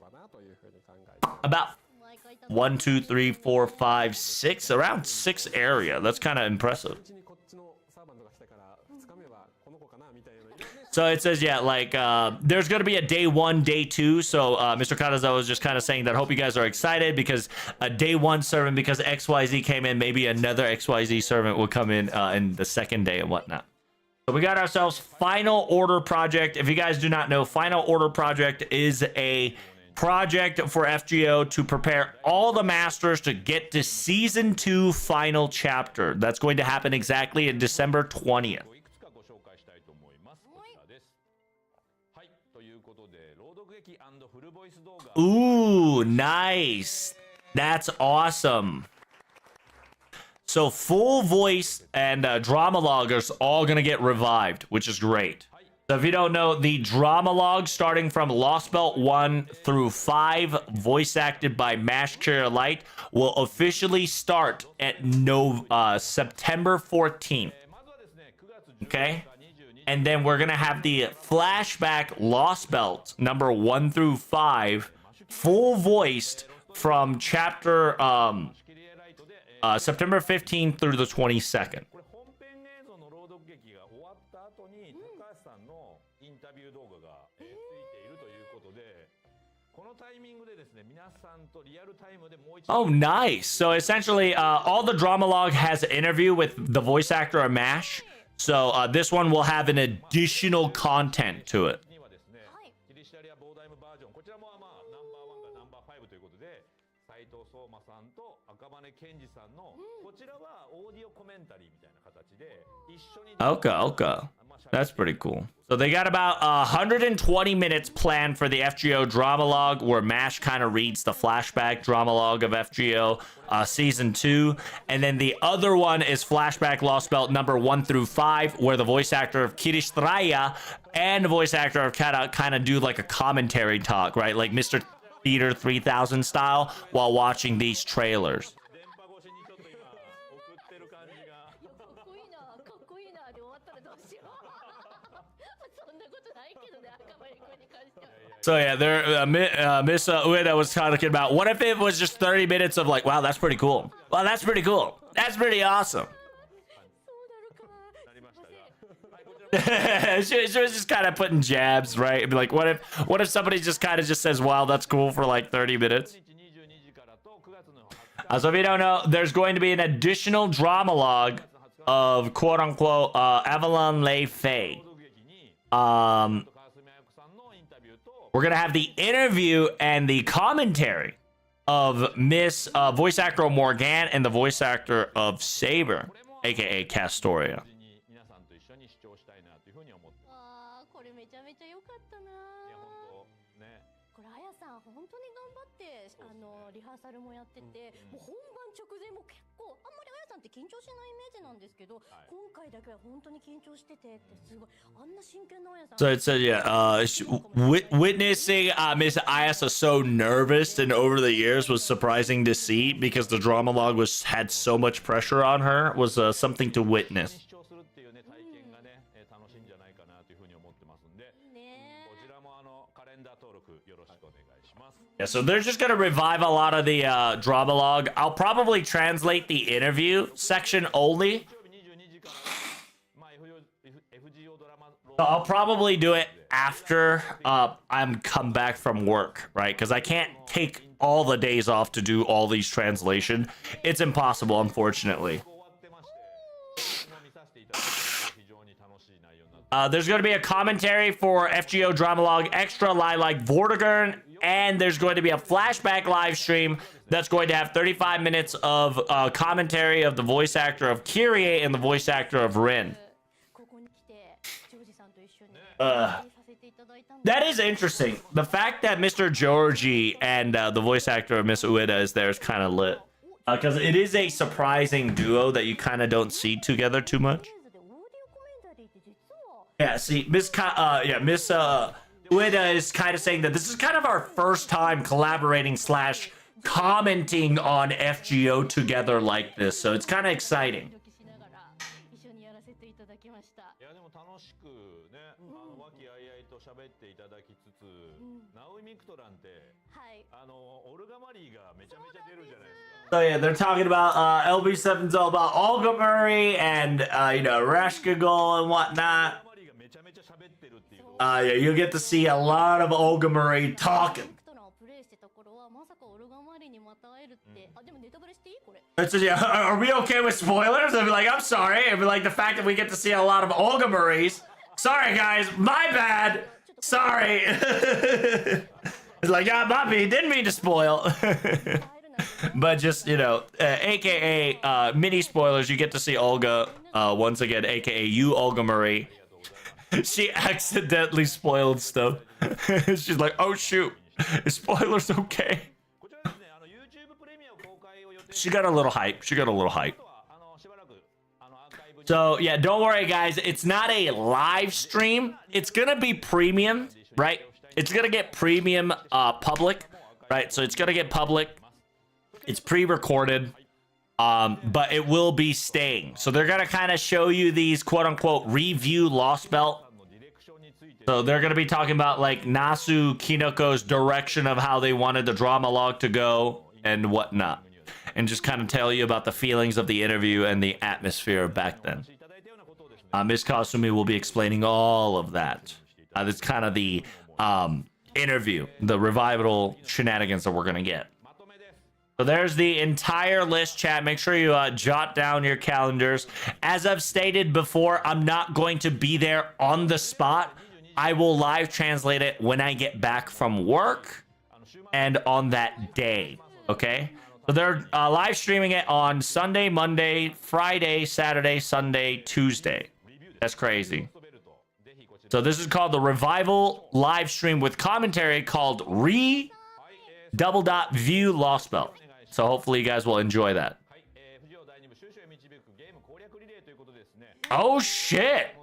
about 1, 2, 3, 4, 5, 6, around 6 area. That's kind of impressive. So it says, yeah, like, there's going to be a day 1, day 2. So Mr. Kanazawa was just kind of saying that hope you guys are excited because a day 1 servant, because XYZ came in, maybe another XYZ servant will come in the second day and whatnot. So we got ourselves Final Order Project. If you guys do not know, Final Order Project is a project for FGO to prepare all the masters to get to Season 2 final chapter. That's going to happen exactly in December 20th. Ooh, nice. That's awesome. So full voice and drama log are all going to get revived, which is great. So if you don't know, the drama log starting from Lost Belt 1 through 5, voice acted by Mash Carrier Light, will officially start at September 14th. Okay? And then we're going to have the flashback Lost Belt number 1 through 5, full voiced from chapter September 15th through the 22nd. Oh, nice. So essentially, all the drama log has an interview with the voice actor of MASH. So this one will have an additional content to it. Okay. That's pretty cool. So they got about 120 minutes planned for the FGO drama log, where MASH kind of reads the flashback drama log of FGO Season 2. And then the other one is flashback Lost Belt number 1 through 5, where the voice actor of Kirishtraya and the voice actor of Kata kind of do like a commentary talk, right? Like Mr. Theater 3000 style while watching these trailers. So yeah, there, Miss Ueda was talking about, what if it was just 30 minutes of like, wow, that's pretty cool. Well, that's pretty cool. That's pretty awesome. she was just kind of putting jabs, right? It'd be like, what if somebody just kind of just says, wow, that's cool for like 30 minutes? So if you don't know, there's going to be an additional drama log of quote unquote Avalon Le Fay. We're going to have the interview and the commentary of Miss voice actor Morgan and the voice actor of Saber, aka Castoria. さんって緊張しないイメージなんですけど、今回だけは本当に緊張しててってすごいあんな真剣なあやさん。 So it said, yeah, witnessing Miss Ayasa so nervous and over the years was surprising to see because the drama log had so much pressure on her was something to witness. Yeah, so they're just gonna revive a lot of the drama log. I'll probably translate the interview section only. So I'll probably do it after I'm come back from work, right? Because I can't take all the days off to do all these translation. It's impossible, unfortunately. There's going to be a commentary for FGO Drama Log Extra live like Vortigern, and there's going to be a flashback live stream that's going to have 35 minutes of commentary of the voice actor of Kyrie and the voice actor of Rin. That is interesting. The fact that Mr. Georgie and the voice actor of Miss Ueda is there is kind of lit. Because it is a surprising duo that you kind of don't see together too much. Yeah, see, Miss Ueda is kind of saying that this is kind of our first time collaborating / commenting on FGO together like this, so it's kind of exciting. So yeah, they're talking about LB7's all about Olga Murray and Rashkagol and whatnot. Yeah, you'll get to see a lot of Olga Murray talking. It says, yeah, are we okay with spoilers? I'd be like, I'm sorry. I'd be like, the fact that we get to see a lot of Olga Murrays. Sorry, guys. My bad. Sorry. It's like, yeah, Bobby, didn't mean to spoil. But just, aka mini spoilers, you get to see Olga once again, aka you, Olga Murray. She accidentally spoiled stuff. She's like, oh shoot, is spoilers okay? She got a little hype. So yeah, don't worry guys, it's not a live stream. It's gonna be premium, right? It's gonna get premium public, right? So it's gonna get public. It's pre-recorded, but it will be staying. So they're gonna kind of show you these quote-unquote review Lost Belt. So they're gonna be talking about like Nasu Kinoko's direction of how they wanted the drama log to go and whatnot, and just kind of tell you about the feelings of the interview and the atmosphere back then. Miss Kasumi will be explaining all of that. That's kind of the interview, the revival shenanigans that we're gonna get. So there's the entire list, chat. Make sure you jot down your calendars. As I've stated before, I'm not going to be there on the spot. I will live translate it when I get back from work and on that day, okay? So they're live streaming it on Sunday, Monday, Friday, Saturday, Sunday, Tuesday. That's crazy. So this is called the Revival live stream with commentary called View Lost Belt. So hopefully you guys will enjoy that. Oh shit!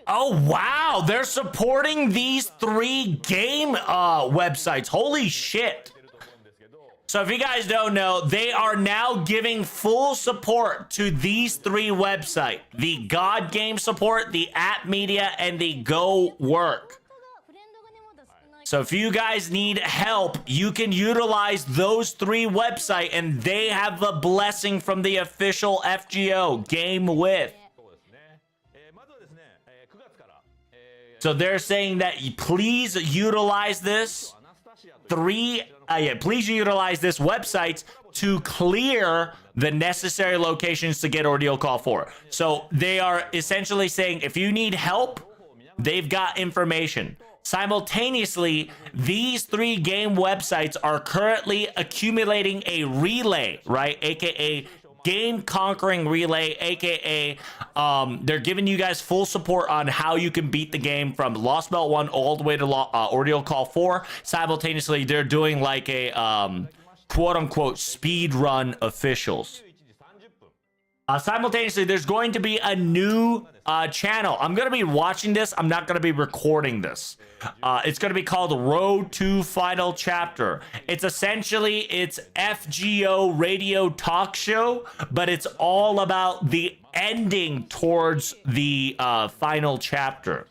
Oh wow, they're supporting these 3 game websites. Holy shit. So if you guys don't know, they are now giving full support to these 3 websites. The God Game support, the App Media, and the Go Work. So if you guys need help, you can utilize those 3 websites, and they have the blessing from the official FGO Game With. So they're saying that please utilize this please utilize this website to clear the necessary locations to get Ordeal Call 4. So they are essentially saying if you need help, they've got information. Simultaneously, these 3 game websites are currently accumulating a relay, right? AKA game conquering relay, aka they're giving you guys full support on how you can beat the game from Lost Belt 1 all the way to Ordeal Call 4. Simultaneously, they're doing like a quote unquote speed run officials. Simultaneously, there's going to be a new channel. I'm going to be watching this. I'm not going to be recording this. It's going to be called Road to Final Chapter. It's essentially, it's FGO radio talk show, but it's all about the ending towards the final chapter.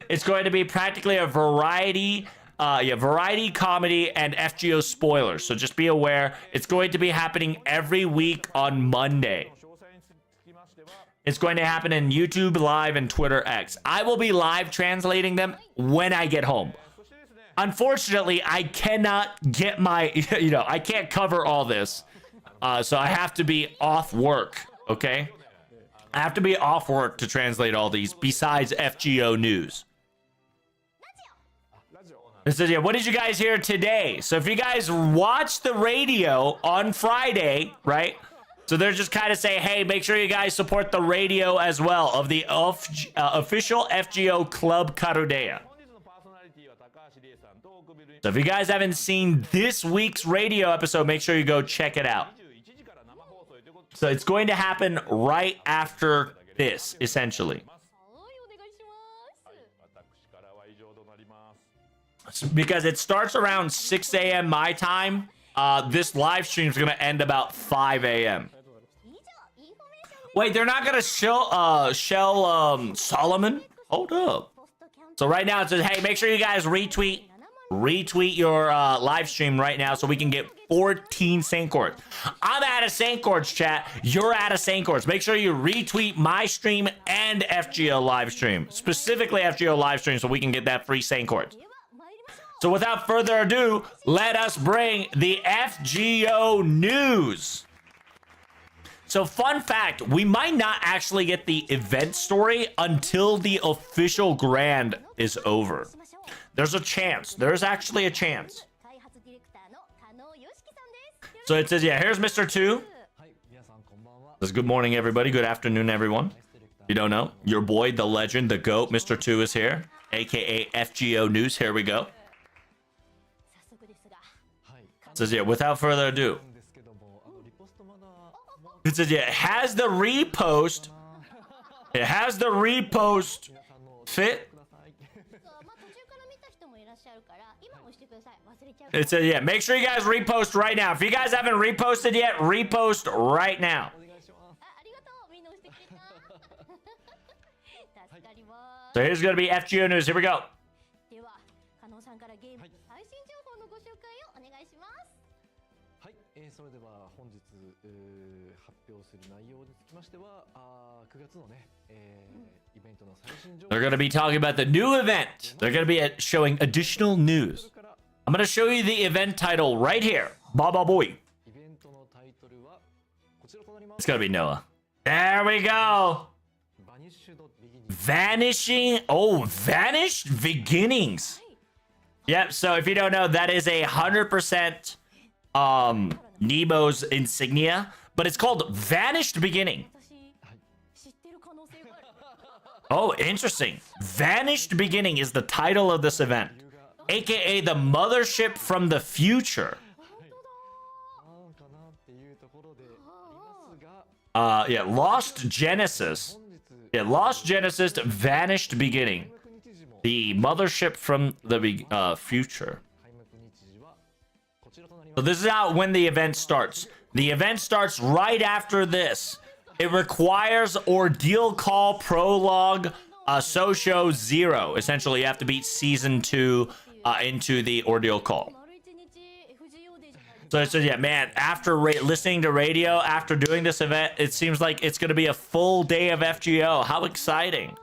It's going to be practically a variety comedy and FGO spoilers. So just be aware, it's going to be happening every week on Monday. It's going to happen in YouTube Live and Twitter X. I will be live translating them when I get home. Unfortunately, I cannot get my, I can't cover all this. So I have to be off work, okay? I have to be off work to translate all these besides FGO news. It says, yeah, what did you guys hear today? So if you guys watch the radio on Friday, right? So they're just kind of saying, hey, make sure you guys support the radio as well of the official FGO Club Karodea. So if you guys haven't seen this week's radio episode, make sure you go check it out. So it's going to happen right after this, essentially. Because it starts around 6 a.m. my time. This live stream is going to end about 5 a.m. Wait, they're not going to shell Solomon? Hold up. So right now it says, hey, make sure you guys retweet your live stream right now so we can get 14 Saint Chords. I'm out of Saint Chords, chat. You're out of Saint Chords. Make sure you retweet my stream and FGO live stream. Specifically FGO live stream so we can get that free Saint Chords. So without further ado, let us bring the FGO news. So fun fact, we might not actually get the event story until the official grand is over. There's a chance. There's actually a chance. So it says, yeah, here's Mr. 2. Says, good morning, everybody. Good afternoon, everyone. If you don't know, your boy, the legend, the GOAT, Mr. 2 is here, aka FGO News. Here we go. It says, yeah, without further ado. It says, yeah, has the repost. It has the repost fit. It says, yeah, make sure you guys repost right now. If you guys haven't reposted yet, repost right now. So here's going to be FGO News. Here we go. They're going to be talking about the new event. They're going to be showing additional news. I'm going to show you the event title right here. Baba Boy. It's going to be Noah. There we go. Vanishing. Oh, Vanished Beginnings. Yep. So if you don't know, that is 100% Nemo's insignia, but it's called Vanished Beginning. Oh, interesting. Vanished Beginning is the title of this event, aka the mothership from the future. Yeah, Lost Genesis. Yeah, Lost Genesis, Vanished Beginning. The mothership from the future. So this is how when the event starts. The event starts right after this. It requires Ordeal Call Prologue Socio 0. Essentially, you have to beat Season 2 into the Ordeal Call. So it says, yeah, man, after listening to radio, after doing this event, it seems like it's going to be a full day of FGO. How exciting.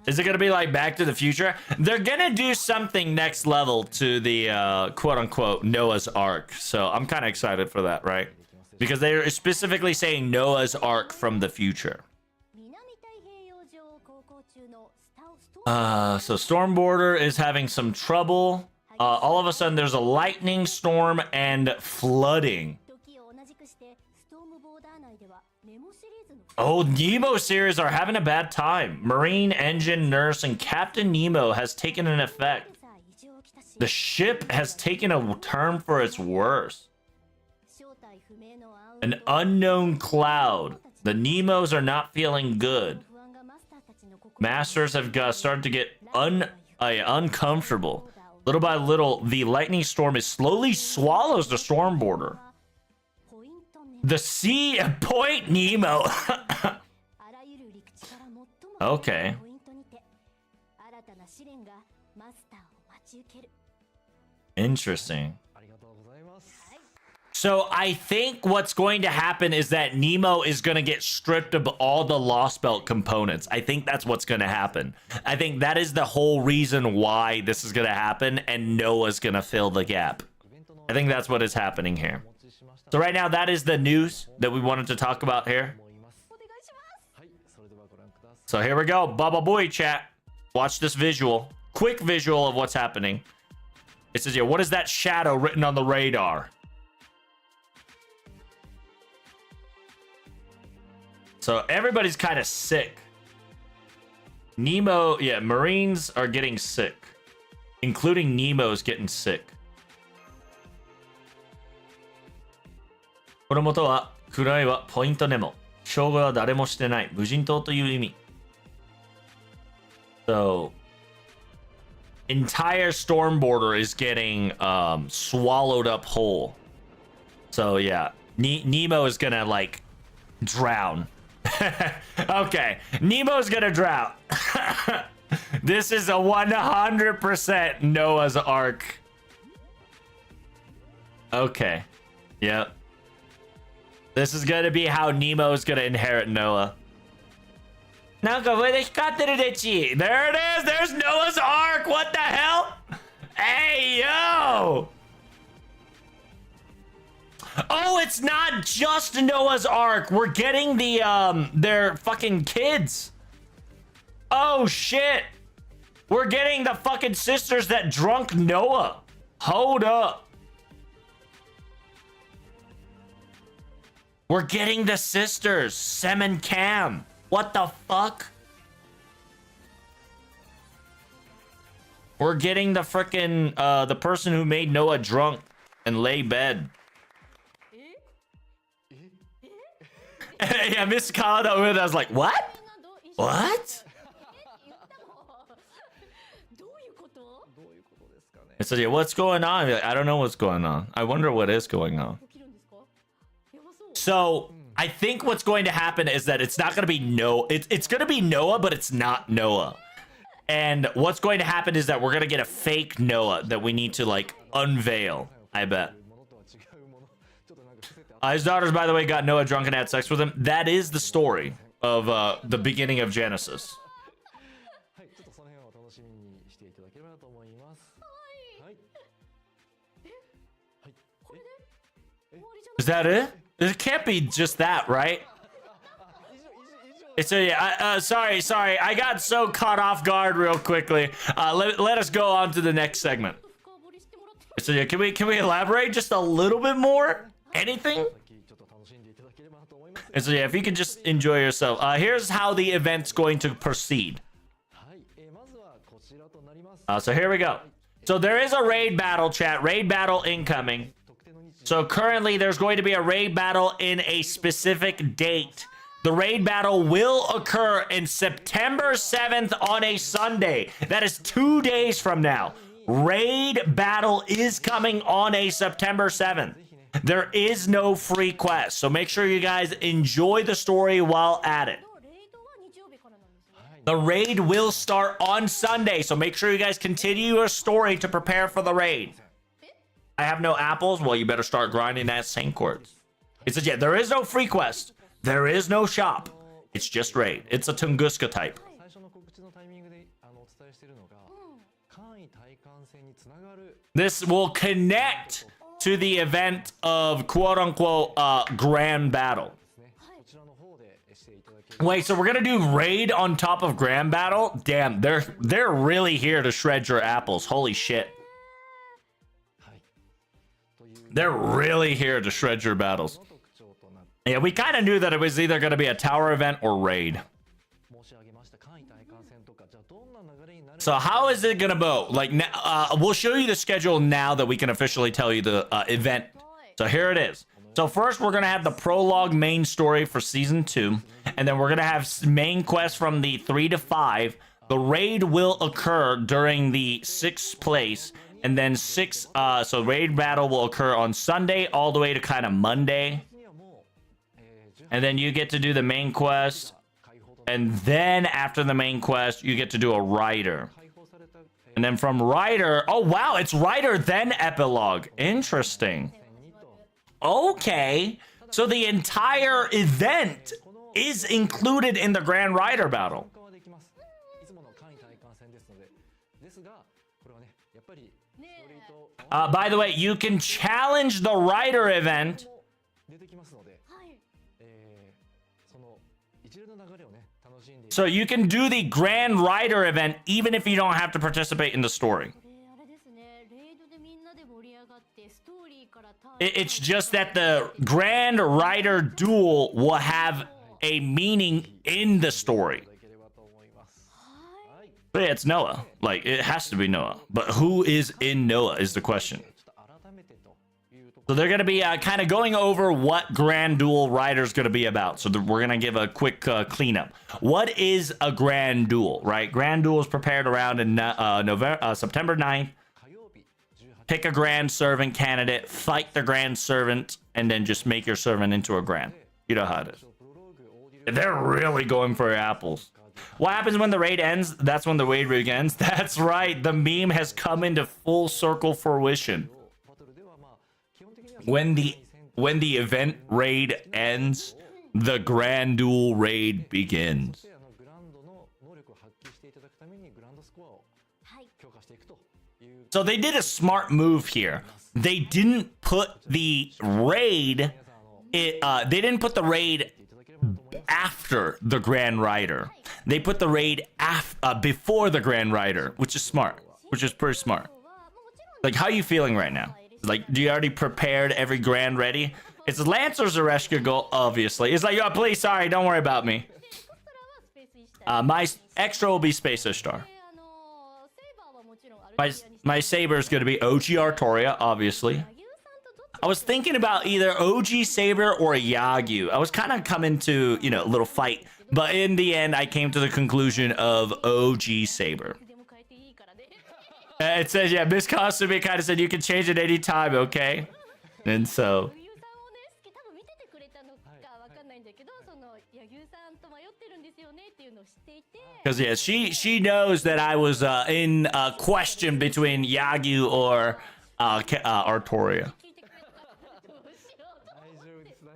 Is it gonna be like Back to the Future? They're gonna do something next level to the quote-unquote Noah's Ark. So I'm kind of excited for that, right? Because they're specifically saying Noah's Ark from the future. So Stormborder is having some trouble. All of a sudden, there's a lightning storm and flooding. Oh, Nemo series are having a bad time. Marine, Engine, Nurse, and Captain Nemo has taken an effect. The ship has taken a turn for its worse. An unknown cloud. The Nemos are not feeling good. Masters have started to get uncomfortable. Little by little, the lightning storm slowly swallows the Stormborder. The sea Point Nemo. Okay. Interesting. So I think what's going to happen is that Nemo is going to get stripped of all the Lost Belt components. I think that's what's going to happen. I think that is the whole reason why this is going to happen, and Noah's going to fill the gap. I think that's what is happening here. So right now, that is the news that we wanted to talk about here. So here we go. Baba Boy chat. Watch this visual. Quick visual of what's happening. It says, yeah, what is that shadow written on the radar? So everybody's kind of sick. Nemo, yeah, Marines are getting sick. Including Nemo's getting sick. この元は暗いはポイントネモ。照合は誰もしてない無人島という意味。So entire Stormborder is getting swallowed up whole. So yeah, Nemo is gonna like drown. Okay, Nemo's gonna drown. This is a 100% Noah's Ark. Okay, yep. This is gonna be how Nemo's gonna inherit Noah. There it is! There's Noah's Ark! What the hell? Hey, yo! Oh, it's not just Noah's Ark. We're getting the, their fucking kids. Oh, shit. We're getting the fucking sisters that drunk Noah. Hold up. We're getting the sisters, Sem and Cam. What the fuck? We're getting the frickin' the person who made Noah drunk and lay bed. Yeah, Miss Kawada over there was like, what? What? I said, yeah, what's going on? Like, I don't know what's going on. I wonder what is going on. So I think what's going to happen is that it's not going to be it's going to be Noah, but it's not Noah. And what's going to happen is that we're going to get a fake Noah that we need to like unveil, I bet. His daughters, by the way, got Noah drunk and had sex with him. That is the story of the beginning of Genesis. Is that it? It can't be just that, right? It's a sorry. I got so caught off guard real quickly. Let us go on to the next segment. So yeah, can we elaborate just a little bit more? Anything? And so yeah, if you can just enjoy yourself. Here's how the event's going to proceed. So here we go. So there is a raid battle, chat. Raid battle incoming. So currently there's going to be a raid battle in a specific date. The raid battle will occur in September 7th on a Sunday. That is 2 days from now. Raid battle is coming on a September 7th. There is no free quest, so make sure you guys enjoy the story while at it. The raid will start on Sunday, so make sure you guys continue your story to prepare for the raid. I have no apples. Well, you better start grinding that Saint Quartz. It says, yeah, there is no free quest. There is no shop. It's just raid. It's a Tunguska type. This will connect to the event of quote-unquote grand battle. Wait, so we're gonna do raid on top of grand battle? Damn, they're really here to shred your apples. Holy shit. They're really here to shred your battles. Yeah, we kind of knew that it was either going to be a tower event or raid. So how is it going to go? Like, we'll show you the schedule now that we can officially tell you the event. So here it is. So first, we're going to have the prologue main story for season 2. And then we're going to have main quest from the 3 to 5. The raid will occur during the 6th place. And then so raid battle will occur on Sunday all the way to kind of Monday. And then you get to do the main quest. And then after the main quest, you get to do a Rider. And then from Rider, oh wow, it's Rider then epilogue. Interesting. Okay. So the entire event is included in the Grand Rider battle. By the way, you can challenge the Rider event. So you can do the Grand Rider event even if you don't have to participate in the story. It's just that the Grand Rider duel will have a meaning in the story. But yeah, it's Noah. Like, it has to be Noah. But who is in Noah is the question. So they're going to be kind of going over what Grand Duel Rider is going to be about. So we're going to give a quick cleanup. What is a Grand Duel, right? Grand Duel is prepared around in September 9th. Pick a Grand Servant candidate, fight the Grand Servant, and then just make your servant into a Grand. You know how it is. They're really going for apples. What happens when the raid ends? That's when the raid begins. That's right. The meme has come into full circle fruition. When the event raid ends, the Grand Duel raid begins. So they did a smart move here. They didn't put the raid. They didn't put the raid after the Grand Rider. They put the raid before the Grand Rider, which is smart. Which is pretty smart. Like, how are you feeling right now? Like, do you already prepared every Grand ready? It's Lancer Zareshka goal, obviously. It's like, yo, please, sorry, don't worry about me. My extra will be Space Ishtar. My saber is going to be OG Artoria, obviously. I was thinking about either OG Saber or Yagyu. I was kind of coming to, you know, a little fight. But in the end, I came to the conclusion of OG Saber. It says, yeah, Miss Costumey kind of said you can change it any time, okay? And so... Because, yeah, she knows that I was in question between Yagyu or Artoria.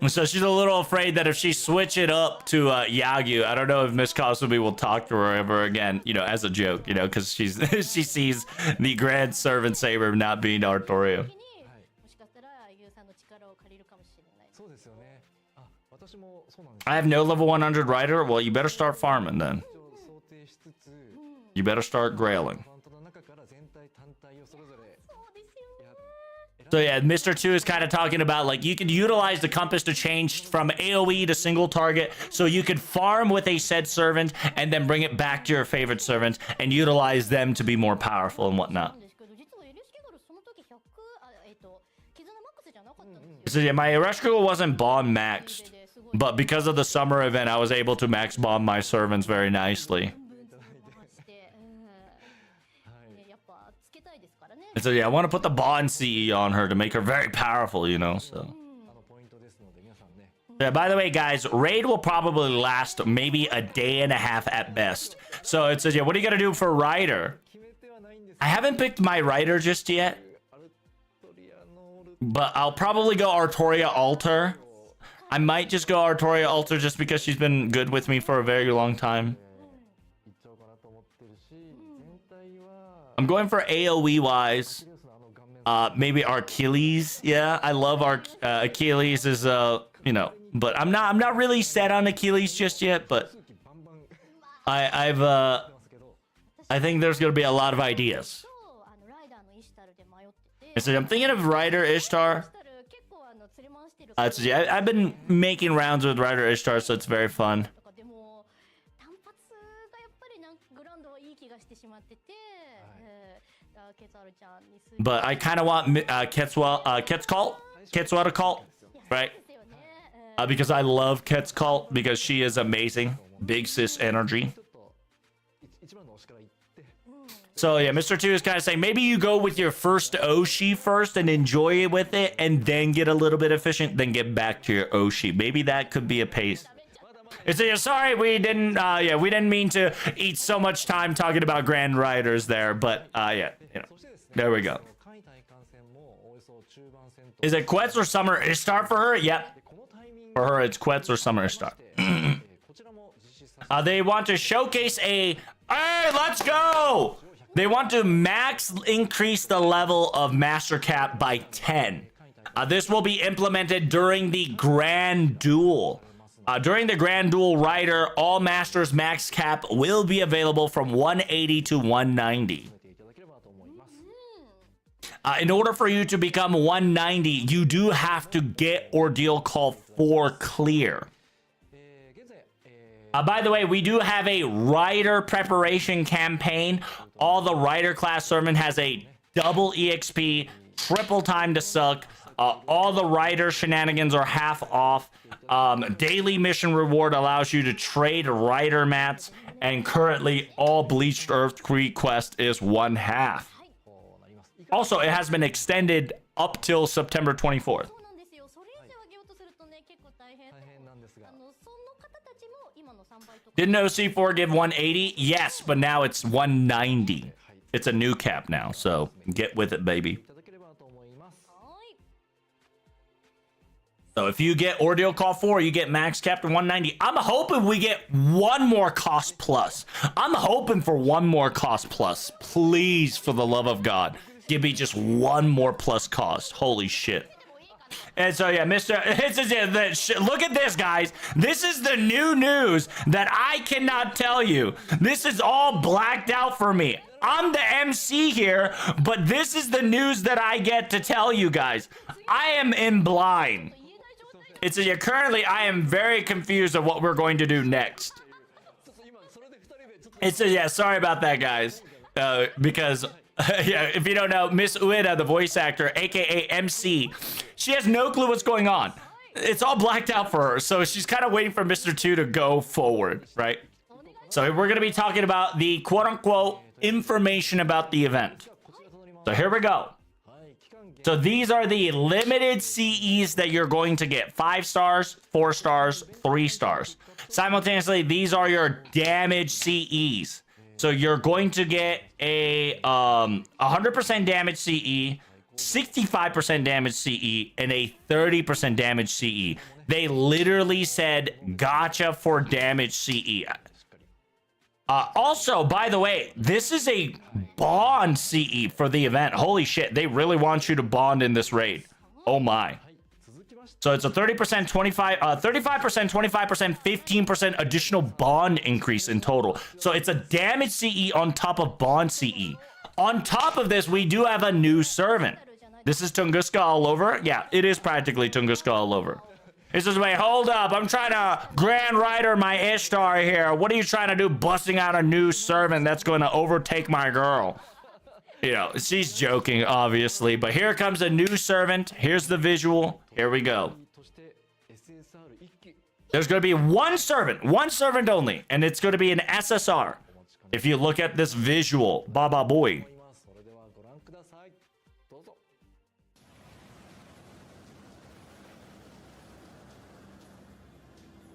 So she's a little afraid that if she switch it up to Yagyu, I don't know if Miss Cosby will talk to her ever again, you know, as a joke, you know, because she sees the Grand Servant Saber not being Artoria. I have no level 100 rider. Well, you better start farming then. You better start grailing. So yeah, Mr. 2 is kind of talking about, like, you can utilize the compass to change from AoE to single target, so you could farm with a said servant and then bring it back to your favorite servants and utilize them to be more powerful and whatnot. So yeah, my Ereshkigal wasn't bomb maxed, but because of the summer event, I was able to max bomb my servants very nicely. And so yeah, I want to put the Bond CE on her to make her very powerful, you know, so. Yeah, by the way, guys, raid will probably last maybe a day and a half at best. So it says, yeah, what are you going to do for Rider? I haven't picked my Rider just yet. But I'll probably go Artoria Altar. I might just go Artoria Altar just because she's been good with me for a very long time. I'm going for AoE wise. Maybe Achilles. Yeah, I love Achilles is you know, but I'm not really set on Achilles just yet, but I think there's gonna be a lot of ideas. So I'm thinking of Ryder Ishtar. I've been making rounds with Ryder Ishtar, so it's very fun. But I kind of want Quetzalcoatl, right? Because I love Quetzalcoatl because she is amazing. Big sis energy. So yeah, Mr. 2 is kind of saying maybe you go with your first Oshi first and enjoy it with it, and then get a little bit efficient, then get back to your Oshi. Maybe that could be a pace. It's sorry we didn't mean to eat so much time talking about Grand Riders there, but yeah, you know, there we go. Is it Quetz or Summer Ishtar for her? Yep. For her, it's Quetz or Summer Ishtar. They want to showcase a... Hey, let's go! They want to max increase the level of Master Cap by 10. This will be implemented during the Grand Duel. During the Grand Duel Rider, all Masters Max Cap will be available from 180 to 190. In order for you to become 190, you do have to get Ordeal Call 4 clear. By the way, we do have a Rider preparation campaign. All the Rider class servant has a double EXP, triple time to suck. All the Rider shenanigans are half off. Daily mission reward allows you to trade Rider mats. And currently, all Bleached Earth quest is 1/2. Also, it has been extended up till September 24th. Didn't OC4 give 180? Yes, but now it's 190. It's a new cap now, so get with it, baby. So if you get Ordeal Call 4, you get max cap to 190. I'm hoping we get one more cost plus. I'm hoping for one more cost plus. Please, for the love of God, give me just one more plus cost. Holy shit. And so yeah, look at this, guys. This is the new news that I cannot tell you. This is all blacked out for me. I'm the MC here, but this is the news that I get to tell you guys. I am in blind. Currently I am very confused of what we're going to do next. Yeah, sorry about that, guys. Because yeah, if you don't know, Miss Ueda, the voice actor, aka MC, she has no clue what's going on. It's all blacked out for her, so she's kind of waiting for Mr. 2 to go forward, right? So we're going to be talking about the quote-unquote information about the event. So here we go. So these are the limited CEs that you're going to get. 5 stars, 4 stars, 3 stars. Simultaneously, these are your damage CEs. So you're going to get a 100% damage CE, 65% damage CE, and a 30% damage CE. They literally said gotcha for damage CE. Also, by the way, this is a bond CE for the event. Holy shit, they really want you to bond in this raid. Oh my. So it's a 30%, 35%, 25%, 15% additional bond increase in total. So it's a damage CE on top of bond CE. On top of this, we do have a new servant. This is Tunguska all over. Yeah, it is practically Tunguska all over. He says, wait, hold up. I'm trying to Grand Rider my Ishtar here. What are you trying to do busting out a new servant that's going to overtake my girl? You know, she's joking, obviously. But here comes a new servant. Here's the visual. Here we go. There's going to be one servant only. And it's going to be an SSR. If you look at this visual, Baba Boy.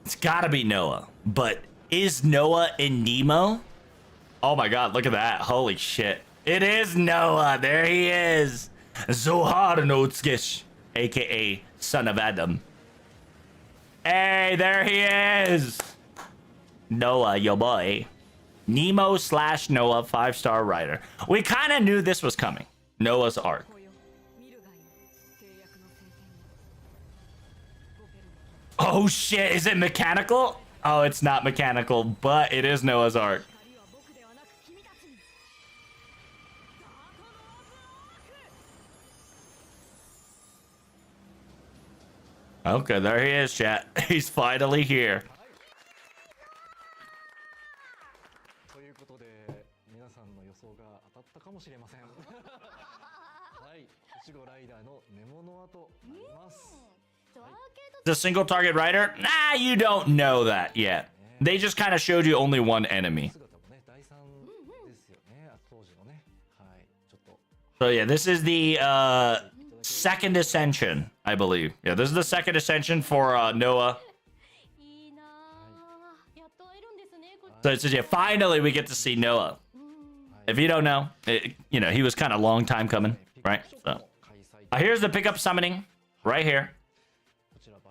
It's gotta be Noah. But is Noah in Nemo? Oh my god, look at that. Holy shit. It is Noah. There he is. Zohar no Tskish, aka Son of Adam. Hey, there he is. Noah, your boy. Nemo slash Noah 5-star writer. We kind of knew this was coming. Noah's Ark. Oh shit, is it mechanical? Oh, it's not mechanical, but it is Noah's Ark. Okay, there he is, chat. He's finally here. ということで、皆さんの予想が当たったかもしれません。はい、いちごライダーのメモの後なります。 The single target rider? Nah, you don't know that yet. They just kind of showed you only one enemy. 姿もね、第三ですよね。当時のね。はい、ちょっと。 So yeah, this is the second ascension, I believe. Yeah, this is the second ascension for Noah. いいなあ、やっと会えるんですね、こっち。 So it says, yeah, finally we get to see Noah. If you don't know, you know, he was kind of long time coming, right? So here's the pickup summoning right here. こちらバ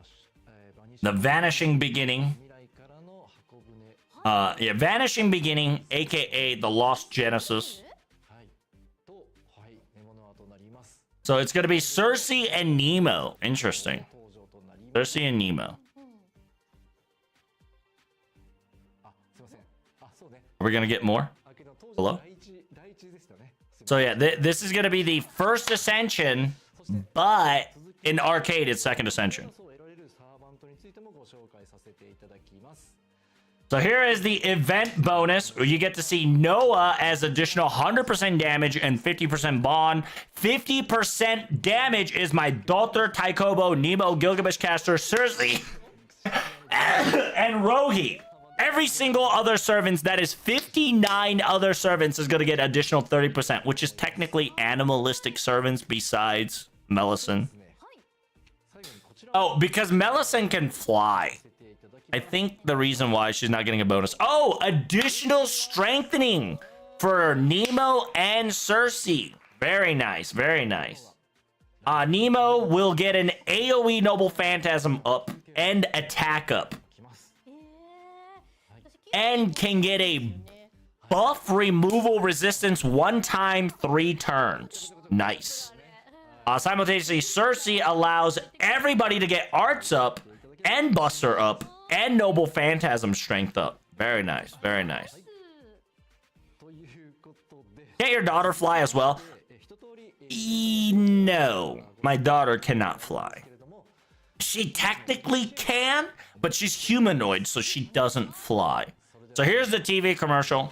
ニッシ The ュ vanishing beginning. 未来からの箱舟。 Yeah, vanishing beginning, aka the lost Genesis. はい。と、はい、メモの後なります。 So it's going to be Cersei and Nemo. Interesting. 登場となります。 Cersei and Nemo. あ、すいません。あ、そうね。 Are we going to get more? あ、けど当時 Hello? 第一でしたね。すいま So yeah, this is going to be the first ascension, but in arcade it's second せん ascension. そう得られるサーバントについてもご紹介させていただきます。 So here is the event bonus. You get to see Noah as additional 100% damage and 50% bond. 50% damage is my daughter, Taikobo, Nemo, Gilgamesh Caster, Cersei, and Rogi. Every single other servants, that is 59 other servants, is going to get additional 30%, which is technically animalistic servants besides Melisande. 最後にこちら Oh, because Melisande can fly. させていただき I think the reason why she's not getting a bonus. Oh, additional strengthening for Nemo and Cersei. Very nice, very nice. Nemo will get an AoE Noble Phantasm up and attack up. ます。私 And can get a buff removal resistance 1 time 3 turns. Nice. Simultaneously, Cersei allows everybody to get arts up and buster up and Noble Phantasm strength up. Very nice, very nice. ということで、 Can't your daughter fly as well? 一通り No, my daughter cannot fly. けれども、 She technically can, but she's humanoid, so she doesn't fly. So here's the TV commercial. 方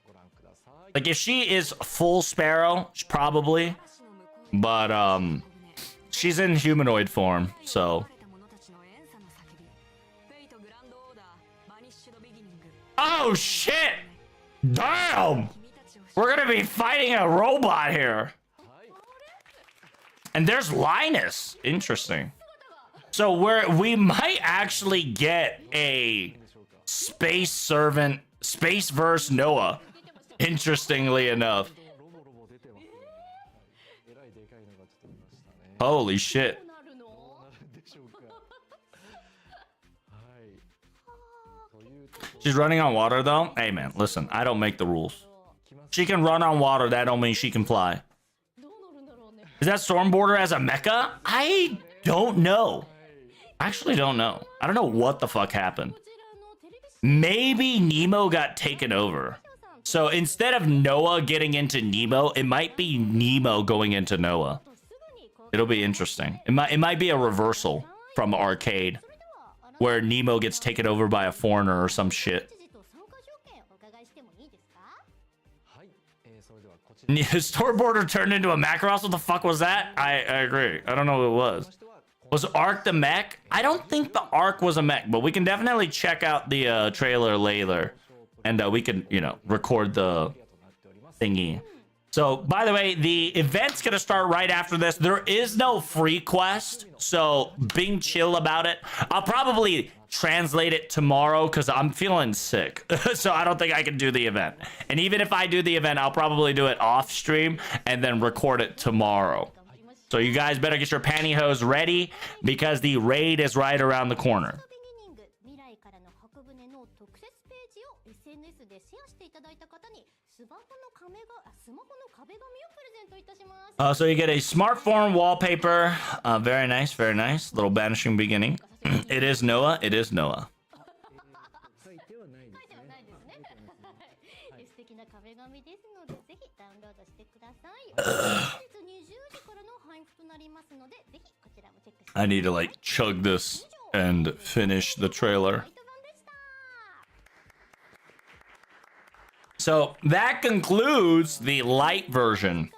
ご覧ください。 Like if she is full sparrow, probably, but she's in humanoid form, so. Oh shit! Damn! We're gonna be fighting a robot here. And there's Linus. Interesting. So we might actually get a space servant, space verse Noah. Interestingly enough. ロボロボ出てますね。はいえらいでかいのがちょっといましたね。 Holy shit. なるの？なるんでしょうか。はい。というところ She's running on water though. Hey man, listen, I don't make the rules. She can run on water, that don't mean she can fly. どうなるんだろうね。 Is that Stormborder as a mecha? I don't know. I actually don't know. I don't know what the fuck happened. こちらのテレビ Maybe Nemo got taken over. So instead of Noah getting into Nemo, it might be Nemo going into Noah. とすぐにこう It'll be interesting. It might be a reversal from arcade それではあら where Nemo gets taken over by a foreigner or some shit. 知事と参加条件お伺いしてもいいですか？はい。それではこちら。 Stormborder turned into a Macross? What the fuck was that? I agree. I don't know what it was. ましては Was Ark the mech? I don't think the Ark was a mech, but we can definitely check out the trailer later. And we can, you know, record the となっております。 thingy. So, by the way, the event's gonna start right after this. There is no free quest, so being chill about it. I'll probably translate it tomorrow because I'm feeling sick. So I don't think I can do the event. And even if I do the event, I'll probably do it off stream and then record it tomorrow. 頑張りましょう。 So you guys better get your pantyhose ready because the raid is right around the corner. ビギニング未来からの箱舟の特設ページを SNS SNS でシェアしていただいた方にスマホの壁紙をプレゼントいたします。So you get a smartphone wallpaper. Very nice, very nice. Little banishing beginning. It is Noah. It is Noah. 書いてはないですね。書いてはないですね。素敵な壁紙ですので、ぜひダウンロードしてください。本日20時からの配布となりますので、ぜひこちらもチェックしてください。 I need to like chug this and finish the trailer. So that concludes the light version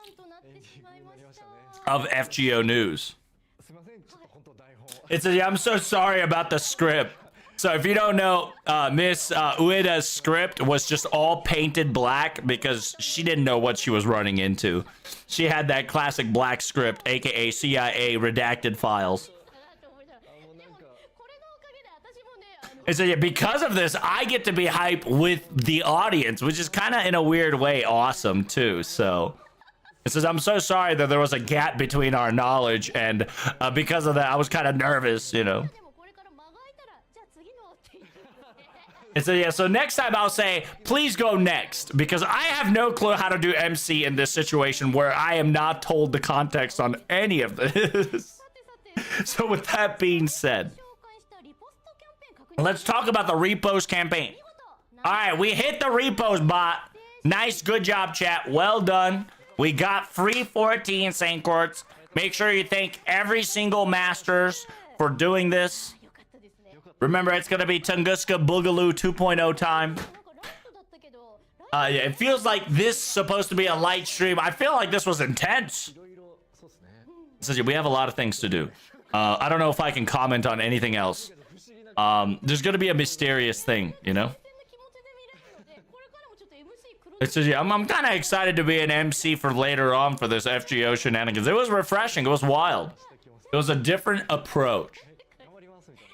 of FGO News. すみません、ちょっと本当台本。 It's I'm so sorry about the script. So if you don't know, Miss Ueda's script was just all painted black because she didn't know what she was running into. She had that classic black script, aka CIA redacted files. And so yeah, because of this, I get to be hype with the audience, which is kind of in a weird way awesome too. So it says I'm so sorry that there was a gap between our knowledge, and because of that, I was kind of nervous, you know. And so yeah, so next time I'll say, please go next, because I have no clue how to do MC in this situation where I am not told the context on any of this. So with that being said, let's talk about the repost campaign. All right, we hit the repost bot. Nice, good job, chat. Well done. We got free 14 Saint Courts. Make sure you thank every single Masters for doing this. Remember, it's going to be Tunguska Boogaloo 2.0 time. Yeah, it feels like this is supposed to be a light stream. I feel like this was intense. いろいろそうですね。 So we have a lot of things to do. I don't know if I can comment on anything else. There's going to be a mysterious thing, you know? It's just, yeah, I'm kind of excited to be an MC for later on for this FGO shenanigans. It was refreshing. It was wild. It was a different approach. 頑張りますみたいな。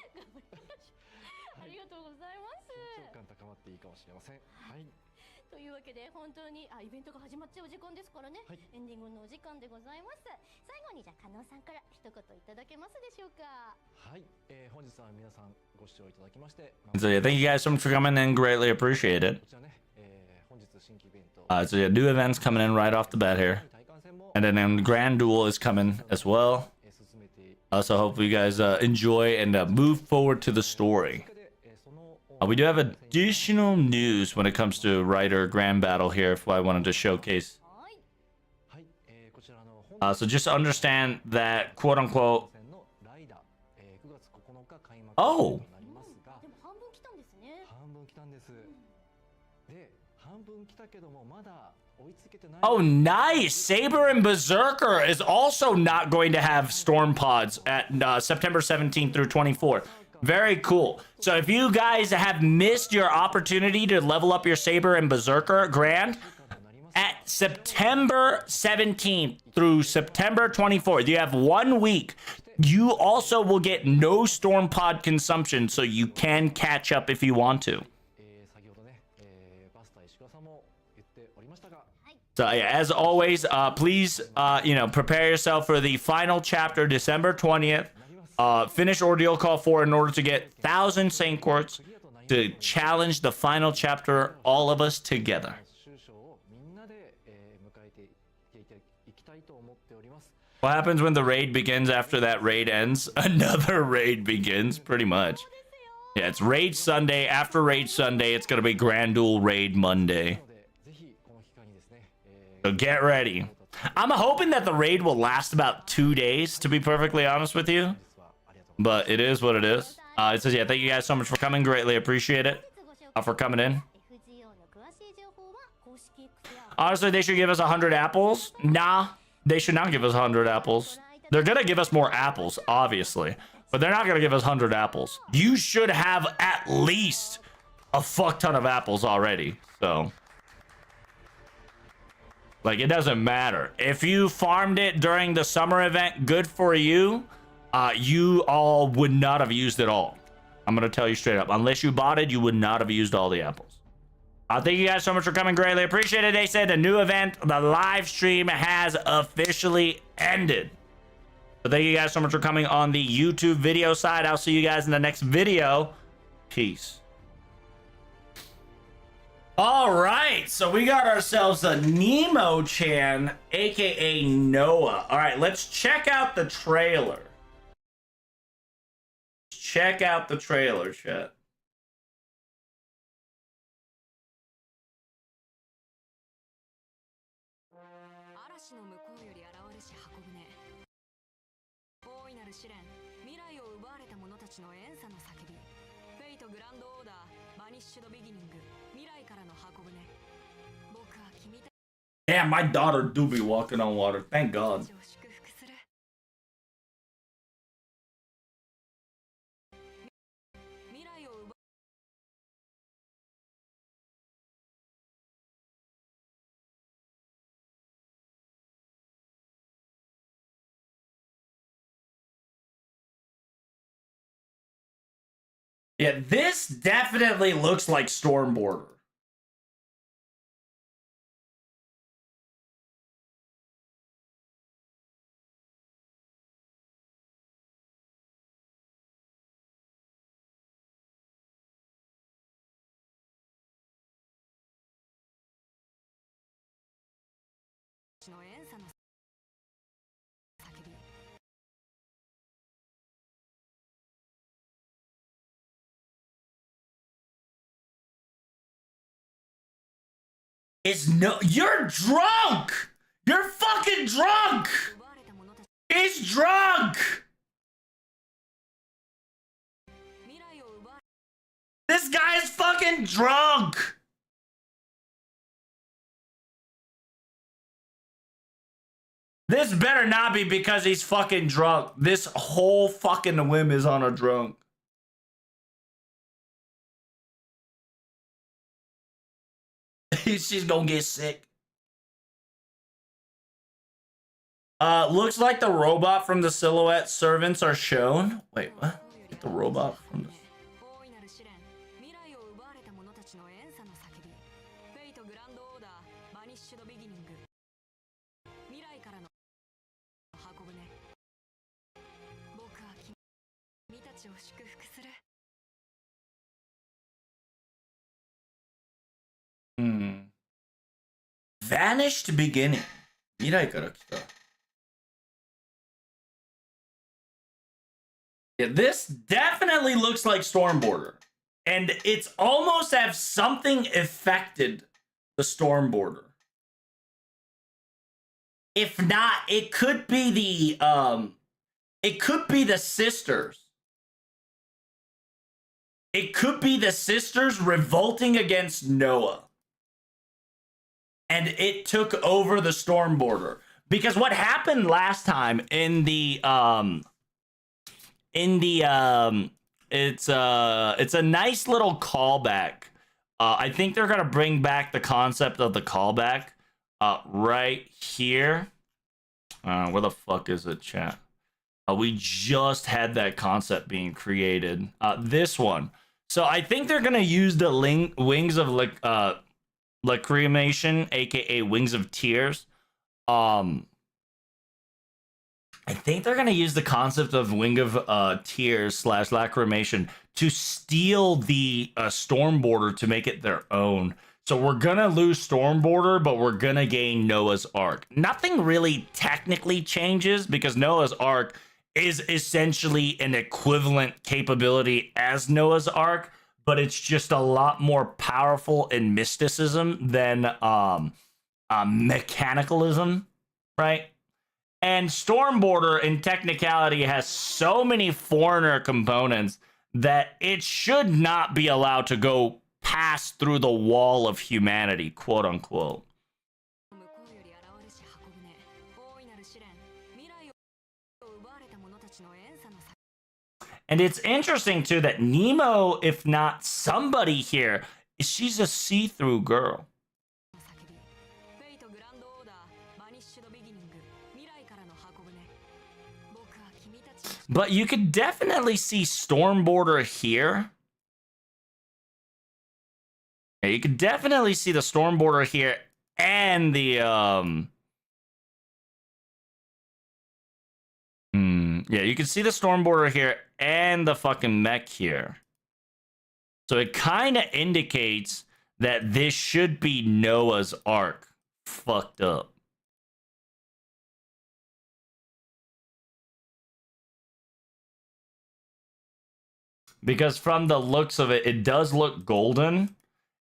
ありがとうございます。緊張感高まっていいかもしれません。はい。というわけで本当にイベントが始まっちゃう時間ですからね、はいエンディングのお時間でございます。最後にじゃあ加納さんから一言いただけますでしょうか。はい、本日は皆さんご視聴いただきまして、 So yeah, thank you guys so much for coming in. Greatly appreciate it. こちらね、本日新規イベント、 So yeah, new events coming in right off the bat here. 体感戦も、 And then Grand Duel is coming as well. 進めて、 So hopefully you guys enjoy and move forward to the story. その、 We do have additional news when it comes to Rider Grand Battle here if I wanted to showcase. はい。はい、こちらの本 So just understand that, quote unquote, 戦のライダー、9月9日開幕 Oh となりますが、でも半分来たんですね。半分来たんです。で、半分来たけどもまだ追いつけてない。 oh, nice. Saber and Berserker is also not going to have storm pods at September 17th through 24th. Very cool. So if you guys have missed your opportunity to level up your Saber and Berserker Grand, at September 17th through September 24th, you have 1 week. You also will get no storm pod consumption, so you can catch up if you want to. 先ほどね、バスター石川さんも言っておりましたが、 So yeah, as always, please, prepare yourself for the final chapter, December 20th. Finish Ordeal Call 4 in order to get 1,000 Saint Courts to challenge the final chapter, all of us together. 終章をみんなで、迎えていきたいと思っております。 What happens when the raid begins after that raid ends? Another raid begins, pretty much. Yeah, it's Raid Sunday. After Raid Sunday, it's going to be Grand Duel Raid Monday. なので、ぜひこの機会にですね、 So get ready. I'm hoping that the raid will last about 2 days, to be perfectly honest with you. 実はありがとう But it is what it is. It says, yeah, thank you guys so much for coming. Greatly appreciate it. For coming in. FGO の詳しい情報は公式 X や Honestly, they should give us 100 apples. Nah, they should not give us 100 apples. They're going to give us more apples, obviously. But they're not going to give us 100 apples. You should have at least a fuck ton of apples already. So, like, it doesn't matter. If you farmed it during the summer event, good for you. You all would not have used it all. I'm going to tell you straight up. Unless you bought it, you would not have used all the apples. Thank you guys so much for coming. Greatly appreciate it. They said the new event, the live stream has officially ended. So thank you guys so much for coming on the YouTube video side. I'll see you guys in the next video. Peace. All right, so we got ourselves a Nemo-chan, aka Noah. All right, let's check out the trailer. Check out the trailer, chat. 嵐の向こうより現れし箱舟。大いなる試練、未来を奪われた者たちの怨嗟の叫び。フェイトグランドオーダー、バニッシュドビギニング、未来からの箱舟。僕は君たち Damn, my daughter do be walking on water. Thank God. を祝福する。未来を奪 Yeah, this definitely looks like Stormborder. Is no, you're drunk. You're fucking drunk. He's drunk. This guy is fucking drunk. This better not be because he's fucking drunk. This whole fucking whim is on a drunk. She's gonna get sick. Looks like the robot from the Silhouette servants are shown. Wait, what? Get the robot from the... 大いなる試練、未来を奪われた者たちの怨嗟の叫び。フェイトグランドオーダー、バニッシュドビギニング。未来からの箱舟。僕は君たちを祝福する。 Vanished beginning. 未来から来た. Yeah, this definitely looks like Stormborder. And it's almost as something affected the Stormborder. If not, it could be the sisters. It could be the sisters revolting against Noah. And it took over the Stormborder. Because what happened last time in the it's a nice little callback. I think they're gonna bring back the concept of the callback right here. Where the fuck is it, chat? We just had that concept being created. This one. So I think they're gonna use the wings of lacrimation, aka Wings of Tears. I think they're gonna use the concept of Wing of Tears / lacrimation to steal the Stormborder to make it their own. So we're gonna lose Stormborder, but we're gonna gain Noah's Ark. Nothing really technically changes because Noah's Ark is essentially an equivalent capability as Noah's Ark, but it's just a lot more powerful in mysticism than mechanicalism, right? And Stormborder in technicality has so many foreigner components that it should not be allowed to go pass through the wall of humanity, quote unquote. And it's interesting too that Nemo, if not somebody here, she's a see-through girl. But you could definitely see Stormborder here. Yeah, you could definitely see the Stormborder here and the yeah, you can see the Stormborder here and the fucking mech here. So it kind of indicates that this should be Noah's Ark fucked up. Because from the looks of it, it does look golden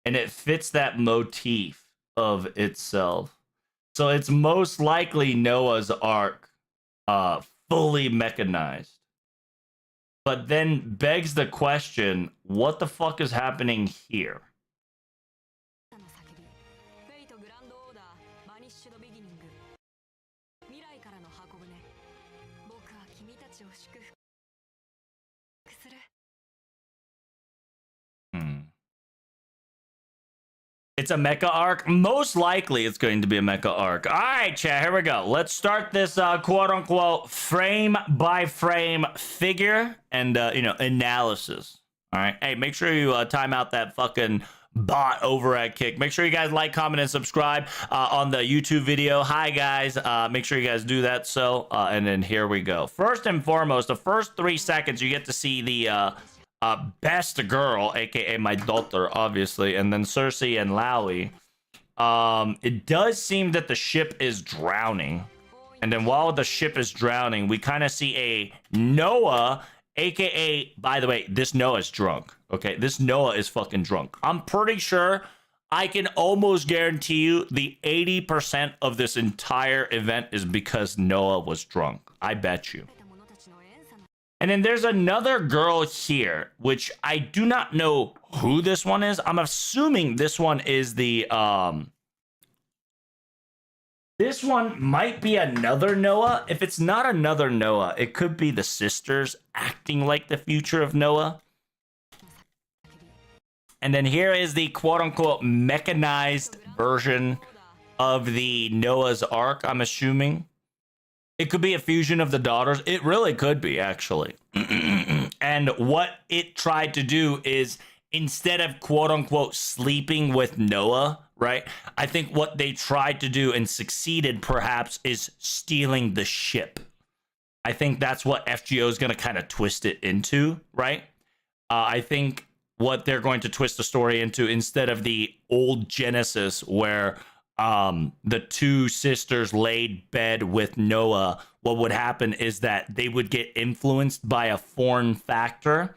and it fits that motif of itself. So it's most likely Noah's Ark fully mechanized. But then begs the question, what the fuck is happening here? の叫びフェイトグランドオーダーバニッシュドビギニング未来からの箱舟僕は君たちを祝福する It's a mecha arc. Most likely it's going to be a mecha arc. All right, chat, here we go. Let's start this quote unquote frame by frame figure and analysis. All right. Hey, make sure you time out that fucking bot over at Kick. Make sure you guys like, comment, and subscribe on the YouTube video. Hi, guys. Make sure you guys do that. So, and then here we go. First and foremost, the first 3 seconds, you get to see the best girl, aka my daughter, obviously, and then Cersei and Lowy. It does seem that the ship is drowning, and then while the ship is drowning, we kind of see a Noah, aka, by the way, this Noah's drunk. Okay, this Noah is fucking drunk. I'm pretty sure I can almost guarantee you the 80% of this entire event is because Noah was drunk. I bet you. And then there's another girl here, which I do not know who this one is. I'm assuming this one is the, this one might be another Noah. If it's not another Noah, it could be the sisters acting like the future of Noah. And then here is the quote-unquote mechanized version of the Noah's Ark, I'm assuming. It could be a fusion of the daughters. It really could be, actually. And what it tried to do is, instead of quote-unquote sleeping with Noah, right? I think what they tried to do and succeeded, perhaps, is stealing the ship. I think that's what FGO is going to kind of twist it into, right? I think what they're going to twist the story into, instead of the old Genesis where the two sisters laid bed with Noah, what would happen is that they would get influenced by a foreign factor,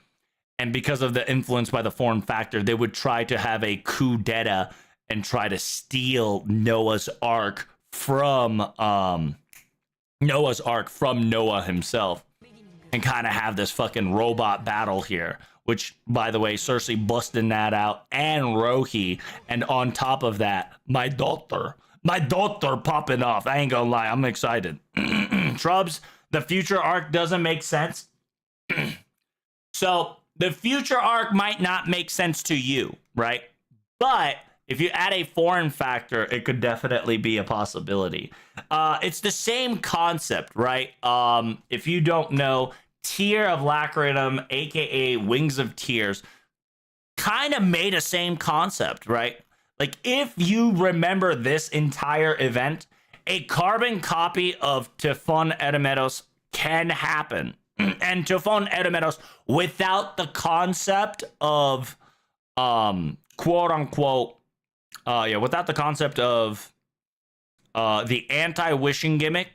and because of the influence by the foreign factor, they would try to have a coup d'etat and try to steal Noah's Ark from Noah himself, and kind of have this fucking robot battle here. Which, by the way, Cersei busting that out, and Rohi, and on top of that, my daughter popping off. I ain't gonna lie, I'm excited. Trubs, the future arc doesn't make sense. So the future arc might not make sense to you, right? But if you add a foreign factor, it could definitely be a possibility. It's the same concept, right? If you don't know, Tear of Lacritum, aka Wings of Tears, kind of made a same concept, right? Like, if you remember this entire event, a carbon copy of Typhon Eremetos can happen. And Typhon Eremetos, without the concept of quote unquote without the concept of the anti-wishing gimmick,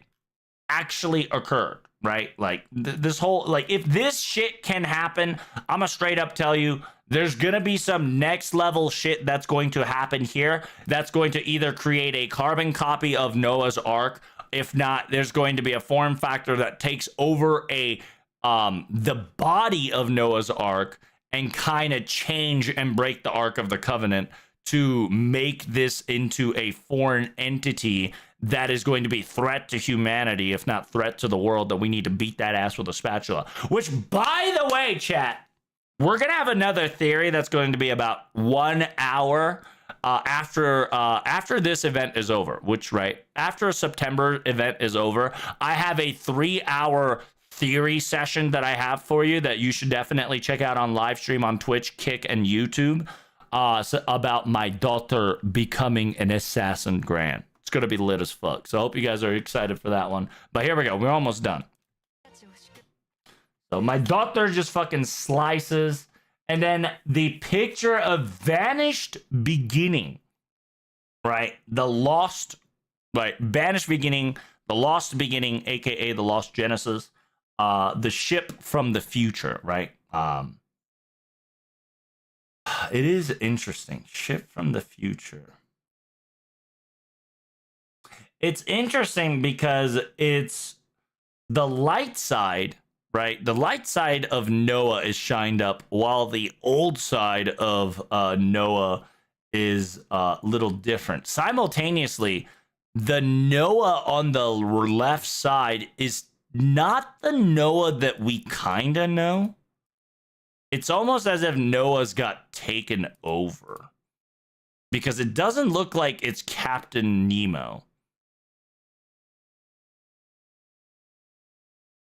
actually occurred. Right? Like, this whole, like, if this shit can happen, I'm gonna straight up tell you, there's gonna be some next level shit that's going to happen here that's going to either create a carbon copy of Noah's Ark. If not, there's going to be a form factor that takes over the body of Noah's Ark and kind of change and break the Ark of the Covenant to make this into a foreign entity that is going to be threat to humanity, if not threat to the world, that we need to beat that ass with a spatula. Which, by the way, chat, we're going to have another theory that's going to be about 1 hour after this event is over, which, right, after a September event is over, I have a 3-hour theory session that I have for you that you should definitely check out on live stream on Twitch, Kick, and YouTube about my daughter becoming an assassin grand. It's going to be lit as fuck. So I hope you guys are excited for that one. But here we go. We're almost done. So my daughter just fucking slices And then the picture of vanished beginning, right? The lost, right? Vanished beginning, the lost beginning, aka the lost Genesis, the ship from the future, right? It is interesting. Ship from the future. It's interesting because it's the light side, right? The light side of Noah is shined up, while the old side of Noah is a little different. Simultaneously, the Noah on the left side is not the Noah that we kind of know. It's almost as if Noah's got taken over, because it doesn't look like it's Captain Nemo.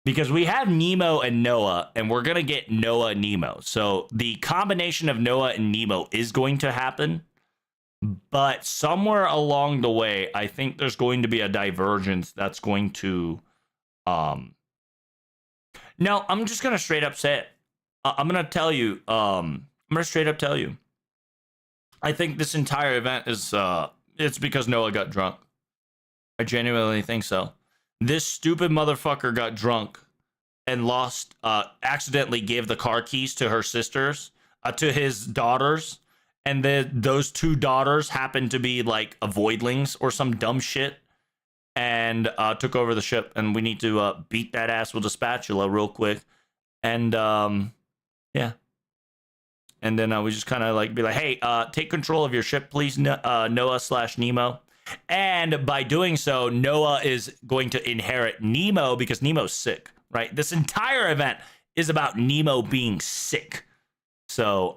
Because we have Nemo and Noah, and we're going to get Noah and Nemo. So the combination of Noah and Nemo is going to happen. But somewhere along the way, I think there's going to be a divergence that's going to... No, I'm just going to straight up say it. I'm going to tell you. I'm going to straight up tell you. I think this entire event is... it's because Noah got drunk. I genuinely think so. This stupid motherfucker got drunk and lost, accidentally gave the car keys to her sisters, to his daughters. And then those two daughters happened to be like avoidlings or some dumb shit, and took over the ship. And we need to beat that ass with a spatula real quick. And yeah. And then we just kind of like be like, hey, take control of your ship, please, Noah/Nemo. And by doing so, Noah is going to inherit Nemo because Nemo's sick, right? This entire event is about Nemo being sick. So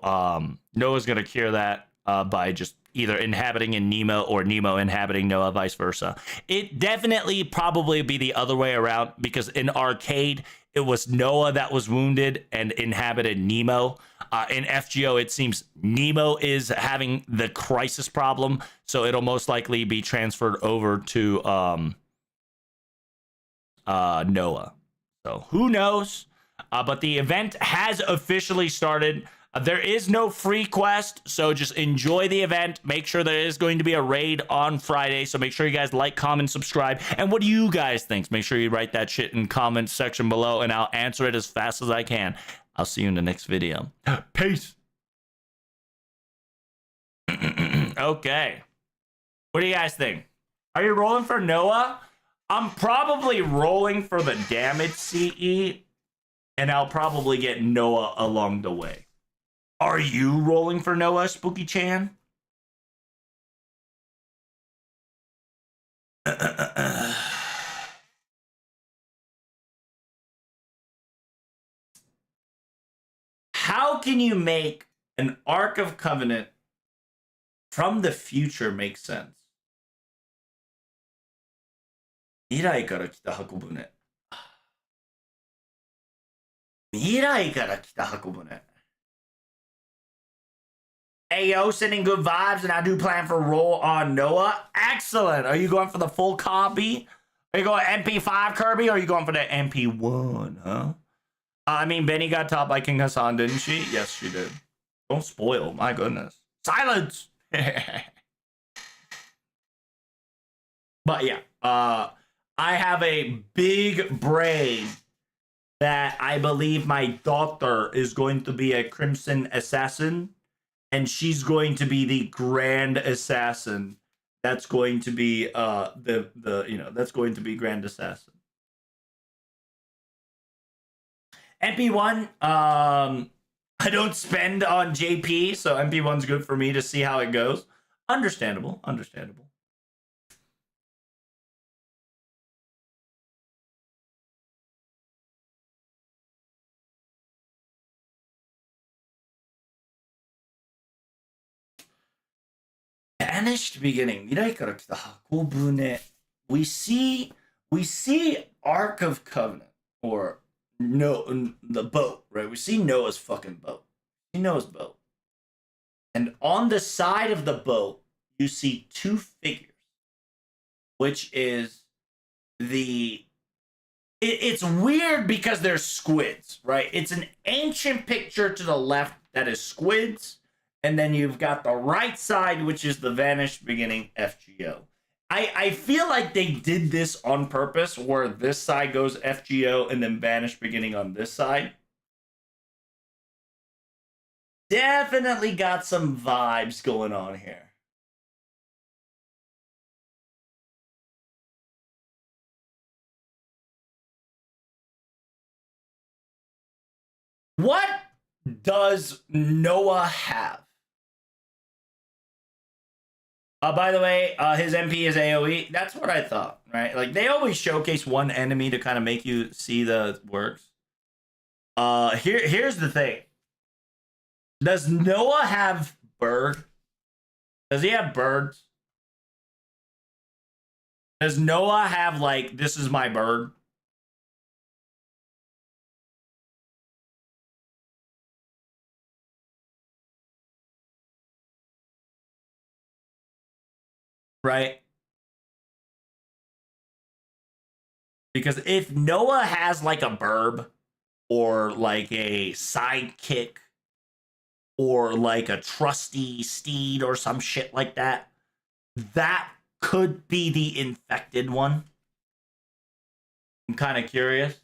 Noah's going to cure that by just either inhabiting in Nemo or Nemo inhabiting Noah, vice versa. It definitely probably be the other way around, because in Arcade, it was Noah that was wounded and inhabited Nemo. In FGO, it seems Nemo is having the crisis problem, so it'll most likely be transferred over to Noah. So who knows? But the event has officially started. There is no free quest, so just enjoy the event. Make sure there is going to be a raid on Friday, so make sure you guys like, comment, subscribe. And what do you guys think? Make sure you write that shit in the comments section below, and I'll answer it as fast as I can. I'll see you in the next video. Peace. Okay. What do you guys think? Are you rolling for Noah? I'm probably rolling for the damage CE, and I'll probably get Noah along the way. Are you rolling for Noah, Spooky Chan? How can you make an Ark of Covenant from the future make sense? 未来から来た箱舟。未来から来た箱舟。Hey, yo, sending good vibes, and I do plan for roll on Noah. Excellent. Are you going for the full copy? Are you going MP5 Kirby, or are you going for the MP1, huh? I mean, Benny got taught by King Hassan, didn't she? Yes, she did. Don't spoil. My goodness. Silence! But yeah, I have a big brain that I believe my daughter is going to be a Crimson Assassin, and she's going to be the Grand Assassin. That's going to be that's going to be Grand Assassin. MP1, I don't spend on JP, so MP1's good for me to see how it goes. Understandable, understandable. Vanished beginning. 未来から来た箱舟. We see Ark of Covenant, or no, the boat, right? We see Noah's fucking boat. We see Noah's boat. And on the side of the boat, you see two figures, which is it's weird because they're squids, right? It's an ancient picture to the left that is squids, and then you've got the right side, which is the vanished beginning FGO. I feel like they did this on purpose, where this side goes FGO and then vanished beginning on this side. Definitely got some vibes going on here. What does Noah have? By the way, his MP is AoE. That's what I thought, right? Like, they always showcase one enemy to kind of make you see the works. Here's the thing. Does Noah have bird? Does he have birds? Does Noah have, like, this is my bird? Right? Because if Noah has, like, a burb or, like, a sidekick or, like, a trusty steed or some shit like that, that could be the infected one. I'm kind of curious.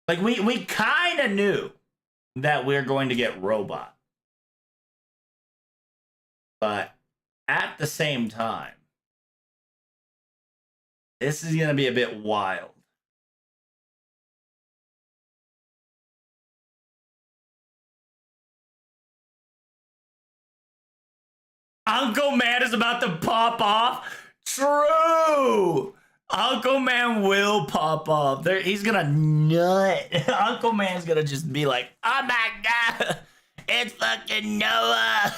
Like, we kind of knew that we're going to get robot. But at the same time, this is going to be a bit wild. Uncle Man is about to pop off. True. Uncle Man will pop off. He's gonna nut. Uncle Man's gonna just be like, "Oh my god, it's fucking Noah!"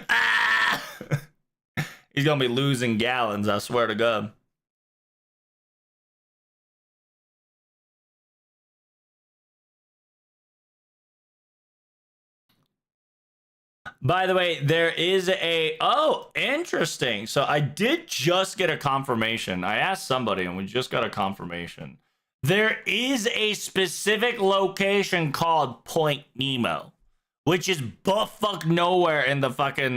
Ah! He's gonna be losing gallons. I swear to God. By the way, there is interesting. So I did just get a confirmation. I asked somebody and we just got a confirmation. There is a specific location called Point Nemo, which is buttfuck nowhere in the fucking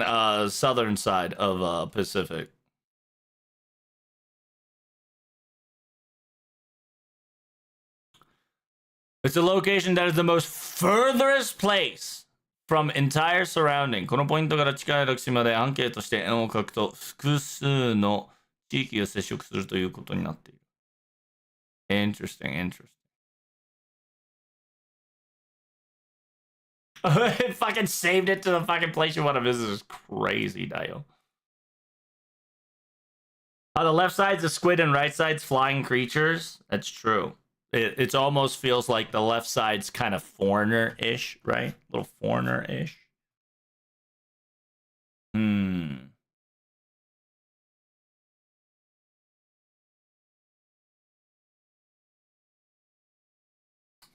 southern side of Pacific. It's a location that is the most furthest place from entire surrounding. このポイントから近い6島でアンケートして円を書くと複数の地域が接触するということになっている。Interesting, interesting. It fucking saved it to the fucking place you want to visit is crazy, Dio. On the left side's a squid and right side's flying creatures. That's true. It almost feels like the left side's kind of foreigner-ish, right? A little foreigner-ish.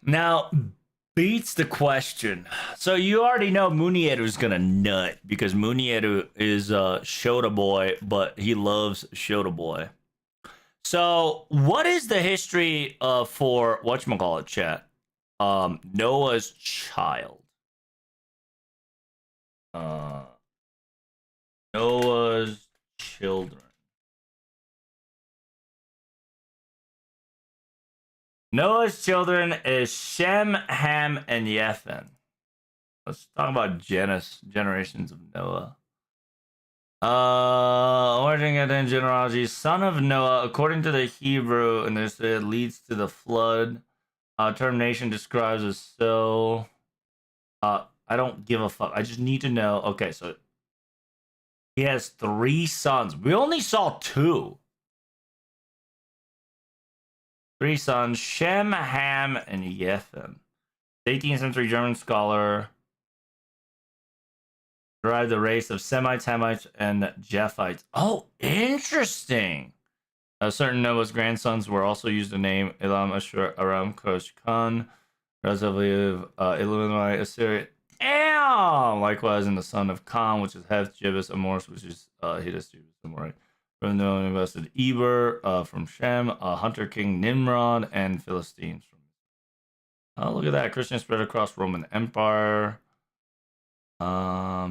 Now, beats the question. So you already know Munieru's gonna nut because Munieru is Shota Boy, but he loves Shota Boy. So, what is the history for whatchamacallit, chat? Noah's child. Noah's children. Noah's children is Shem, Ham, and Yethan. Let's talk about generations of Noah. Origin and genealogy. Son of Noah, according to the Hebrew, and this it leads to the flood. Termination describes as so. I don't give a fuck. I just need to know. Okay, so he has 3 sons. We only saw 2. 3 sons: Shem, Ham, and Yethan. 18th century German scholar. Derived the race of Semites, Hamites, and Japhites. Oh, interesting. Certain Noah's grandsons were also used the name Elam, Ashur, Aram, Kosh, Khan, relatively Illinois, Assyria. Damn! Likewise, in the son of Khan, which is Heth, Jebus, Amorus, which is Hiddas, Jebus, Amorite. From the invested Eber, from Shem, Hunter King Nimrod, and Philistines. Oh, look at that. Christian spread across Roman Empire. All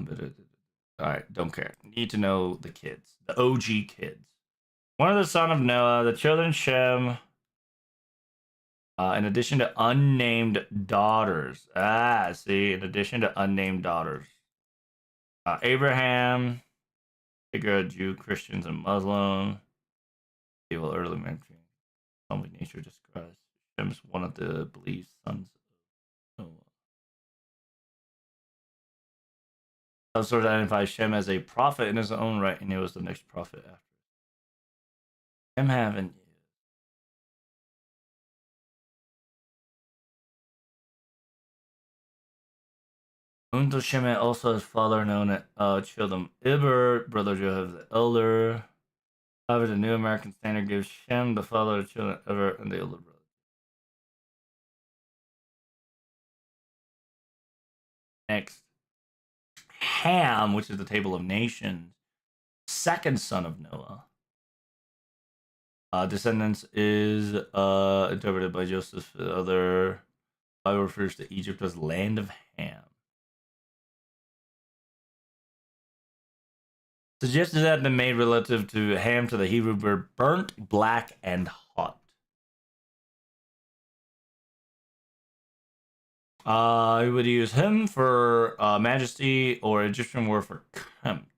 right, don't care. Need to know the kids. The OG kids. One of the son of Noah, the children Shem, in addition to unnamed daughters. See, in addition to unnamed daughters. Abraham, figure Jew, Christians, and Muslim. Evil early mention. Only nature describes. Shem is one of the believed sons of Noah. Some sources identify Shem as a prophet in his own right, and he was the next prophet after. Shem having. Unto Shemet also his father known as children Iber, brother Joab the elder. However, the New American Standard gives Shem the father of children Eber and the elder brother. Next, Ham, which is the Table of Nations, second son of Noah. Descendants is interpreted by Joseph. The other Bible refers to Egypt as land of Ham. Suggested that the made relative to Ham to the Hebrew word burnt, black, and hot. You would use him for majesty or Egyptian word for kempt.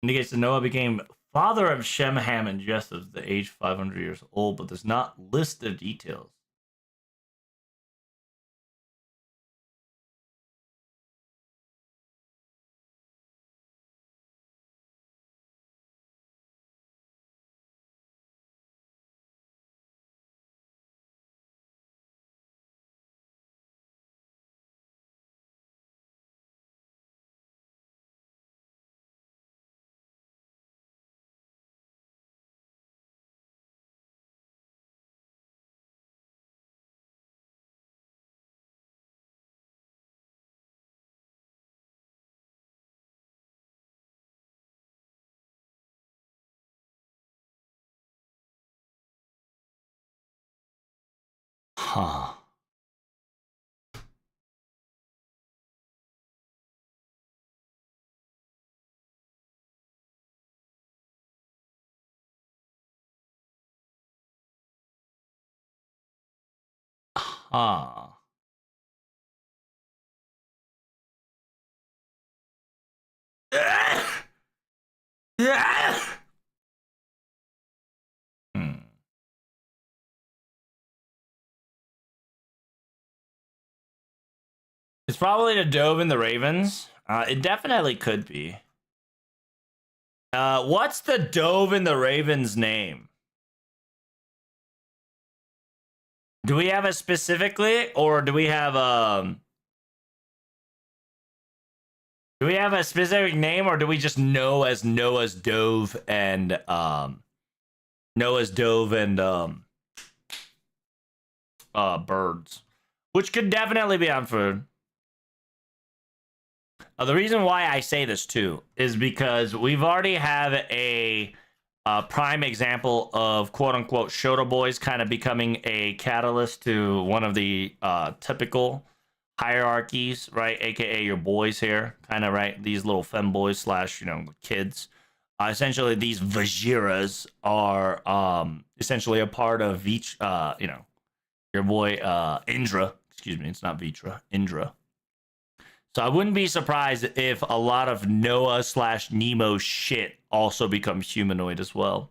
Indicates that Noah became father of Shem, Ham, and Japheth at the age 500 years old, but does not list the details. Huh. Huh. Hmm. It's probably the Dove and the Ravens. It definitely could be. What's the Dove and the Ravens name? Do we have it specifically, or do we have do we have a specific name, or do we just know as Noah's Dove and birds, which could definitely be on food. The reason why I say this too is because we've already have a prime example of quote unquote Shota boys kind of becoming a catalyst to one of the typical hierarchies, right? AKA your boys here, kind of, right? These little femboys slash, kids. Essentially, these Vajiras are essentially a part of each, your boy Indra. Excuse me, it's not Vitra, Indra. So I wouldn't be surprised if a lot of Noah slash Nemo shit also becomes humanoid as well.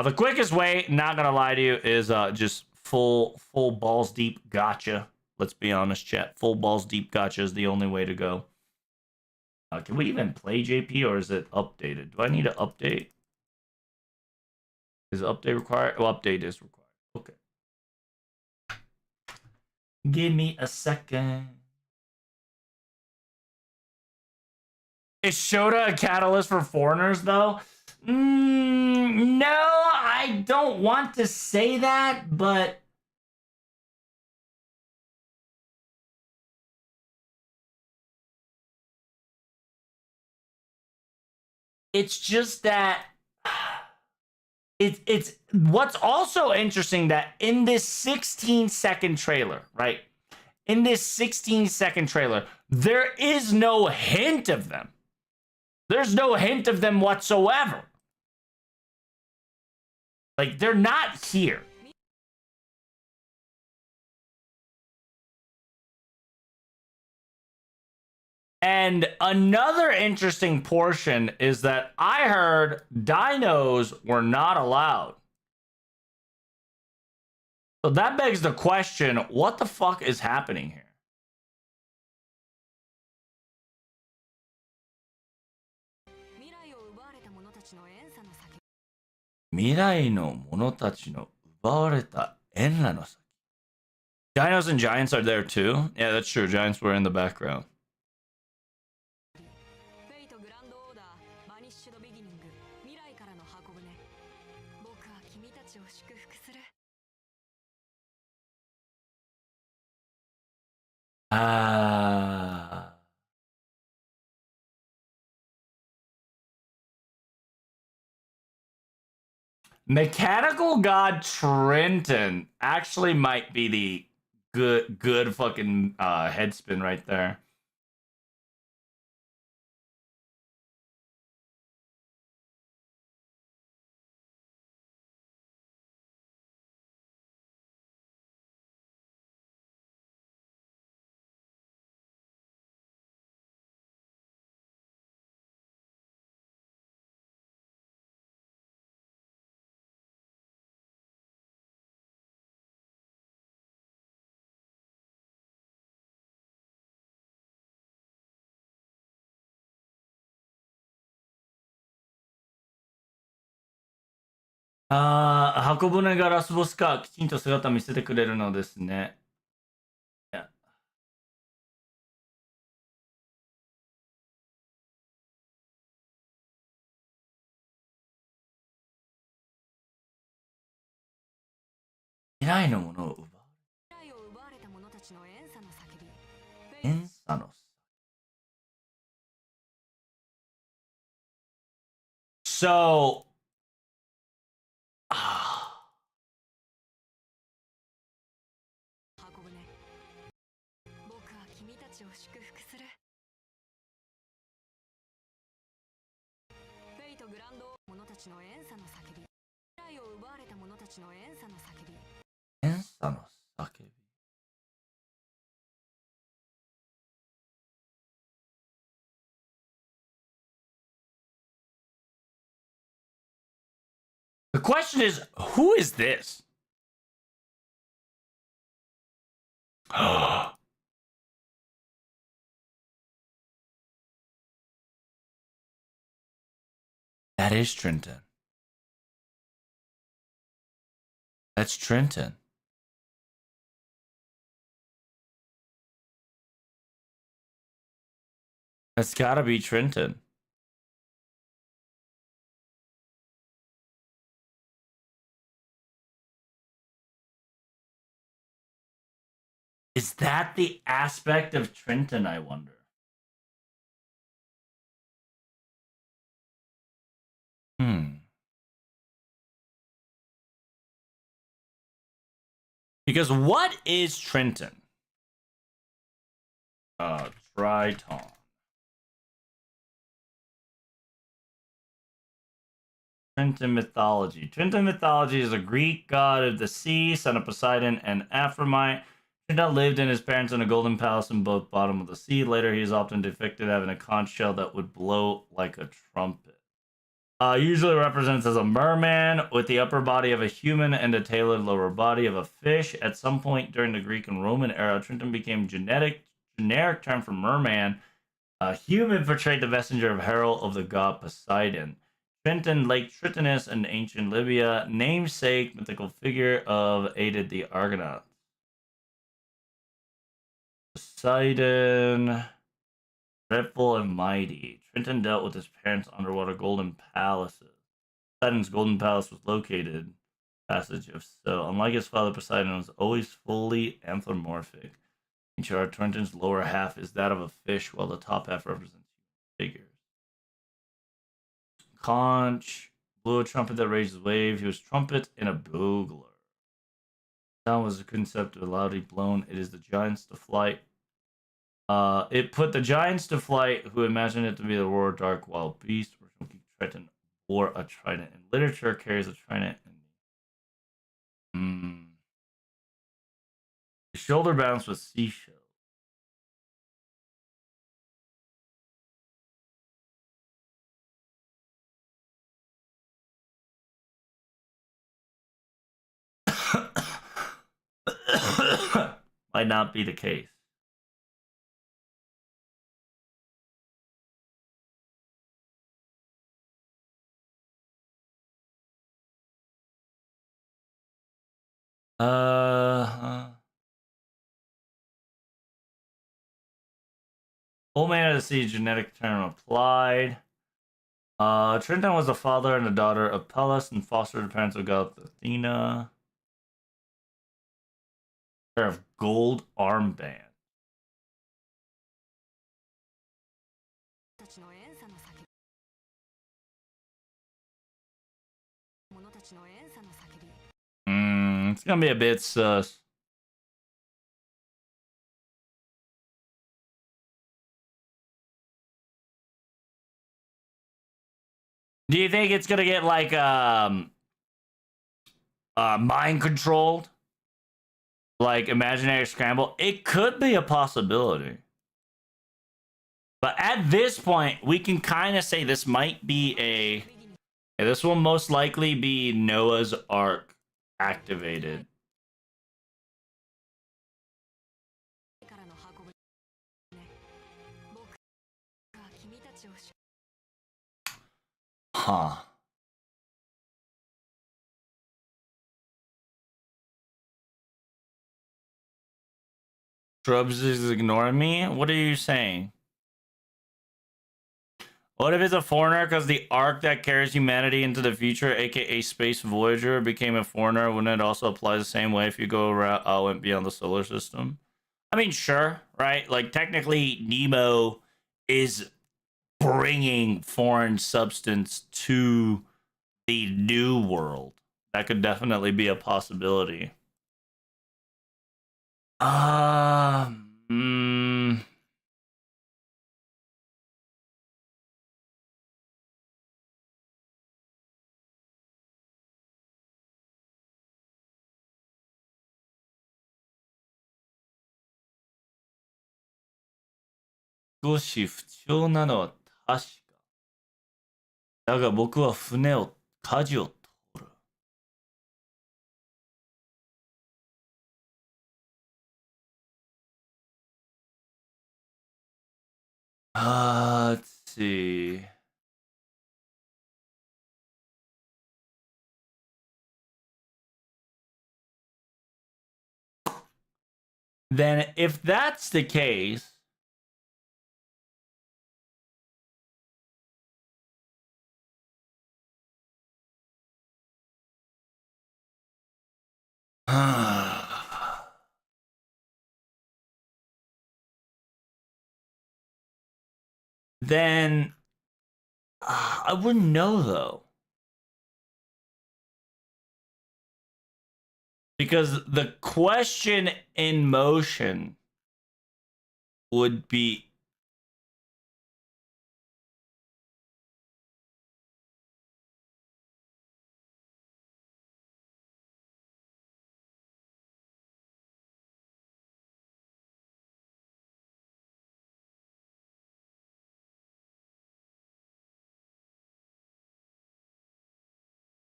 The quickest way, not gonna lie to you, is just full balls deep gotcha. Let's be honest, chat. Full balls deep gotcha is the only way to go. Can we even play JP, or is it updated? Do I need to update? Is update required? Oh, update is required. Okay. Give me a second. Is Shota a catalyst for foreigners, though? No, I don't want to say that, but it's just that it's what's also interesting that in this 16-second trailer, right? In this 16-second trailer, there is no hint of them. There's no hint of them whatsoever. Like, they're not here. And another interesting portion is that I heard dinos were not allowed. So that begs the question, what the fuck is happening here? Dinos and giants are there too? Yeah, that's true. Giants were in the background. Mechanical God Trenton actually might be the good fucking headspin right there.箱舟がラスボスかきちんと姿見せてくれるのですね。いや。未来のものを奪う。遠差の。So, the question is, who is this? That is Trenton. That's Trenton. That's gotta be Trenton. Is that the aspect of Trenton, I wonder? Because what is Trenton? Triton. Trenton mythology. Trenton mythology is a Greek god of the sea, son of Poseidon and Aphrodite. Trenton lived in his parents in a golden palace in both bottom of the sea. Later, he is often depicted having a conch shell that would blow like a trumpet. Usually represents as a merman with the upper body of a human and a tailored lower body of a fish. At some point during the Greek and Roman era, Trenton became generic term for merman. Human portrayed the messenger of herald of the god Poseidon. Trenton, Lake Tritonus in ancient Libya, namesake mythical figure of aided the Argonauts. Poseidon, dreadful and mighty. Trenton dealt with his parents' underwater golden palaces. Poseidon's golden palace was located passage of so. Unlike his father, Poseidon was always fully anthropomorphic. In short, Trenton's lower half is that of a fish, while the top half represents figures. conch. Blew a trumpet that raised wave. He was trumpet and a bugler. Sound was a concept of loudly blown. It is the giants to flight. It put the giants to flight who imagined it to be the roar of dark wild beast or something trident or a trident. In literature, carries a trident. The shoulder bounce with seashell. Might not be the case. Old Man of the Sea genetic term applied. Trenton was the father and the daughter of Pallas and fostered the parents of God Athena. Pair of gold armband. It's gonna be a bit sus. Do you think it's gonna get like mind controlled? Like imaginary scramble? It could be a possibility. But at this point, we can kind of say this might be this will most likely be Noah's Ark activated. Huh. Shrubs is ignoring me? What are you saying? What if it's a foreigner because the arc that carries humanity into the future, aka Space Voyager, became a foreigner? Wouldn't it also apply the same way if you go around went beyond the solar system? I mean, sure, right? Like technically, Nemo is bringing foreign substance to the new world. That could definitely be a possibility. Hmm.少し不調なのは確か。だが僕は舵を取る。Let's see. Then if that's the case, then I wouldn't know though. Because the question in motion would be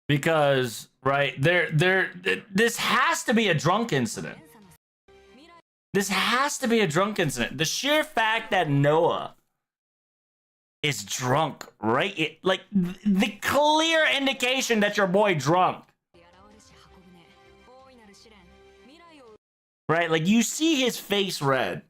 because right this has to be a drunk incident. This has to be a drunk incident. The sheer fact that Noah is drunk, right? Like the clear indication that your boy drunk. Right? Like you see his face red.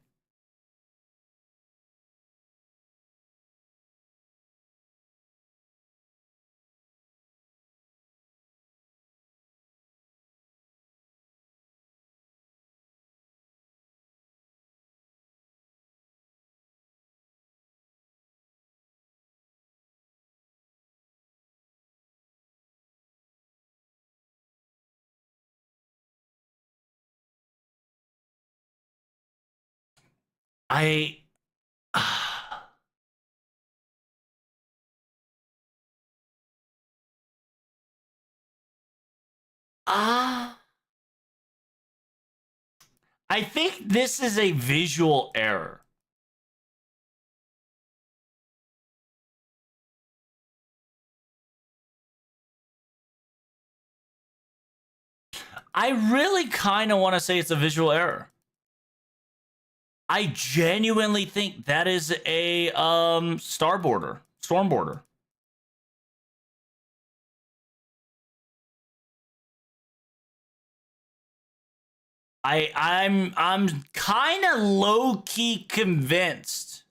I Ah, I think this is a visual error. I really kind of want to say it's a visual error. I genuinely think that is a storm border. I'm kind of low key convinced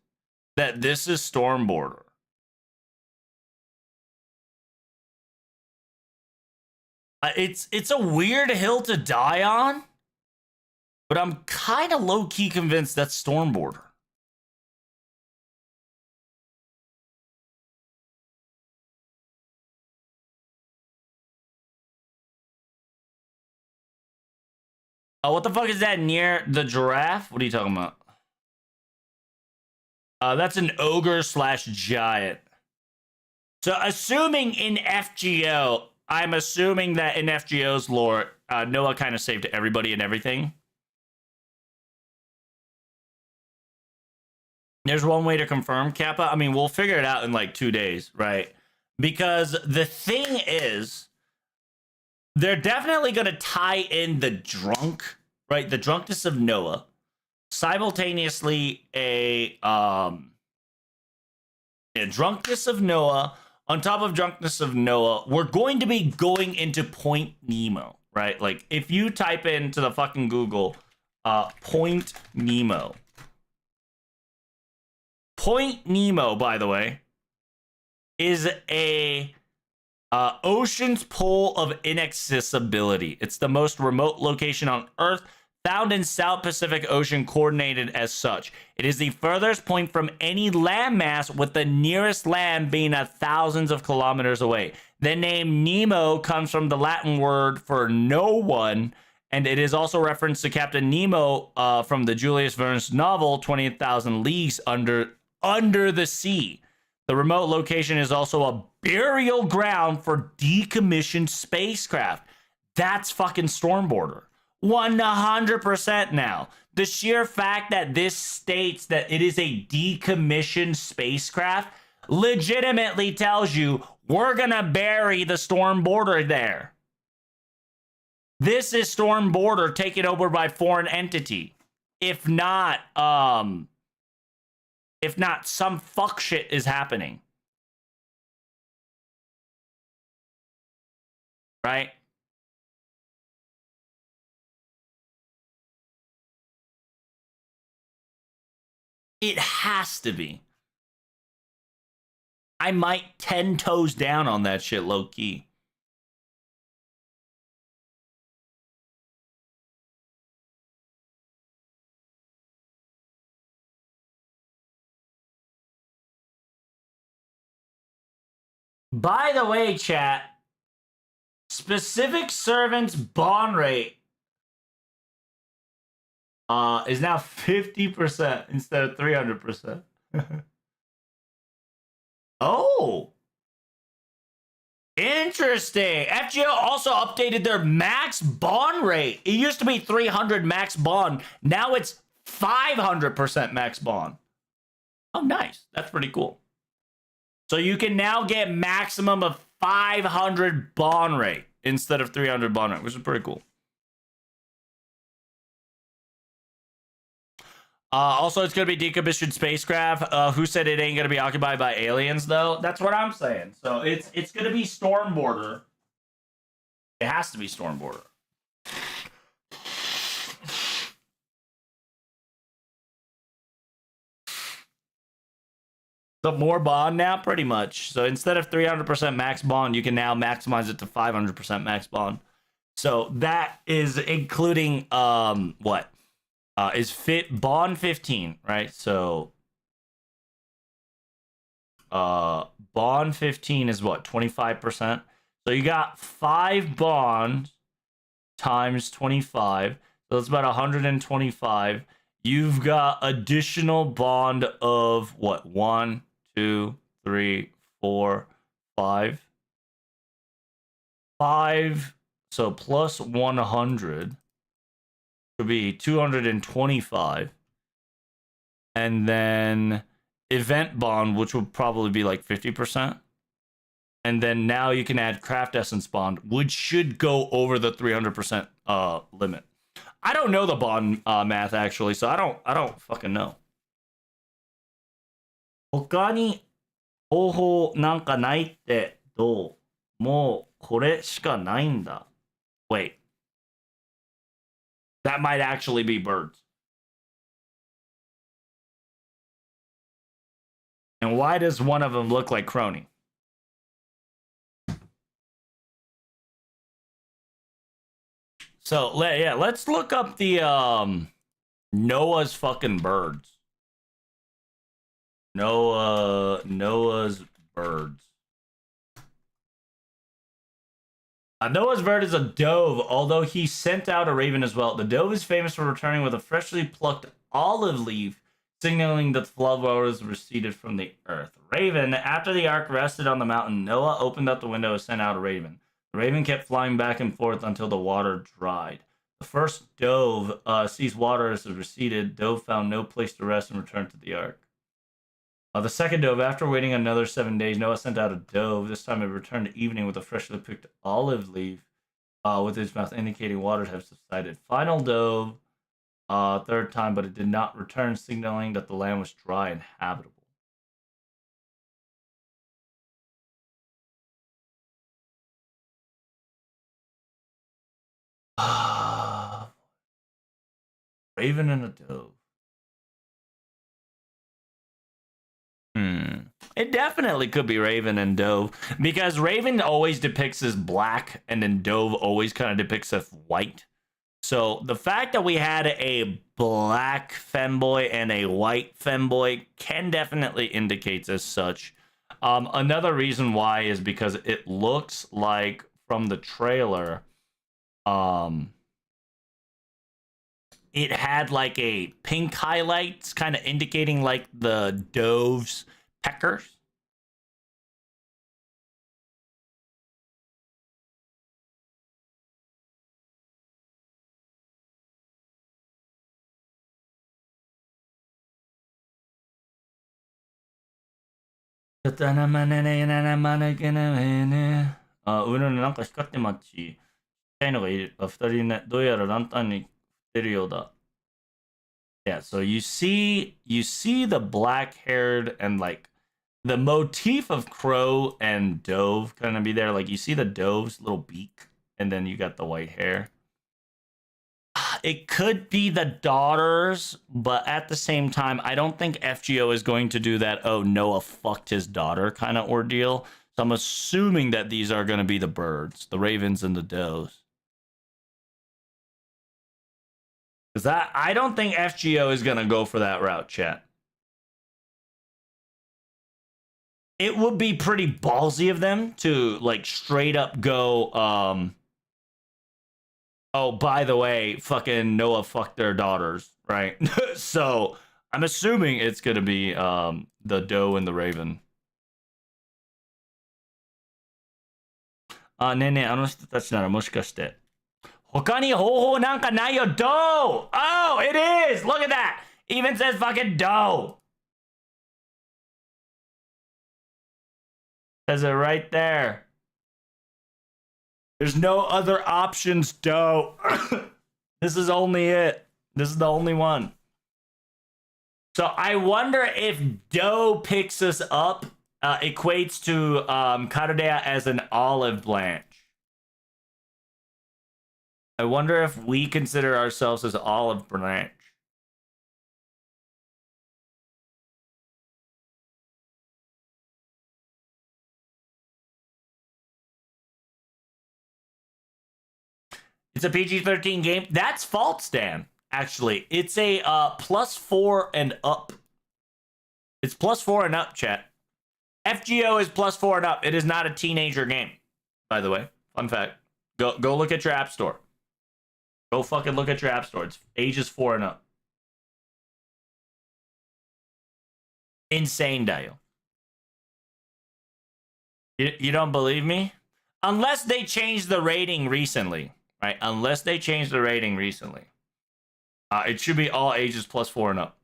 that this is storm border. It's a weird hill to die on, but I'm kind of low key convinced that's storm border. Oh, what the fuck is that near the giraffe? What are you talking about? That's an ogre slash giant. So assuming in FGO, I'm assuming that in FGO's lore, Noah kind of saved everybody and everything. There's one way to confirm, Kappa. I mean, we'll figure it out in like 2 days, right? Because the thing is, they're definitely going to tie in the drunk, right? The drunkenness of Noah, simultaneously a drunkenness of Noah. On top of drunkenness of Noah, we're going to be going into Point Nemo, right? Like if you type into the fucking Google, Point Nemo. Point Nemo, by the way, is a ocean's pole of inaccessibility. It's the most remote location on Earth, found in South Pacific Ocean, coordinated as such. It is the furthest point from any landmass, with the nearest land being thousands of kilometers away. The name Nemo comes from the Latin word for no one, and it is also referenced to Captain Nemo from the Julius Verne's novel 20,000 Leagues Under the Sea. The remote location is also a burial ground for decommissioned spacecraft. That's fucking storm border. 100% now. The sheer fact that this states that it is a decommissioned spacecraft legitimately tells you we're gonna bury the storm border there. This is storm border taken over by foreign entity. If not, some fuck shit is happening. Right? It has to be. I might 10 toes down on that shit low key. By the way, chat, specific servants bond rate is now 50% instead of 300%. Oh, interesting. FGO also updated their max bond rate. It used to be 300 max bond. Now it's 500% max bond. Oh, nice. That's pretty cool. So you can now get maximum of 500 bond rate instead of 300 bond rate, which is pretty cool. Also, it's going to be decommissioned spacecraft. Who said it ain't going to be occupied by aliens, though? That's what I'm saying. So it's going to be storm border. It has to be storm border. So more bond now, pretty much. So instead of 300% max bond, you can now maximize it to 500% max bond. So that is including what? Is fit bond 15, right? So bond 15 is what, 25%? So you got 5 bond times 25. So that's about 125. you've got additional bond of what? 1, 2, 3, 4, 5. 5. So plus 100 would be 225. And then event bond, which would probably be like 50%. And then now you can add craft essence bond, which should go over the 300% limit. I don't know the bond math actually, so I don't fucking know. 他に方法なんかないってどう？もうこれしかないんだ。Wait. That might actually be birds. And why does one of them look like Crony? So yeah, let's look up the Noah's fucking birds. Noah's birds. Noah's bird is a dove, although he sent out a raven as well. The dove is famous for returning with a freshly plucked olive leaf, signaling that the flood waters receded from the earth. Raven, after the ark rested on the mountain, Noah opened up the window and sent out a raven. The raven kept flying back and forth until the water dried. The first dove sees water as it receded. Dove found no place to rest and returned to the ark. The second dove, after waiting another 7 days, Noah sent out a dove. This time it returned at evening with a freshly picked olive leaf with its mouth indicating water have subsided. Final dove, third time, but it did not return, signaling that the land was dry and habitable. Raven and a dove. It definitely could be Raven and Dove, because Raven always depicts as black and then Dove always kind of depicts as white. So the fact that we had a black femboy and a white femboy can definitely indicate as such. Another reason why is because it looks like from the trailer, it had like a pink highlights kind of indicating like the dove's peckers. Yeah, so you see the black haired and like the motif of crow and dove kind of be there. Like you see the dove's little beak and then you got the white hair. It could be the daughters, but at the same time, I don't think FGO is going to do that, oh, Noah fucked his daughter kind of ordeal. So I'm assuming that these are going to be the birds, the ravens and the doves. Because I don't think FGO is going to go for that route, chat. It would be pretty ballsy of them to like straight up go, oh, by the way, fucking Noah fucked their daughters, right? So I'm assuming it's going to be the doe and the raven. ねえねえ、あの人たちならもしかして。他に方法なんかないよ、doe! Oh, it is! Look at that! Even says fucking doe! Says it right there. There's no other options, doe. This is only it. This is the only one. So I wonder if doe picks us up, equates to Caradea as an olive branch. I wonder if we consider ourselves as olive branch. It's a PG-13 game. That's false, Dan. Actually, it's a +4 and up. It's +4 and up, chat. FGO is +4 and up. It is not a teenager game, by the way. Fun fact. Go look at your app store. Go fucking look at your app store. It's ages 4 and up. Insane, Dale. You don't believe me? Unless they changed the rating recently, right? Unless they changed the rating recently. It should be all ages plus 4 and up.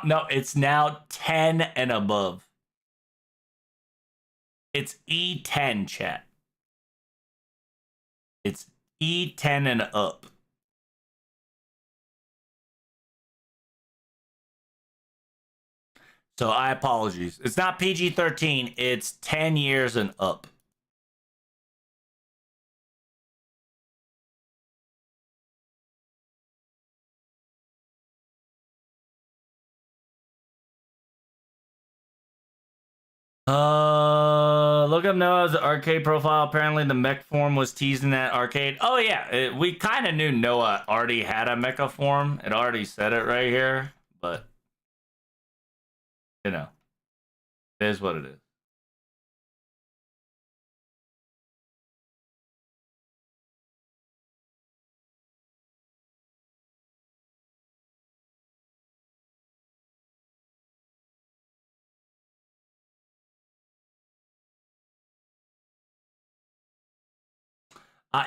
No, it's now 10 and above. It's E10, chat. It's E10 and up. So I apologize. It's not PG-13. It's 10 years and up. Look up Noah's arcade profile. Apparently the mech form was teased in that arcade. Oh yeah, we kind of knew Noah already had a mecha form. It already said it right here, but you know, it is what it is.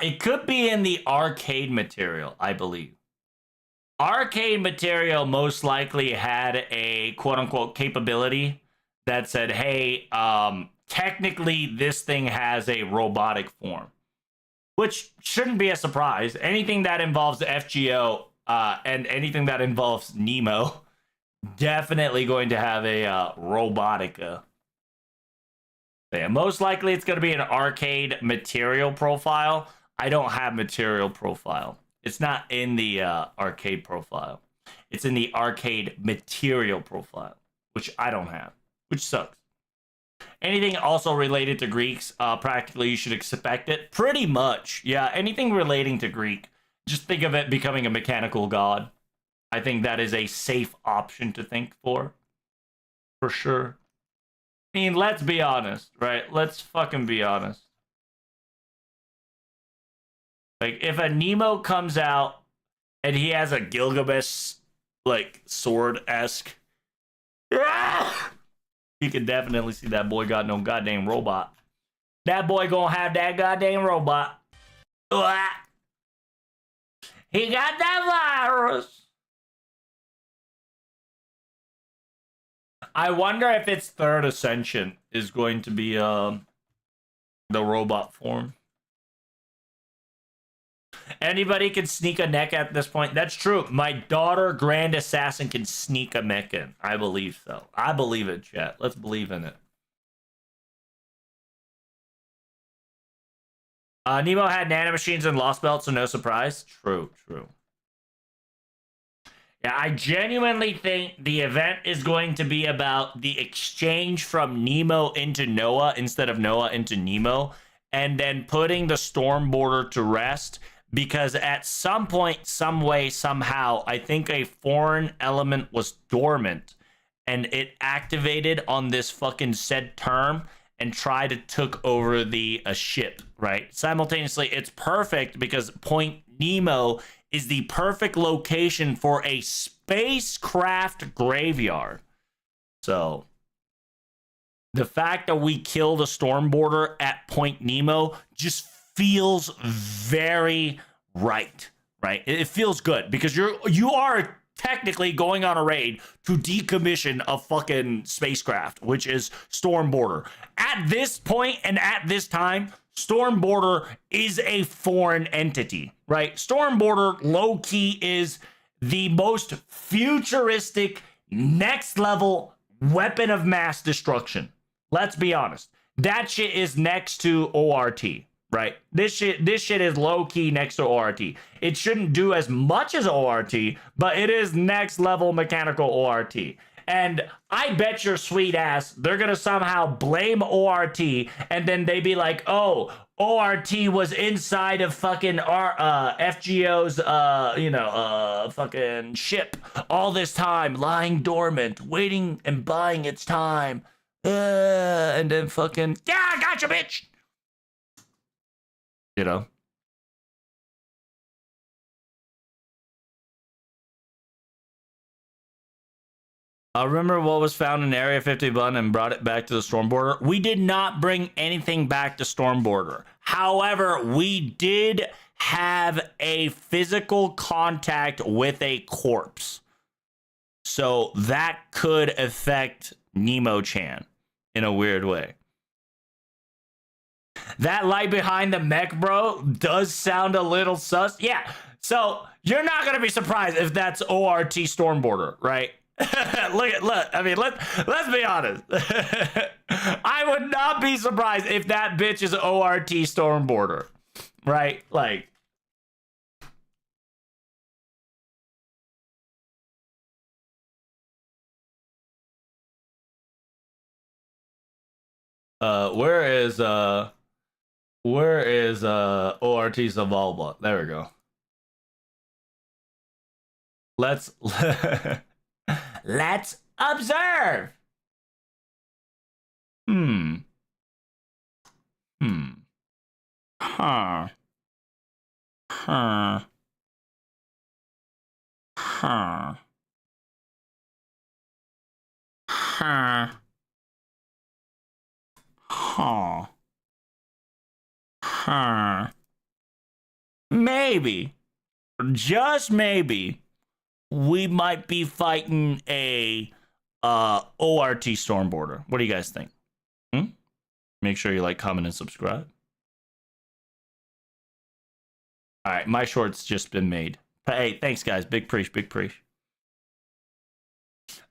It could be in the arcade material, I believe. Arcade material most likely had a quote-unquote capability that said, hey, technically this thing has a robotic form, which shouldn't be a surprise. Anything that involves FGO and anything that involves Nemo, definitely going to have a robotica. Yeah, most likely it's going to be an arcade material profile. I don't have material profile. It's not in the arcade profile. It's in the arcade material profile, which I don't have, which sucks. Anything also related to Greeks, practically you should expect it. Pretty much, yeah, anything relating to Greek, just think of it becoming a mechanical god. I think that is a safe option to think for sure. I mean, let's be honest, right? Let's fucking be honest. Like, if a Nemo comes out and he has a Gilgamesh, like, sword-esque, you can definitely see that boy got no goddamn robot. That boy gonna have that goddamn robot. He got that virus. I wonder if its third ascension is going to be the robot form. Anybody can sneak a neck at this point. That's true. My daughter, Grand Assassin, can sneak a mech in. I believe so. I believe it, chat. Let's believe in it. Nemo had nanomachines and lost belts, so no surprise. True. Yeah, I genuinely think the event is going to be about the exchange from Nemo into Noah instead of Noah into Nemo, and then putting the Stormboarder to rest, because at some point, some way, somehow, I think a foreign element was dormant, and it activated on this fucking said term and tried to took over the ship, right? Simultaneously, it's perfect because Point Nemo is the perfect location for a spacecraft graveyard. So the fact that we killed a Stormboarder at Point Nemo just feels very right? It feels good because you are technically going on a raid to decommission a fucking spacecraft, which is Stormboarder. At this point and at this time, Stormboarder is a foreign entity, right? Stormboarder low-key is the most futuristic, next-level weapon of mass destruction. Let's be honest. That shit is next to ORT, right? This shit is low-key next to ORT. It shouldn't do as much as ORT, but it is next-level mechanical ORT. And I bet your sweet ass they're gonna somehow blame ORT, and then they be like, oh, ORT was inside of fucking FGO's fucking ship all this time, lying dormant, waiting and buying its time. And then fucking, yeah, I gotcha, bitch. You know? I remember what was found in Area 51 and brought it back to the storm border. We did not bring anything back to storm border. However, we did have a physical contact with a corpse. So that could affect Nemo-chan in a weird way. That light behind the mech, bro, does sound a little sus. Yeah, so you're not going to be surprised if that's ORT storm border, right? look, I mean, let's be honest. I would not be surprised if that bitch is ORT storm border, right? Like, where is ORT Zavalba? There we go. Let's observe. Huh. Maybe, just maybe, we might be fighting a ORT storm border. What do you guys think? Make sure you like, comment, and subscribe. All right, my short's just been made. Hey, thanks, guys. Big preach, big preach.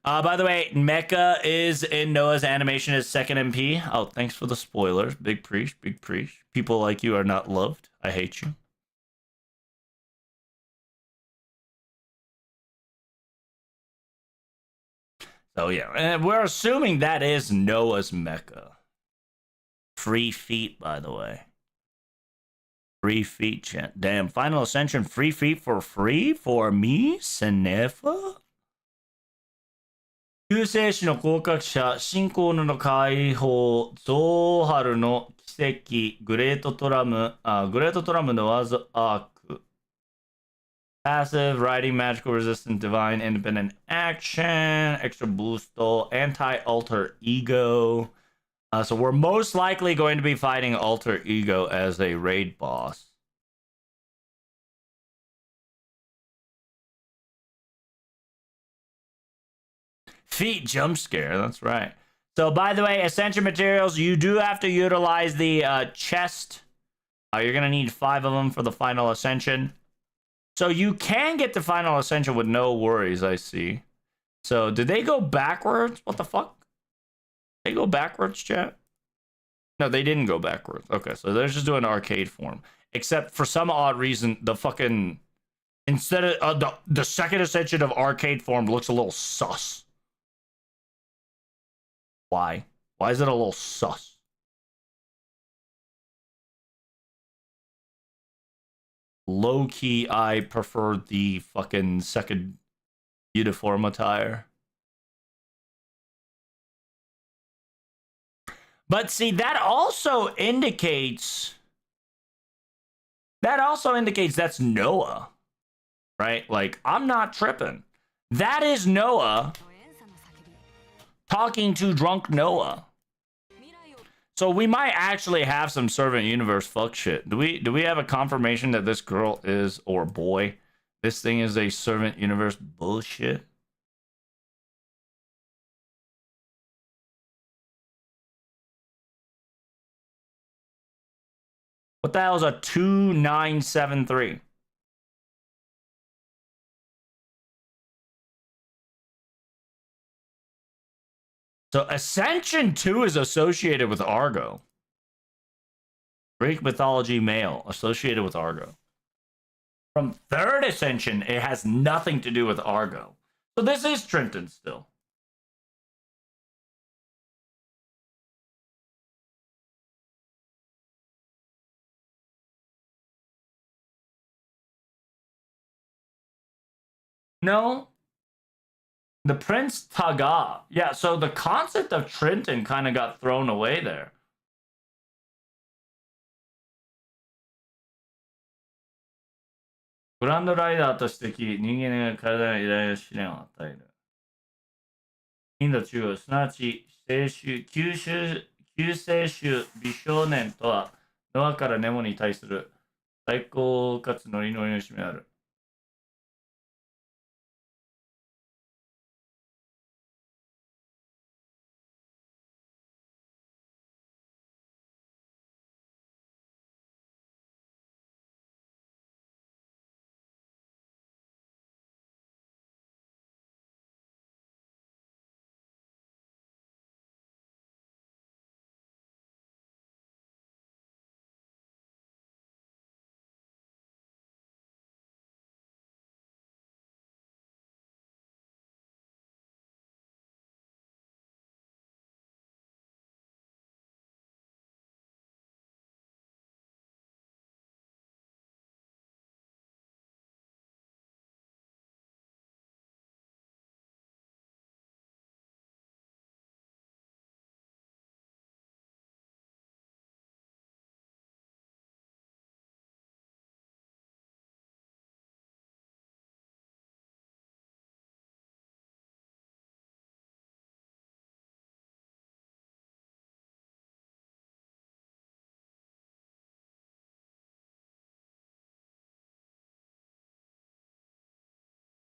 By the way, Mecha is in Noah's animation as second MP. Oh, thanks for the spoilers. Big preach, big preach. People like you are not loved. I hate you. So yeah, and we're assuming that is Noah's mecha. Free feet, by the way. Free feet, chat. Damn, Final Ascension free feet for free for me, Senefa? 救世主の降格者、新コーヌの解放、ゾーハルの奇跡、グレートトラムのワズアーク。Passive, riding, magical, resistant, divine, independent action, extra boost, anti-alter ego. So we're most likely going to be fighting alter ego as a raid boss. Feet jump scare, that's right. So by the way, Ascension materials, you do have to utilize the chest. You're going to need 5 of them for the Final Ascension. So you can get the Final Ascension with no worries, I see. So did they go backwards? What the fuck? They go backwards, chat? No, they didn't go backwards. Okay, so they're just doing arcade form. Except for some odd reason, the fucking... Instead of the second Ascension of arcade form looks a little sus. Why? Why is it a little sus? Low-key, I prefer the fucking second uniform attire. But see, that also indicates that's Noah, right? Like, I'm not tripping. That is Noah talking to drunk Noah. So we might actually have some Servant Universe fuck shit. Do we have a confirmation that this girl is, or boy, this thing is a Servant Universe bullshit? What the hell is a 2973? So Ascension 2 is associated with Argo. Greek mythology male associated with Argo. From third Ascension, it has nothing to do with Argo. So this is Trenton still. No, the Prince Taga. Yeah, so the concept of Trenton kind of got thrown away there. Grand グランドライダーとしてき、人間が体に偉大な試練を与える。インド中央、すなわち清州、救世主美少年とは、ノアからネモに対する最高かつノリノリの締めある。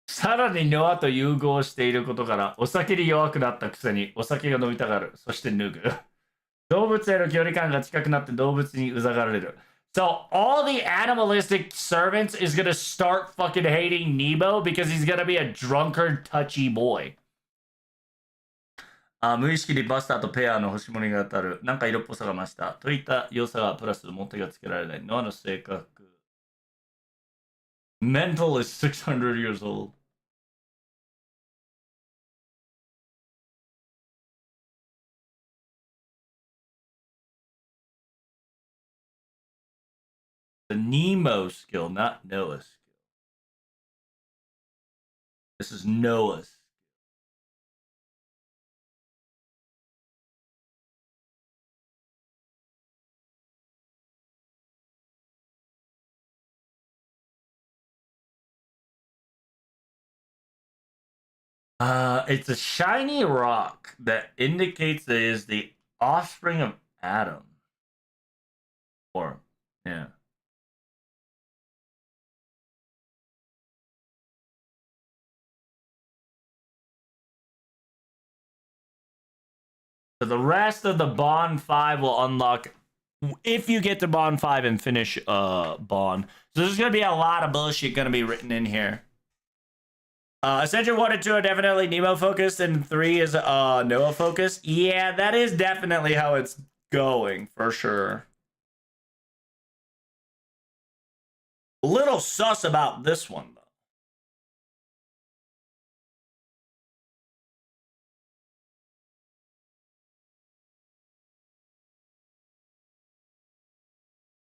さらにノアと融合していることから、お酒に弱くなったくせにお酒が飲みたがる。そして脱ぐ。動物への距離感が近くなって動物にうざがられる。So all the animalistic servants is gonna start fucking hating Nemo because he's gonna be a drunkard, touchy boy. 無意識にバスターとペアの星盛りが当たる。なんか色っぽさが増した。といった良さがプラスも手がつけられない。ノアの性格。Mental is 600 years old. The Nemo skill, not Noah's skill. This is Noah's. It's a shiny rock that indicates that it is the offspring of Adam. Or, yeah. So the rest of the Bond 5 will unlock if you get to Bond 5 and finish Bond. So there's going to be a lot of bullshit going to be written in here. Ascension 1 and 2 are definitely Nemo focused, and 3 is Noah focused. Yeah, that is definitely how it's going, for sure. A little sus about this one, though.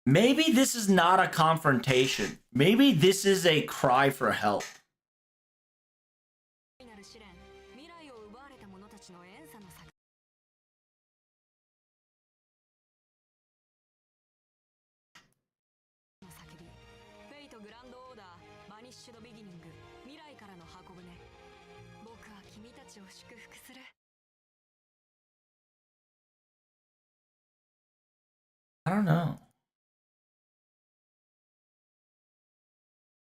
Maybe this is not a confrontation. Maybe this is a cry for help. I don't know.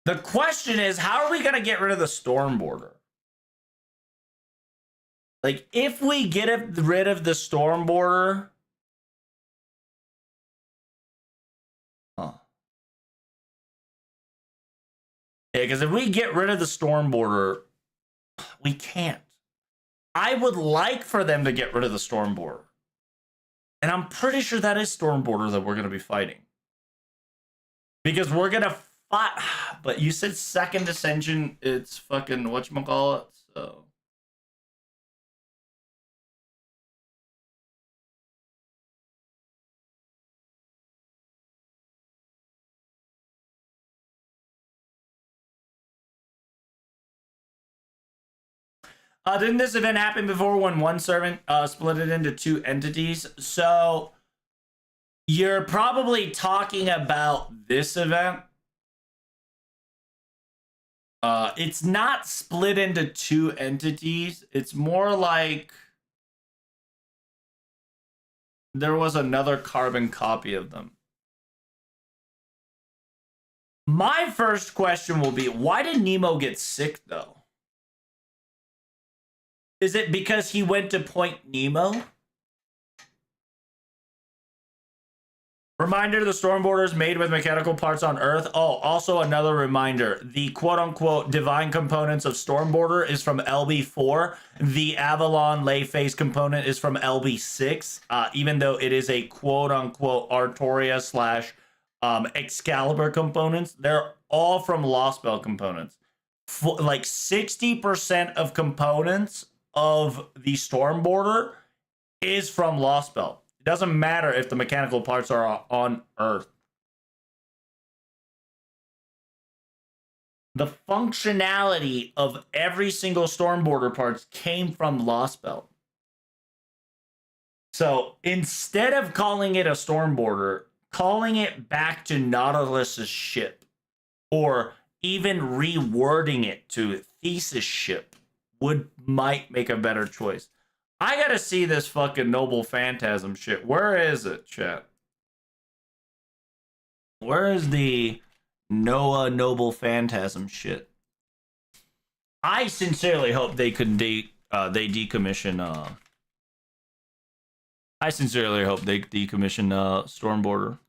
The question is, how are we going to get rid of the storm border? Like, if we get rid of the storm border... Huh. Yeah, because if we get rid of the storm border, we can't. I would like for them to get rid of the storm border. And I'm pretty sure that is storm border that we're going to be fighting. Because we're going to fight... But you said second ascension, it's fucking whatchamacallit, so... Didn't this event happen before when one servant split it into two entities? So you're probably talking about this event. It's not split into two entities. It's more like there was another carbon copy of them. My first question will be, why did Nemo get sick, though? Is it because he went to Point Nemo? Reminder, the Stormboarder is made with mechanical parts on Earth. Oh, also another reminder. The quote-unquote divine components of Stormboarder is from LB4. The Avalon lay phase component is from LB6. Even though it is a quote-unquote Artoria slash Excalibur components, they're all from Lost Belt components. Like 60% of components of the Stormboarder is from Lost Belt. It doesn't matter if the mechanical parts are on Earth. The functionality of every single Stormboarder parts came from Lost Belt. So instead of calling it a Stormboarder, calling it back to Nautilus's ship, or even rewording it to Thesis ship, might make a better choice. I gotta see this fucking Noble Phantasm shit. Where is it, chat? Where is the Noah Noble Phantasm shit? I sincerely hope they could decommission. I sincerely hope they decommission Stormboarder.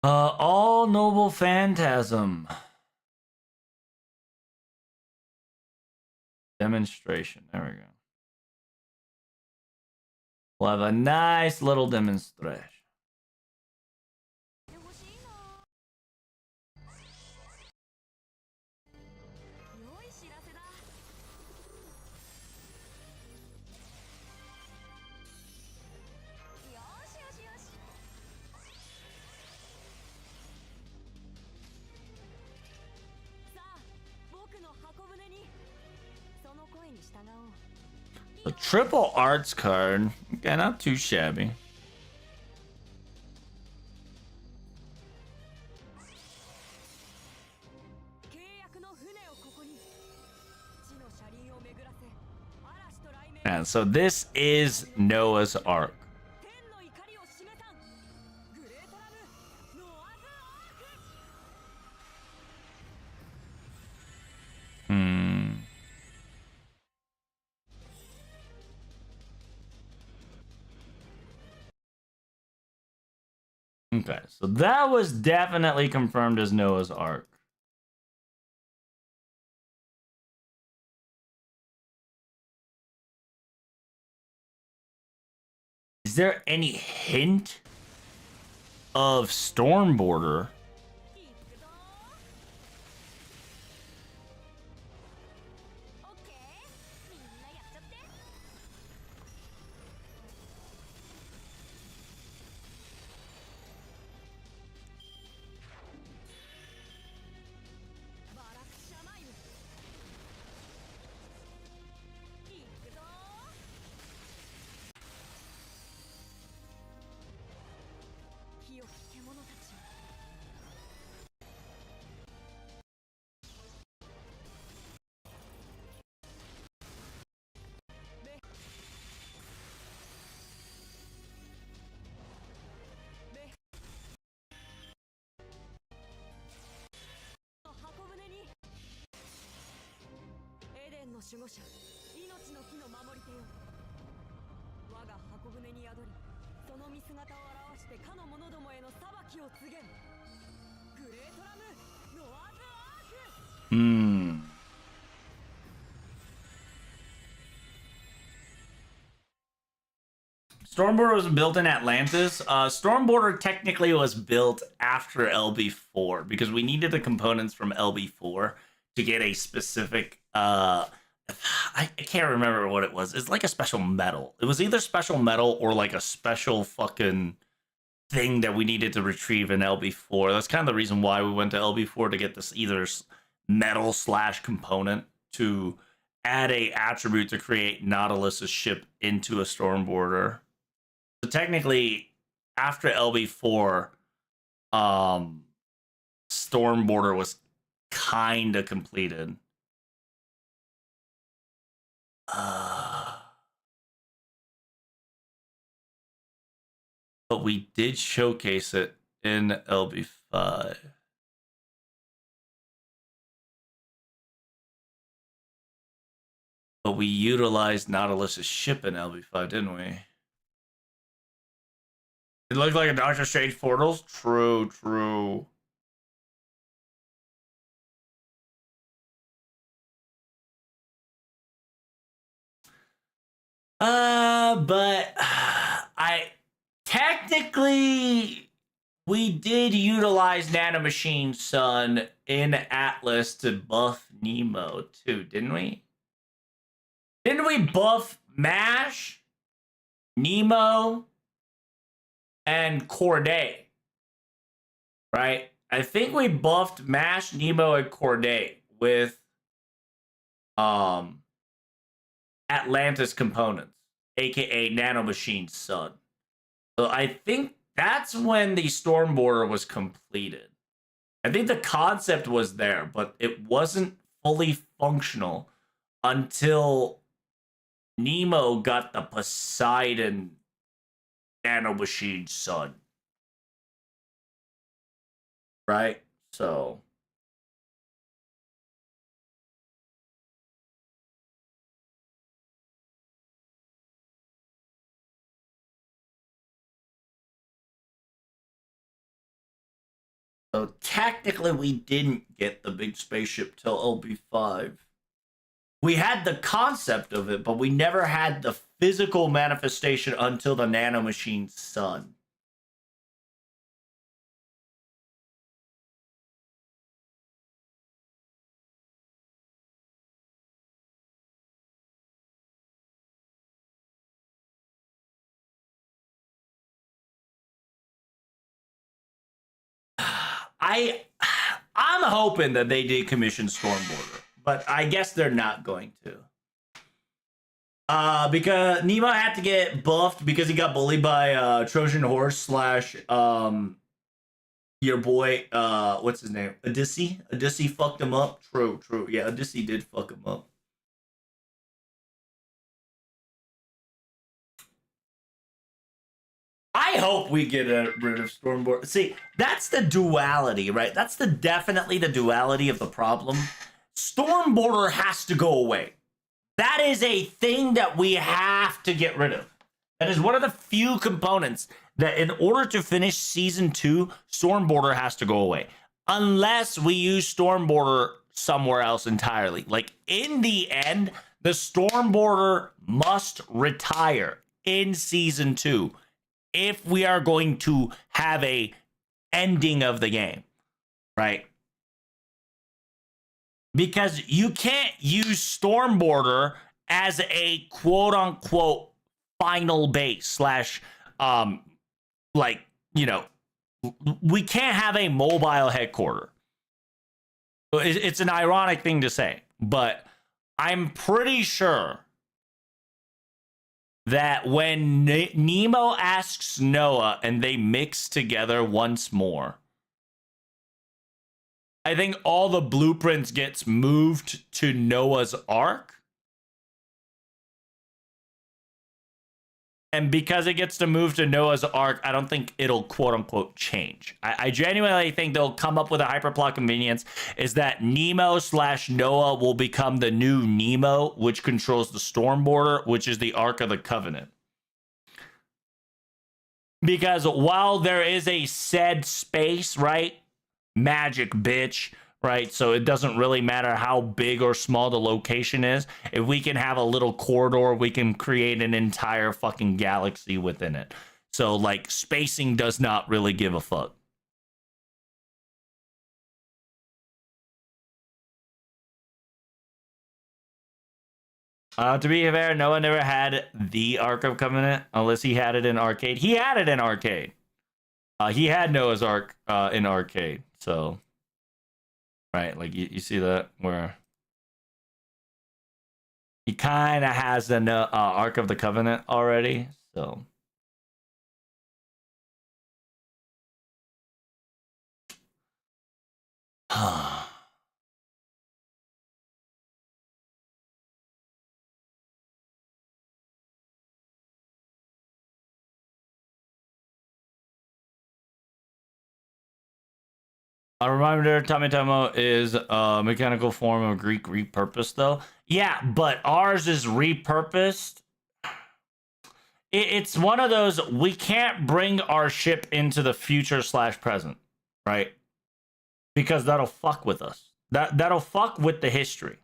All Noble Phantasm. Demonstration. There we go. We'll have a nice little demonstration. A triple arts card. Okay, not too shabby. And so this is Noah's Ark. Okay, so that was definitely confirmed as Noah's Ark. Is there any hint of Stormboarder? Stormboarder was built in Atlantis. Stormboarder technically was built after LB4 because we needed the components from LB4 to get a specific I can't remember what it was. It's like a special metal. It was either special metal or like a special fucking thing that we needed to retrieve in LB4. That's kind of the reason why we went to LB4 to get this either metal slash component to add a attribute to create Nautilus's ship into a Stormboarder. So technically, after LB4, Stormboarder was kind of completed. But we did showcase it in LB5. But we utilized Nautilus's ship in LB5, didn't we? It looked like a Doctor Strange portals. True, true. But I technically we did utilize Nanomachine Sun in Atlas to buff Nemo too, didn't we? Didn't we buff Mash, Nemo, and Corday? Right? I think we buffed Mash, Nemo, and Corday with Atlantis components, aka Nanomachine Sun. So I think that's when the Stormboarder was completed. I think the concept was there, but it wasn't fully functional until Nemo got the Poseidon Nanomachine Sun. Right? So technically we didn't get the big spaceship till LB5. We had the concept of it, but we never had the physical manifestation until the Nanomachine Sun. I'm hoping that they decommission Stormboarder, but I guess they're not going to. Because Nemo had to get buffed because he got bullied by Trojan Horse slash your boy, what's his name? Odyssey. Odyssey fucked him up. True. Yeah, Odyssey did fuck him up. I hope we get rid of Stormboarder. See, that's the duality, right? That's definitely the duality of the problem. Stormboarder has to go away. That is a thing that we have to get rid of. That is one of the few components that in order to finish season 2, Stormboarder has to go away. Unless we use Stormboarder somewhere else entirely. Like, in the end, the Stormboarder must retire in season 2 if we are going to have a ending of the game, right? Because you can't use Stormboarder as a quote-unquote final base slash, like, you know, we can't have a mobile headquarter. It's an ironic thing to say, but I'm pretty sure that when Nemo asks Noah and they mix together once more, I think all the blueprints gets moved to Noah's Ark. And because it gets to move to Noah's Ark, I don't think it'll quote unquote change. I genuinely think they'll come up with a hyperplot convenience is that Nemo slash Noah will become the new Nemo, which controls the Stormboarder, which is the Ark of the Covenant. Because while there is a said space, right? Magic, bitch. Right, so it doesn't really matter how big or small the location is. If we can have a little corridor, we can create an entire fucking galaxy within it. So, like, spacing does not really give a fuck. To be fair, Noah never had the Ark of Covenant unless he had it in Arcade. He had it in Arcade. He had Noah's Ark in Arcade, so... right? Like you see that where he kind of has the Ark of the Covenant already, so. A reminder, Tamitamo is a mechanical form of Greek repurposed, though. Yeah, but ours is repurposed. It's one of those, we can't bring our ship into the future / present, right? Because that'll fuck with us. That'll fuck with the history.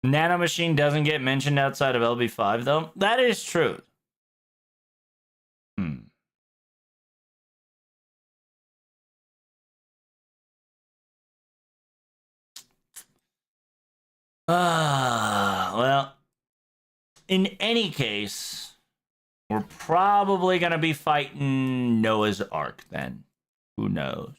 Nanomachine doesn't get mentioned outside of LB5, though. That is true. Well, in any case, we're probably going to be fighting Noah's Ark then. Who knows?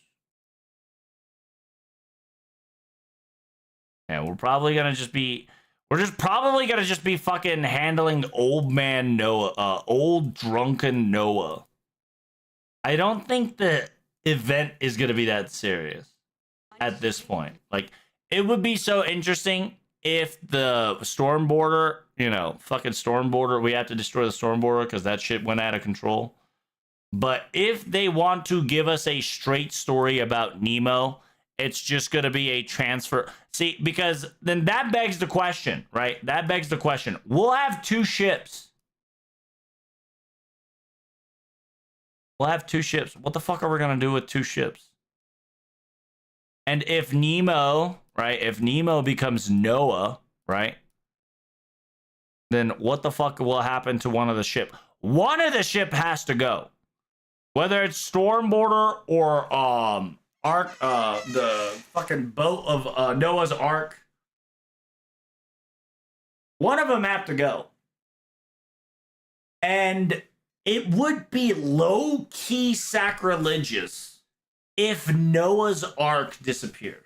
And we're probably going to just be... We're just probably going to just be fucking handling old man Noah. Old drunken Noah. I don't think the event is going to be that serious at this point. Like, it would be so interesting if the storm border, you know, fucking storm border, we have to destroy the storm border because that shit went out of control. But if they want to give us a straight story about Nemo, it's just going to be a transfer. See, because then that begs the question, right? That begs the question. We'll have 2 ships. We'll have 2 ships. What the fuck are we going to do with 2 ships? And if Nemo, right? If Nemo becomes Noah, right? Then what the fuck will happen to one of the ship? One of the ship has to go. Whether it's Stormborder or Ark, the fucking boat of Noah's Ark. One of them have to go. And it would be low-key sacrilegious if Noah's Ark disappears.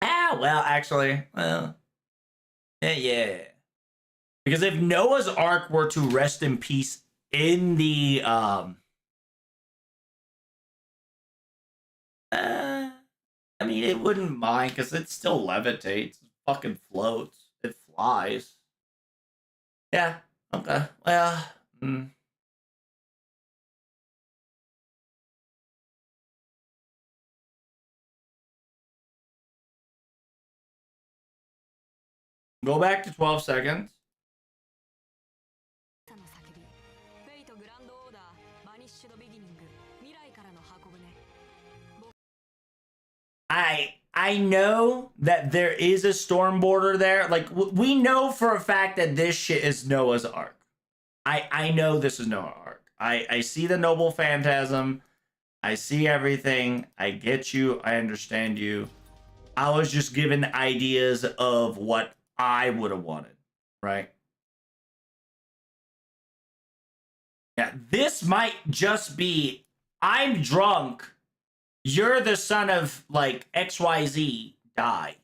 Well, actually, well, yeah. Because if Noah's Ark were to rest in peace in the, I mean, it wouldn't mind because it still levitates, it fucking floats, it flies. Yeah, okay, well, Go back to 12 seconds. I know that there is a storm border there. Like, we know for a fact that this shit is Noah's Ark. I know this is Noah's Ark. I see the noble phantasm. I see everything. I get you. I understand you. I was just given ideas of what I would have wanted, right? Yeah, this might just be, I'm drunk, you're the son of, like, XYZ, die.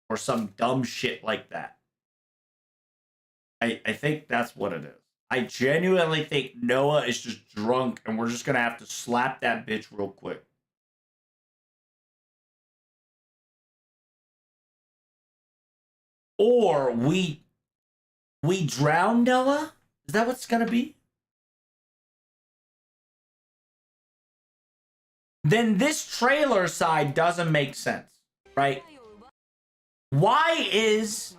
Or some dumb shit like that. I think that's what it is. I genuinely think Noah is just drunk and we're just going to have to slap that bitch real quick. Or we drown Noah? Is that what's going to be? Then this trailer side doesn't make sense, right? Why is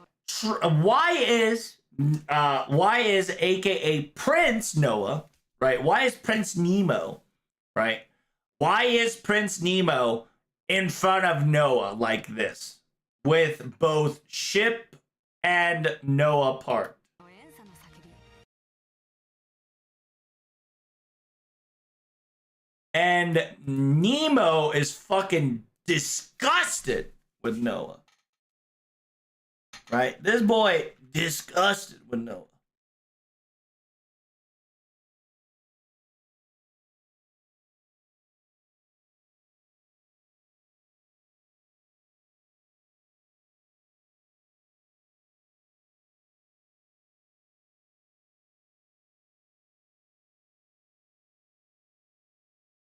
AKA Prince Noah, right? Why is Prince Nemo, right? Why is Prince Nemo in front of Noah like this? with both Ship and Noah part. のエンサの叫び And Nemo is fucking disgusted with Noah. Right? This boy disgusted with Noah.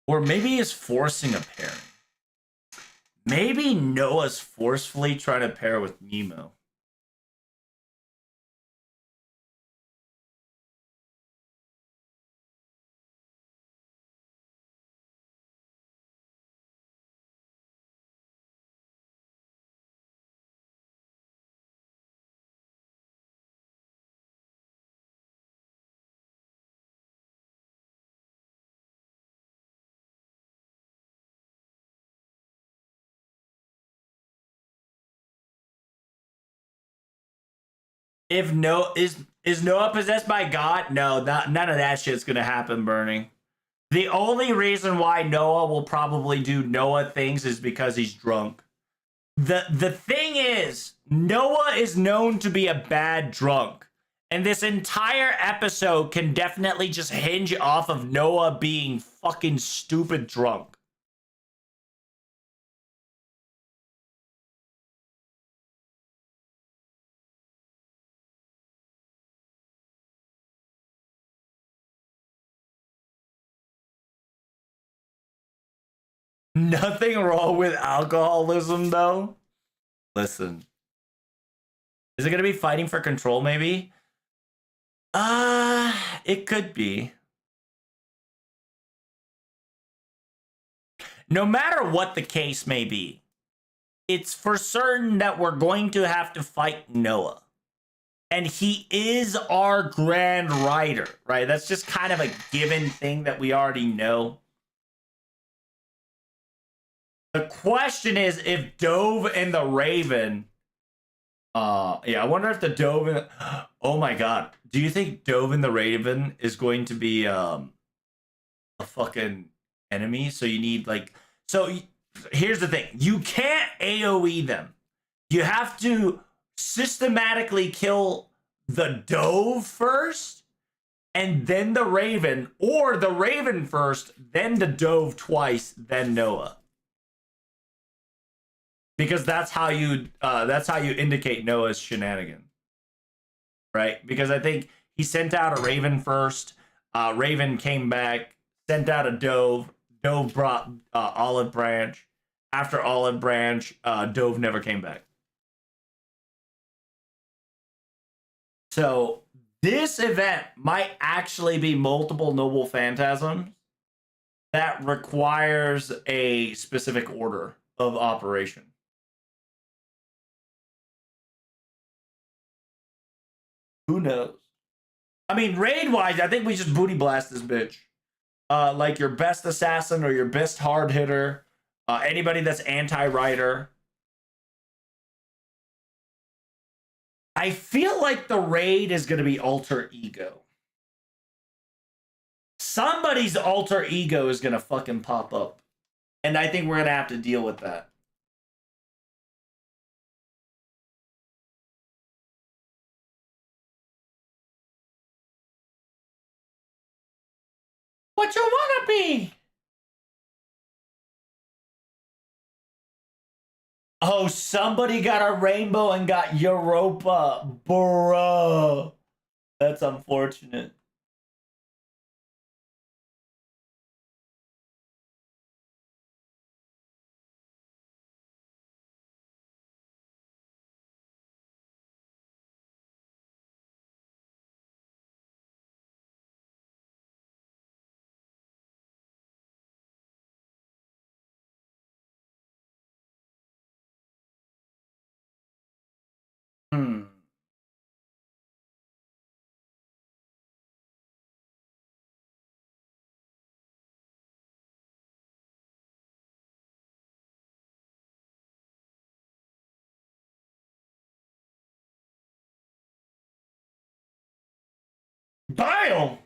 Or maybe he's forcing a pairing. Maybe Noah's forcefully trying to pair with Nemo. If no is Noah possessed by God? No, none of that shit's gonna happen, Bernie. The only reason why Noah will probably do Noah things is because he's drunk. The thing is, Noah is known to be a bad drunk. And this entire episode can definitely just hinge off of Noah being fucking stupid drunk. Nothing wrong with alcoholism, though. Listen. Is it going to be fighting for control, maybe? It could be. No matter what the case may be, it's for certain that we're going to have to fight Noah. And he is our grand rider, right? That's just kind of a given thing that we already know. The question is if Dove and the Raven. Yeah, I wonder if the Dove and oh my god. Do you think Dove and the Raven is going to be a fucking enemy? So you need like here's the thing. You can't AoE them. You have to systematically kill the Dove first and then the Raven, or the Raven first, then the Dove twice, then Noah. Because that's how you indicate Noah's shenanigan, right? Because I think he sent out a Raven first. Raven came back, sent out a Dove. Dove brought Olive Branch. After Olive Branch, Dove never came back. So this event might actually be multiple noble phantasms that requires a specific order of operation. Who knows? I mean, raid-wise, I think we just booty blast this bitch. Like your best assassin or your best hard hitter. Anybody that's anti-rider. I feel like the raid is going to be alter ego. Somebody's alter ego is going to fucking pop up. And I think we're going to have to deal with that. What you wanna be? Oh, somebody got a rainbow and got Europa. Bruh. That's unfortunate. Hmm. Bam!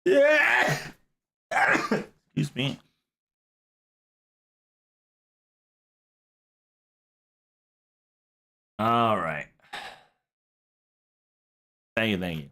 Yeah! Excuse me. All right. Thank you, thank you.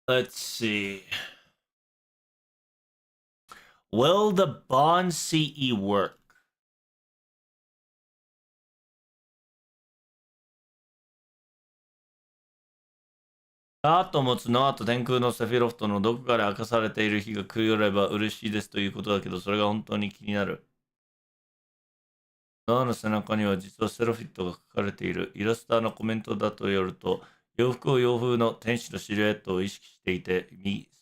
Let's see. Will the Bond CE work?アート持つのあと天空のセフィロフトのどこかで明かされている日が来れば嬉しいですということだけど、それが本当に気になる。ノアの背中には実はセロフィットが書かれている。イラスターのコメントだとよると、洋服を洋風の天使のシルエットを意識していて、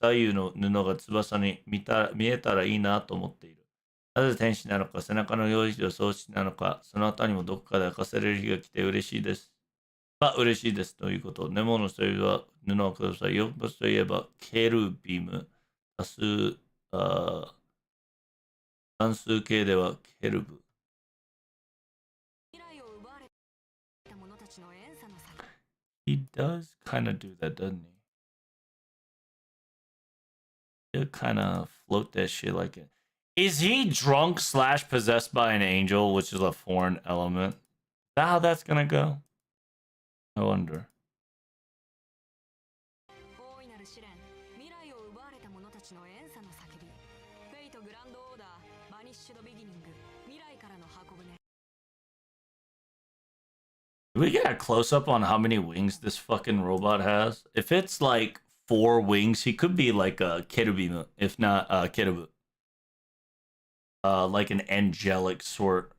左右の布が翼に見えたらいいなと思っている。なぜ天使なのか、背中の用意を装置なのか、そのあたりもどこかで明かせれる日が来て嬉しいです。嬉しいですということ。ネモの人は布をください。洋服といえば、ケルビム。単数形ではケルブ。He does kind of do that, doesn't he? He'll kind of float that shit like it. Is he drunk / possessed by an angel, which is a foreign element? Is that how that's gonna go? I wonder. 大いなる試練、未来を奪われた者たちの怨嗟の叫び、フェイトグランドオーダー、バニッシュドビギニング、未来からの箱舟。Do we get a close up on how many wings this fucking robot has? If it's like 4 wings, he could be like a Kerubimu, if not Kerubu. Like an angelic sort.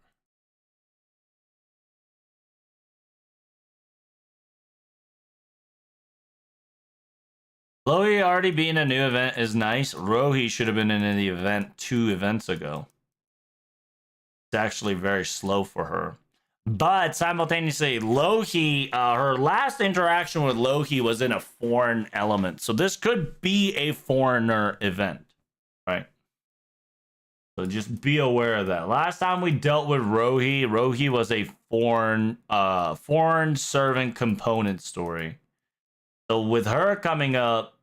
Lohi already being a new event is nice. Rohi should have been in the event 2 events ago. It's actually very slow for her. But simultaneously, Lohi, her last interaction with Lohi was in a foreign element. So this could be a foreigner event, right? So just be aware of that. Last time we dealt with Rohi was a foreign servant component story. So with her coming up,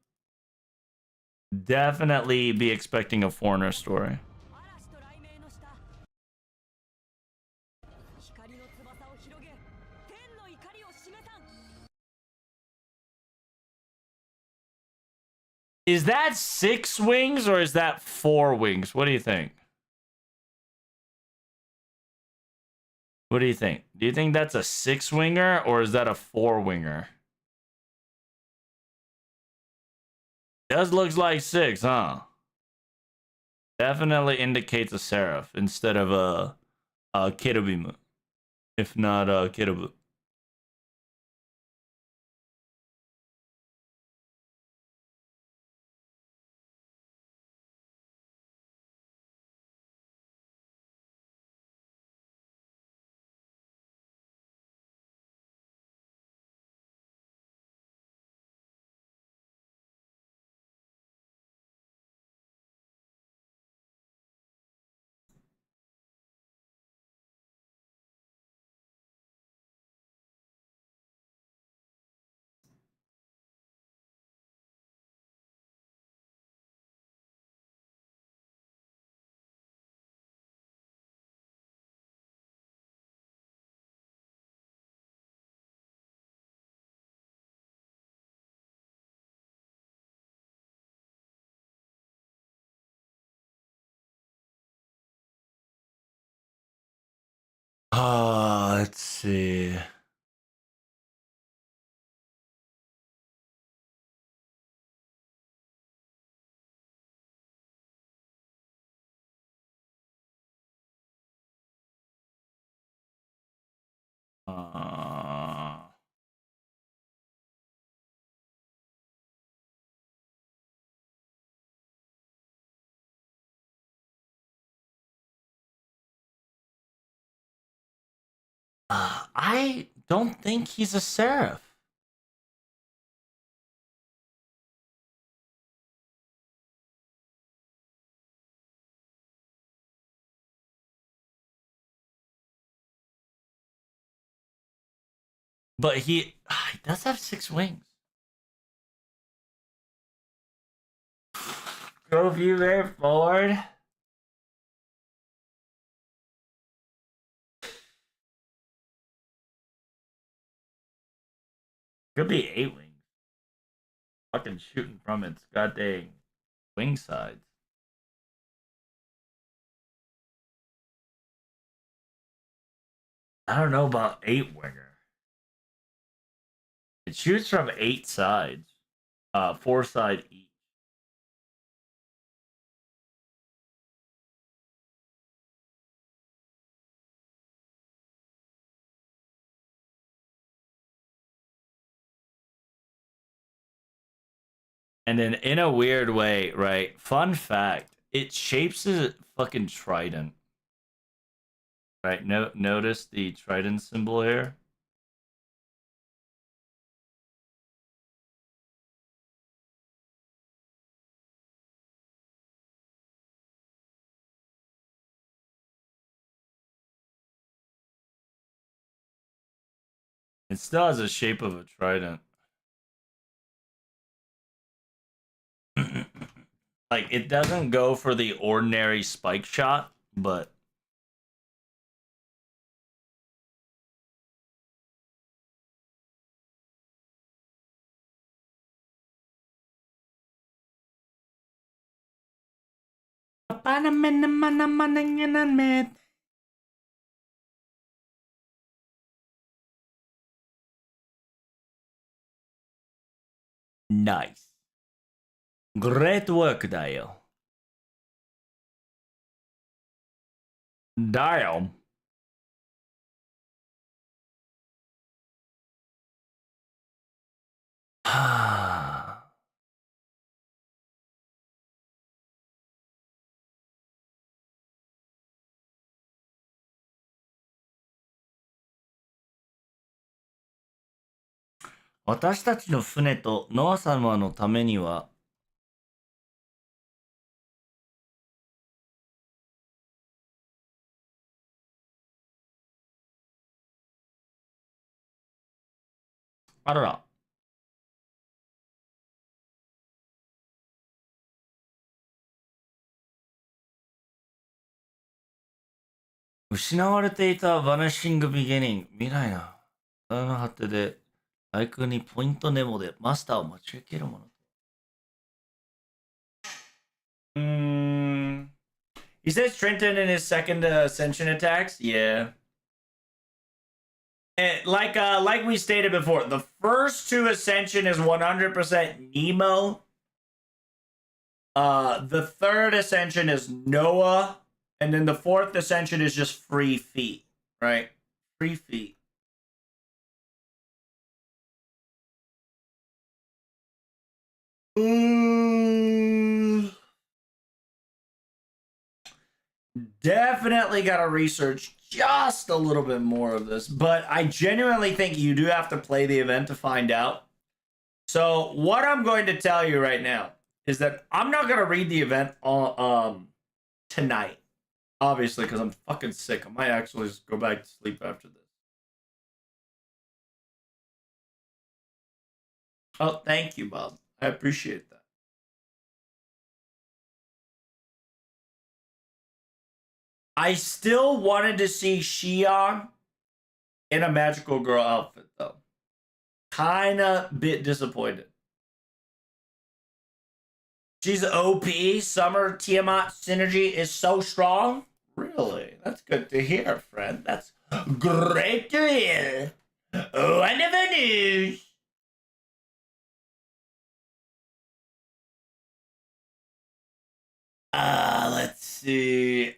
definitely be expecting a foreigner story. Is that 6 wings or is that 4 wings? What do you think? What do you think? Do you think that's a 6-winger or is that a 4-winger? Does looks like 6, huh? Definitely indicates a seraph instead of a Kerubimu. If not a Kerubu. Let's see. I don't think he's a seraph. But he does have 6 wings. Go view very forward. Could be 8 wings. Fucking shooting from its goddamn wing sides. I don't know about 8 winger. It shoots from 8 sides. 4 side each. And then in a weird way, right? Fun fact, it shapes a fucking trident. Right? Notice the trident symbol here. It still has the shape of a trident. Like it doesn't go for the ordinary spike shot, but nice. Great work, Dial. Dial. はあ。私たちの船とノア様のためには、あらら、失われていたバネッシングビギニング、未来の体の果てで、対空にポイントネモでマスターを待ち受けるもの。He says Trenton in his second ascension attacks? Yeah. And like we stated before, the first 2 ascension is 100% Nemo. The 3rd ascension is Noah, and then the 4th ascension is just free feet, right? Free feet. Definitely got to research just a little bit more of this, but I genuinely think you do have to play the event to find out. So what I'm going to tell you right now is that I'm not going to read the event tonight, obviously, because I'm fucking sick. I might actually just go back to sleep after this. Oh, thank you, Bob. I appreciate that. I still wanted to see Xion in a magical girl outfit, though. Kinda bit disappointed. She's OP. Summer Tiamat synergy is so strong. Really? That's good to hear, friend. That's great to hear. Wonderful news. Let's see.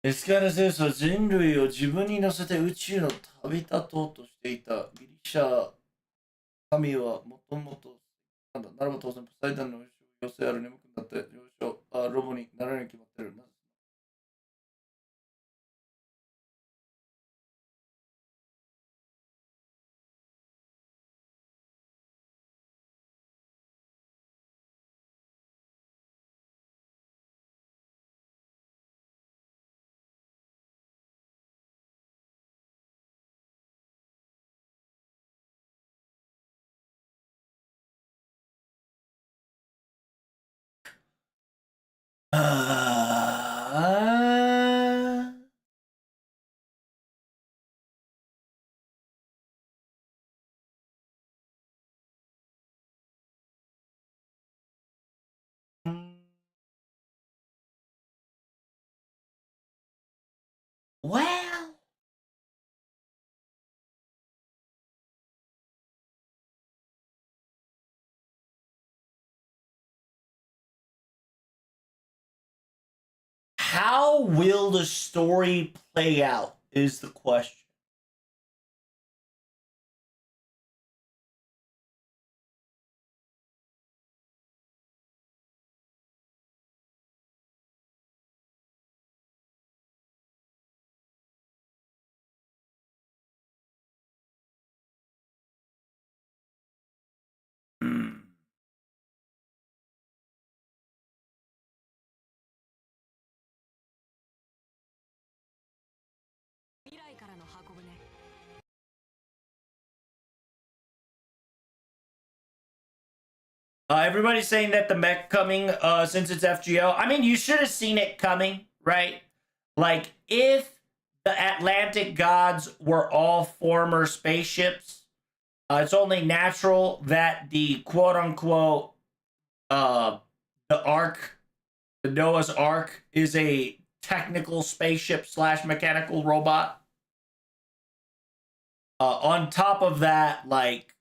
エスカラゼウスは人類を自分に乗せて宇宙の旅立とうとしていた。ギリシャ神はもともと、ならば当然、ポサイダンの要請ある眠くなって、ロボにならないに決まってる。Well, how will the story play out is the question. Hmm. 未来からの箱舟 Everybody's saying that the mech coming, since it's FGO. I mean, you should have seen it coming, right? Like, if the Atlantic gods were all former spaceships, it's only natural that the quote unquote, the Ark, the Noah's Ark, is a technical spaceship slash mechanical robot. On top of that, like,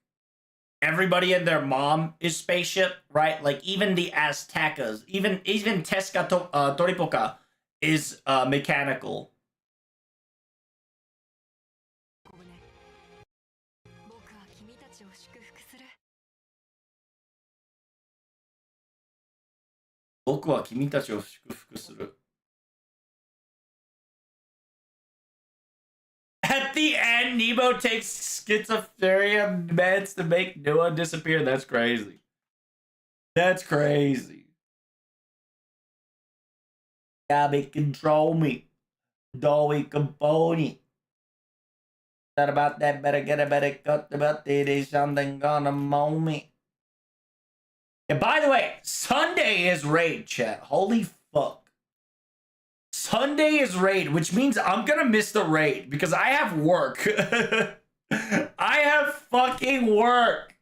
everybody and their mom is spaceship, right? Like even the Aztecas, even Tesca Toripoca is mechanical. 箱舟僕は君たちを祝福する 僕は君たちを祝福する. At the end, Nemo takes schizophrenia meds to make Noah disappear. That's crazy. That's crazy. Gabby control me. Dolly Capone. That about that better get a better cut about it is something gonna mow me. And by the way, Sunday is raid, chat. Holy fuck. Sunday is raid, which means I'm gonna miss the raid because I have work. I have fucking work.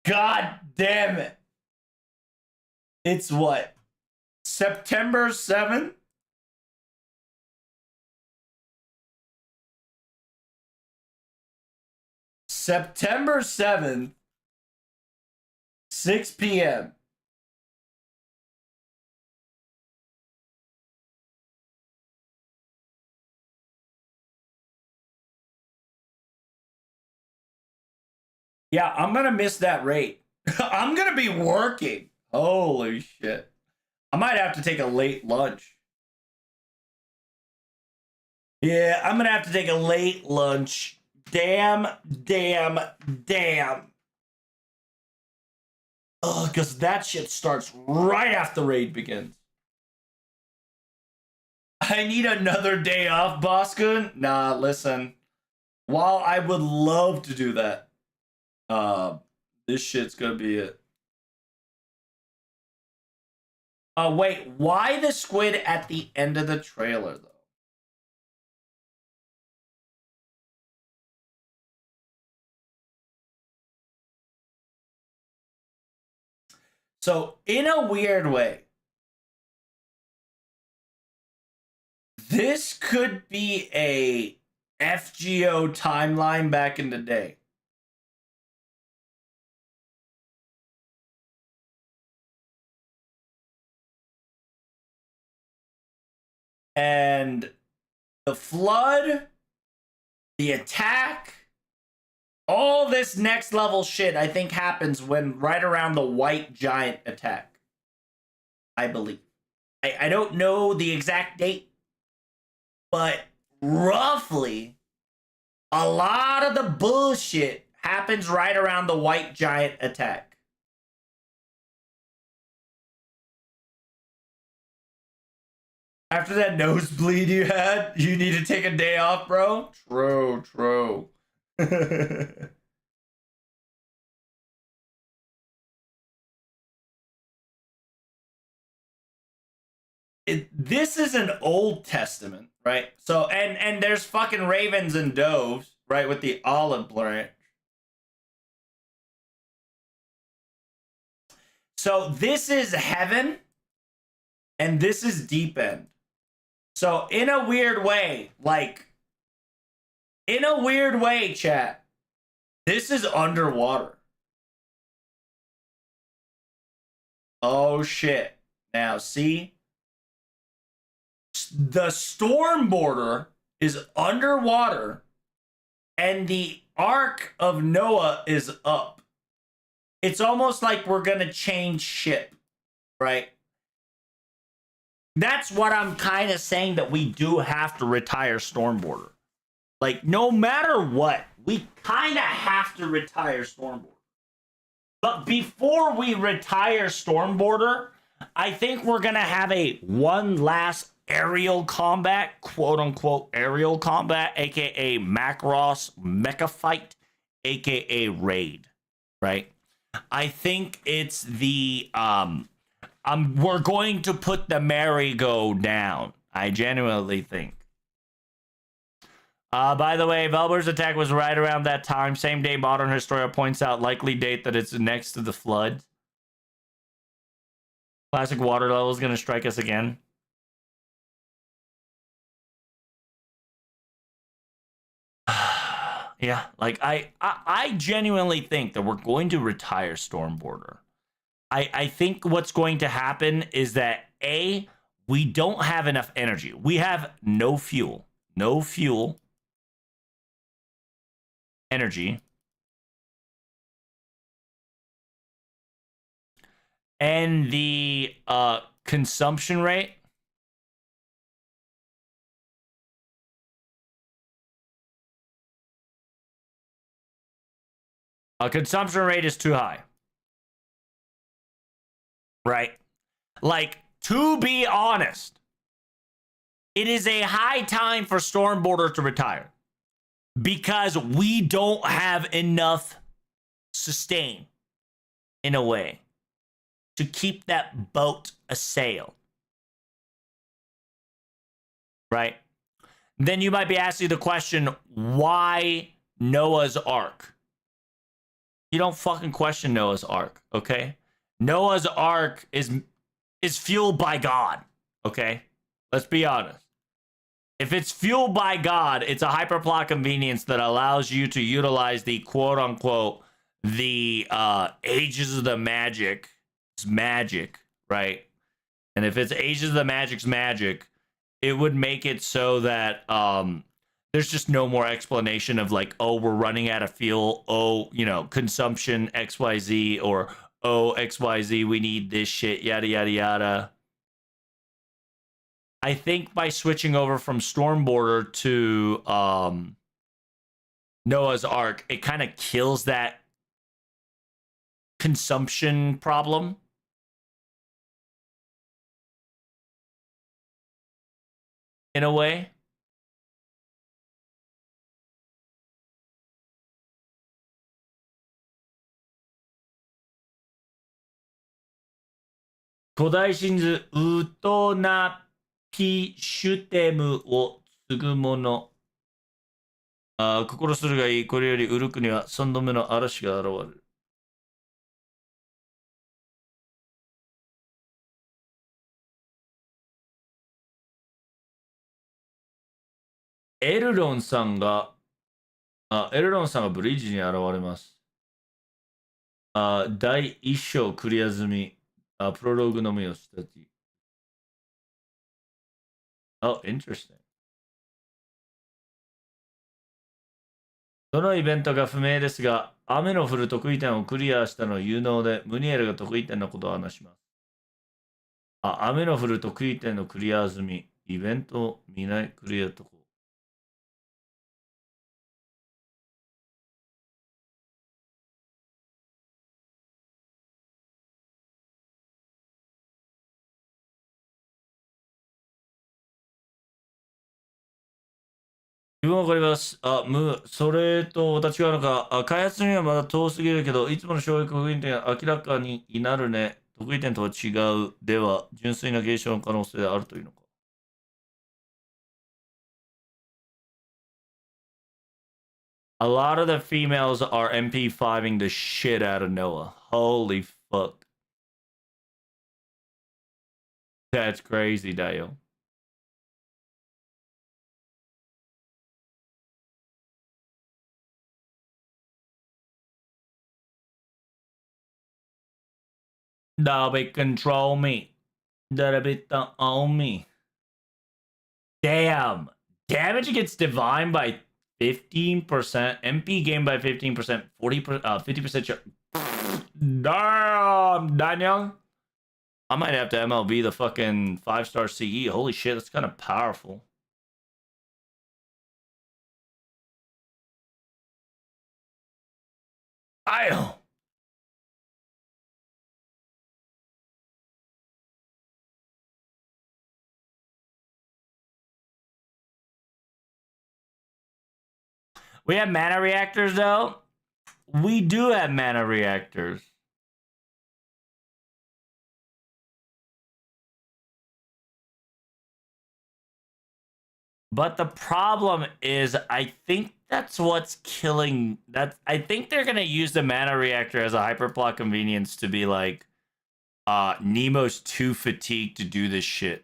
God damn it. It's what? September 7th? September 7th, 6 p.m. Yeah, I'm gonna miss that rate. I'm gonna be working. Holy shit. I might have to take a late lunch. Yeah, I'm gonna have to take a late lunch. Damn. Ugh, because that shit starts right after raid begins. I need another day off, Boscoon. Nah, listen. While I would love to do that, this shit's gonna be it. Wait, why the squid at the end of the trailer, though? So, in a weird way, this could be a FGO timeline back in the day. And the flood, the attack, all this next level shit, I think, happens when right around the white giant attack. I believe. I don't know the exact date, but roughly a lot of the bullshit happens right around the white giant attack. After that nosebleed you had, you need to take a day off, bro? True. This is an Old Testament, right? So and there's fucking ravens and doves, right, with the olive branch. So this is heaven, and this is deep end. So in a weird way, chat, this is underwater. Oh shit. Now see? The storm border is underwater and the Ark of Noah is up. It's almost like we're going to change ship, right? That's what I'm kind of saying, that we do have to retire storm border. Like, no matter what, we kind of have to retire storm border. But before we retire storm border, I think we're going to have a one last aerial combat, quote unquote aerial combat, aka Macross mecha fight, aka raid, right? I think it's the we're going to put the merry-go down. I genuinely think. By the way, Velber's attack was right around that time. Same day Modern Historia points out, likely date that it's next to the flood. Classic water level is going to strike us again. Yeah, like I genuinely think that we're going to retire Storm Border. I think what's going to happen is that A, we don't have enough energy. We have no fuel. No fuel. Energy. And the consumption rate. Consumption rate is too high. Right? Like, to be honest, it is a high time for Storm Border to retire because we don't have enough sustain, in a way, to keep that boat a sail. Right? Then you might be asking the question, why Noah's Ark? You don't fucking question Noah's Ark, okay? Noah's Ark is fueled by God, okay? Let's be honest. If it's fueled by God, it's a hyperplot convenience that allows you to utilize the quote-unquote, the Ages of the Magic's magic, right? And if it's Ages of the Magic's magic, it would make it so that there's just no more explanation of like, oh, we're running out of fuel, oh, you know, consumption XYZ, or oh, XYZ, we need this shit, yada, yada, yada. I think by switching over from Storm Border to Noah's Ark, it kind of kills that consumption problem. In a way. Kodai 古代真珠ウトナピシュテムを継ぐもの。心するがいい。これよりウルクには3度目の嵐が現れる。エルロンさんがブリッジに現れます。第1章クリア済み。プロローグのみをしたち。Oh, interesting. どのイベントが不明ですが、雨の降る得意点をクリアしたの有能で、ムニエルが得意点のことを話します。あ、雨の降る得意点のクリア済み。イベント見ないクリアとこ。自分わかります。それと私は違うのか。開発にはまだ遠すぎるけど、いつもの省略得意点が明らかになるね。得意点とは違う。では、純粋な現象の可能性があるというのか。A lot of the females are MP5ing the shit out of Noah. Holy fuck. That's crazy, Dale. Dobby, control me. Dobby, own me. Damn. Damage gets divine by 15%. MP game by 15%. 50% shot. Damn, Daniel. I might have to MLB the fucking 5-star CE. Holy shit, that's kind of powerful. Damn. We have mana reactors, though. We do have mana reactors. But the problem is, I think that's what's killing. I think they're gonna use the mana reactor as a hyperplot convenience to be like, Nemo's too fatigued to do this shit.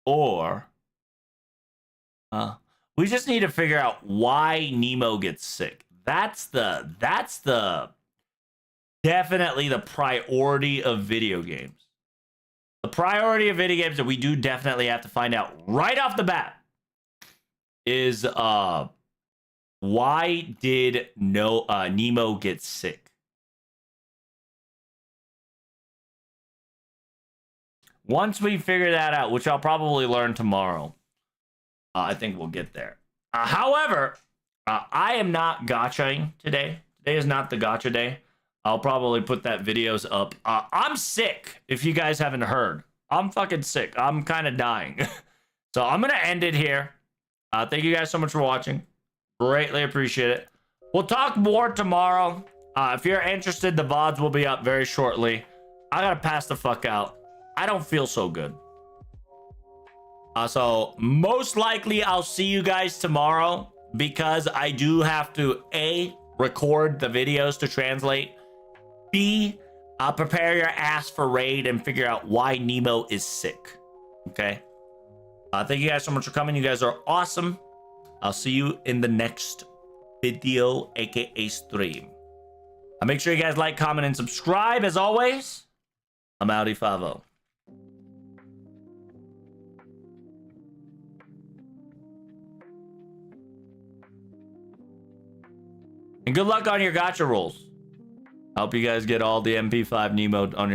Or we just need to figure out why Nemo gets sick. That's definitely the priority of video games. The priority of video games that we do definitely have to find out right off the bat is why did Nemo get sick? Once we figure that out, which I'll probably learn tomorrow, I think we'll get there. However, I am not gachaing today. Today is not the gacha day. I'll probably put that videos up. I'm sick, if you guys haven't heard. I'm fucking sick. I'm kind of dying. So I'm going to end it here. Thank you guys so much for watching. Greatly appreciate it. We'll talk more tomorrow. If you're interested, the VODs will be up very shortly. I got to pass the fuck out. I don't feel so good. So most likely I'll see you guys tomorrow because I do have to A, record the videos to translate, B, prepare your ass for raid and figure out why Nemo is sick. Okay. Thank you guys so much for coming. You guys are awesome. I'll see you in the next video, aka stream. Make sure you guys like, comment, and subscribe as always. I'm Audi 5-0. And good luck on your gacha rolls. I hope you guys get all the MP5 Nemo on your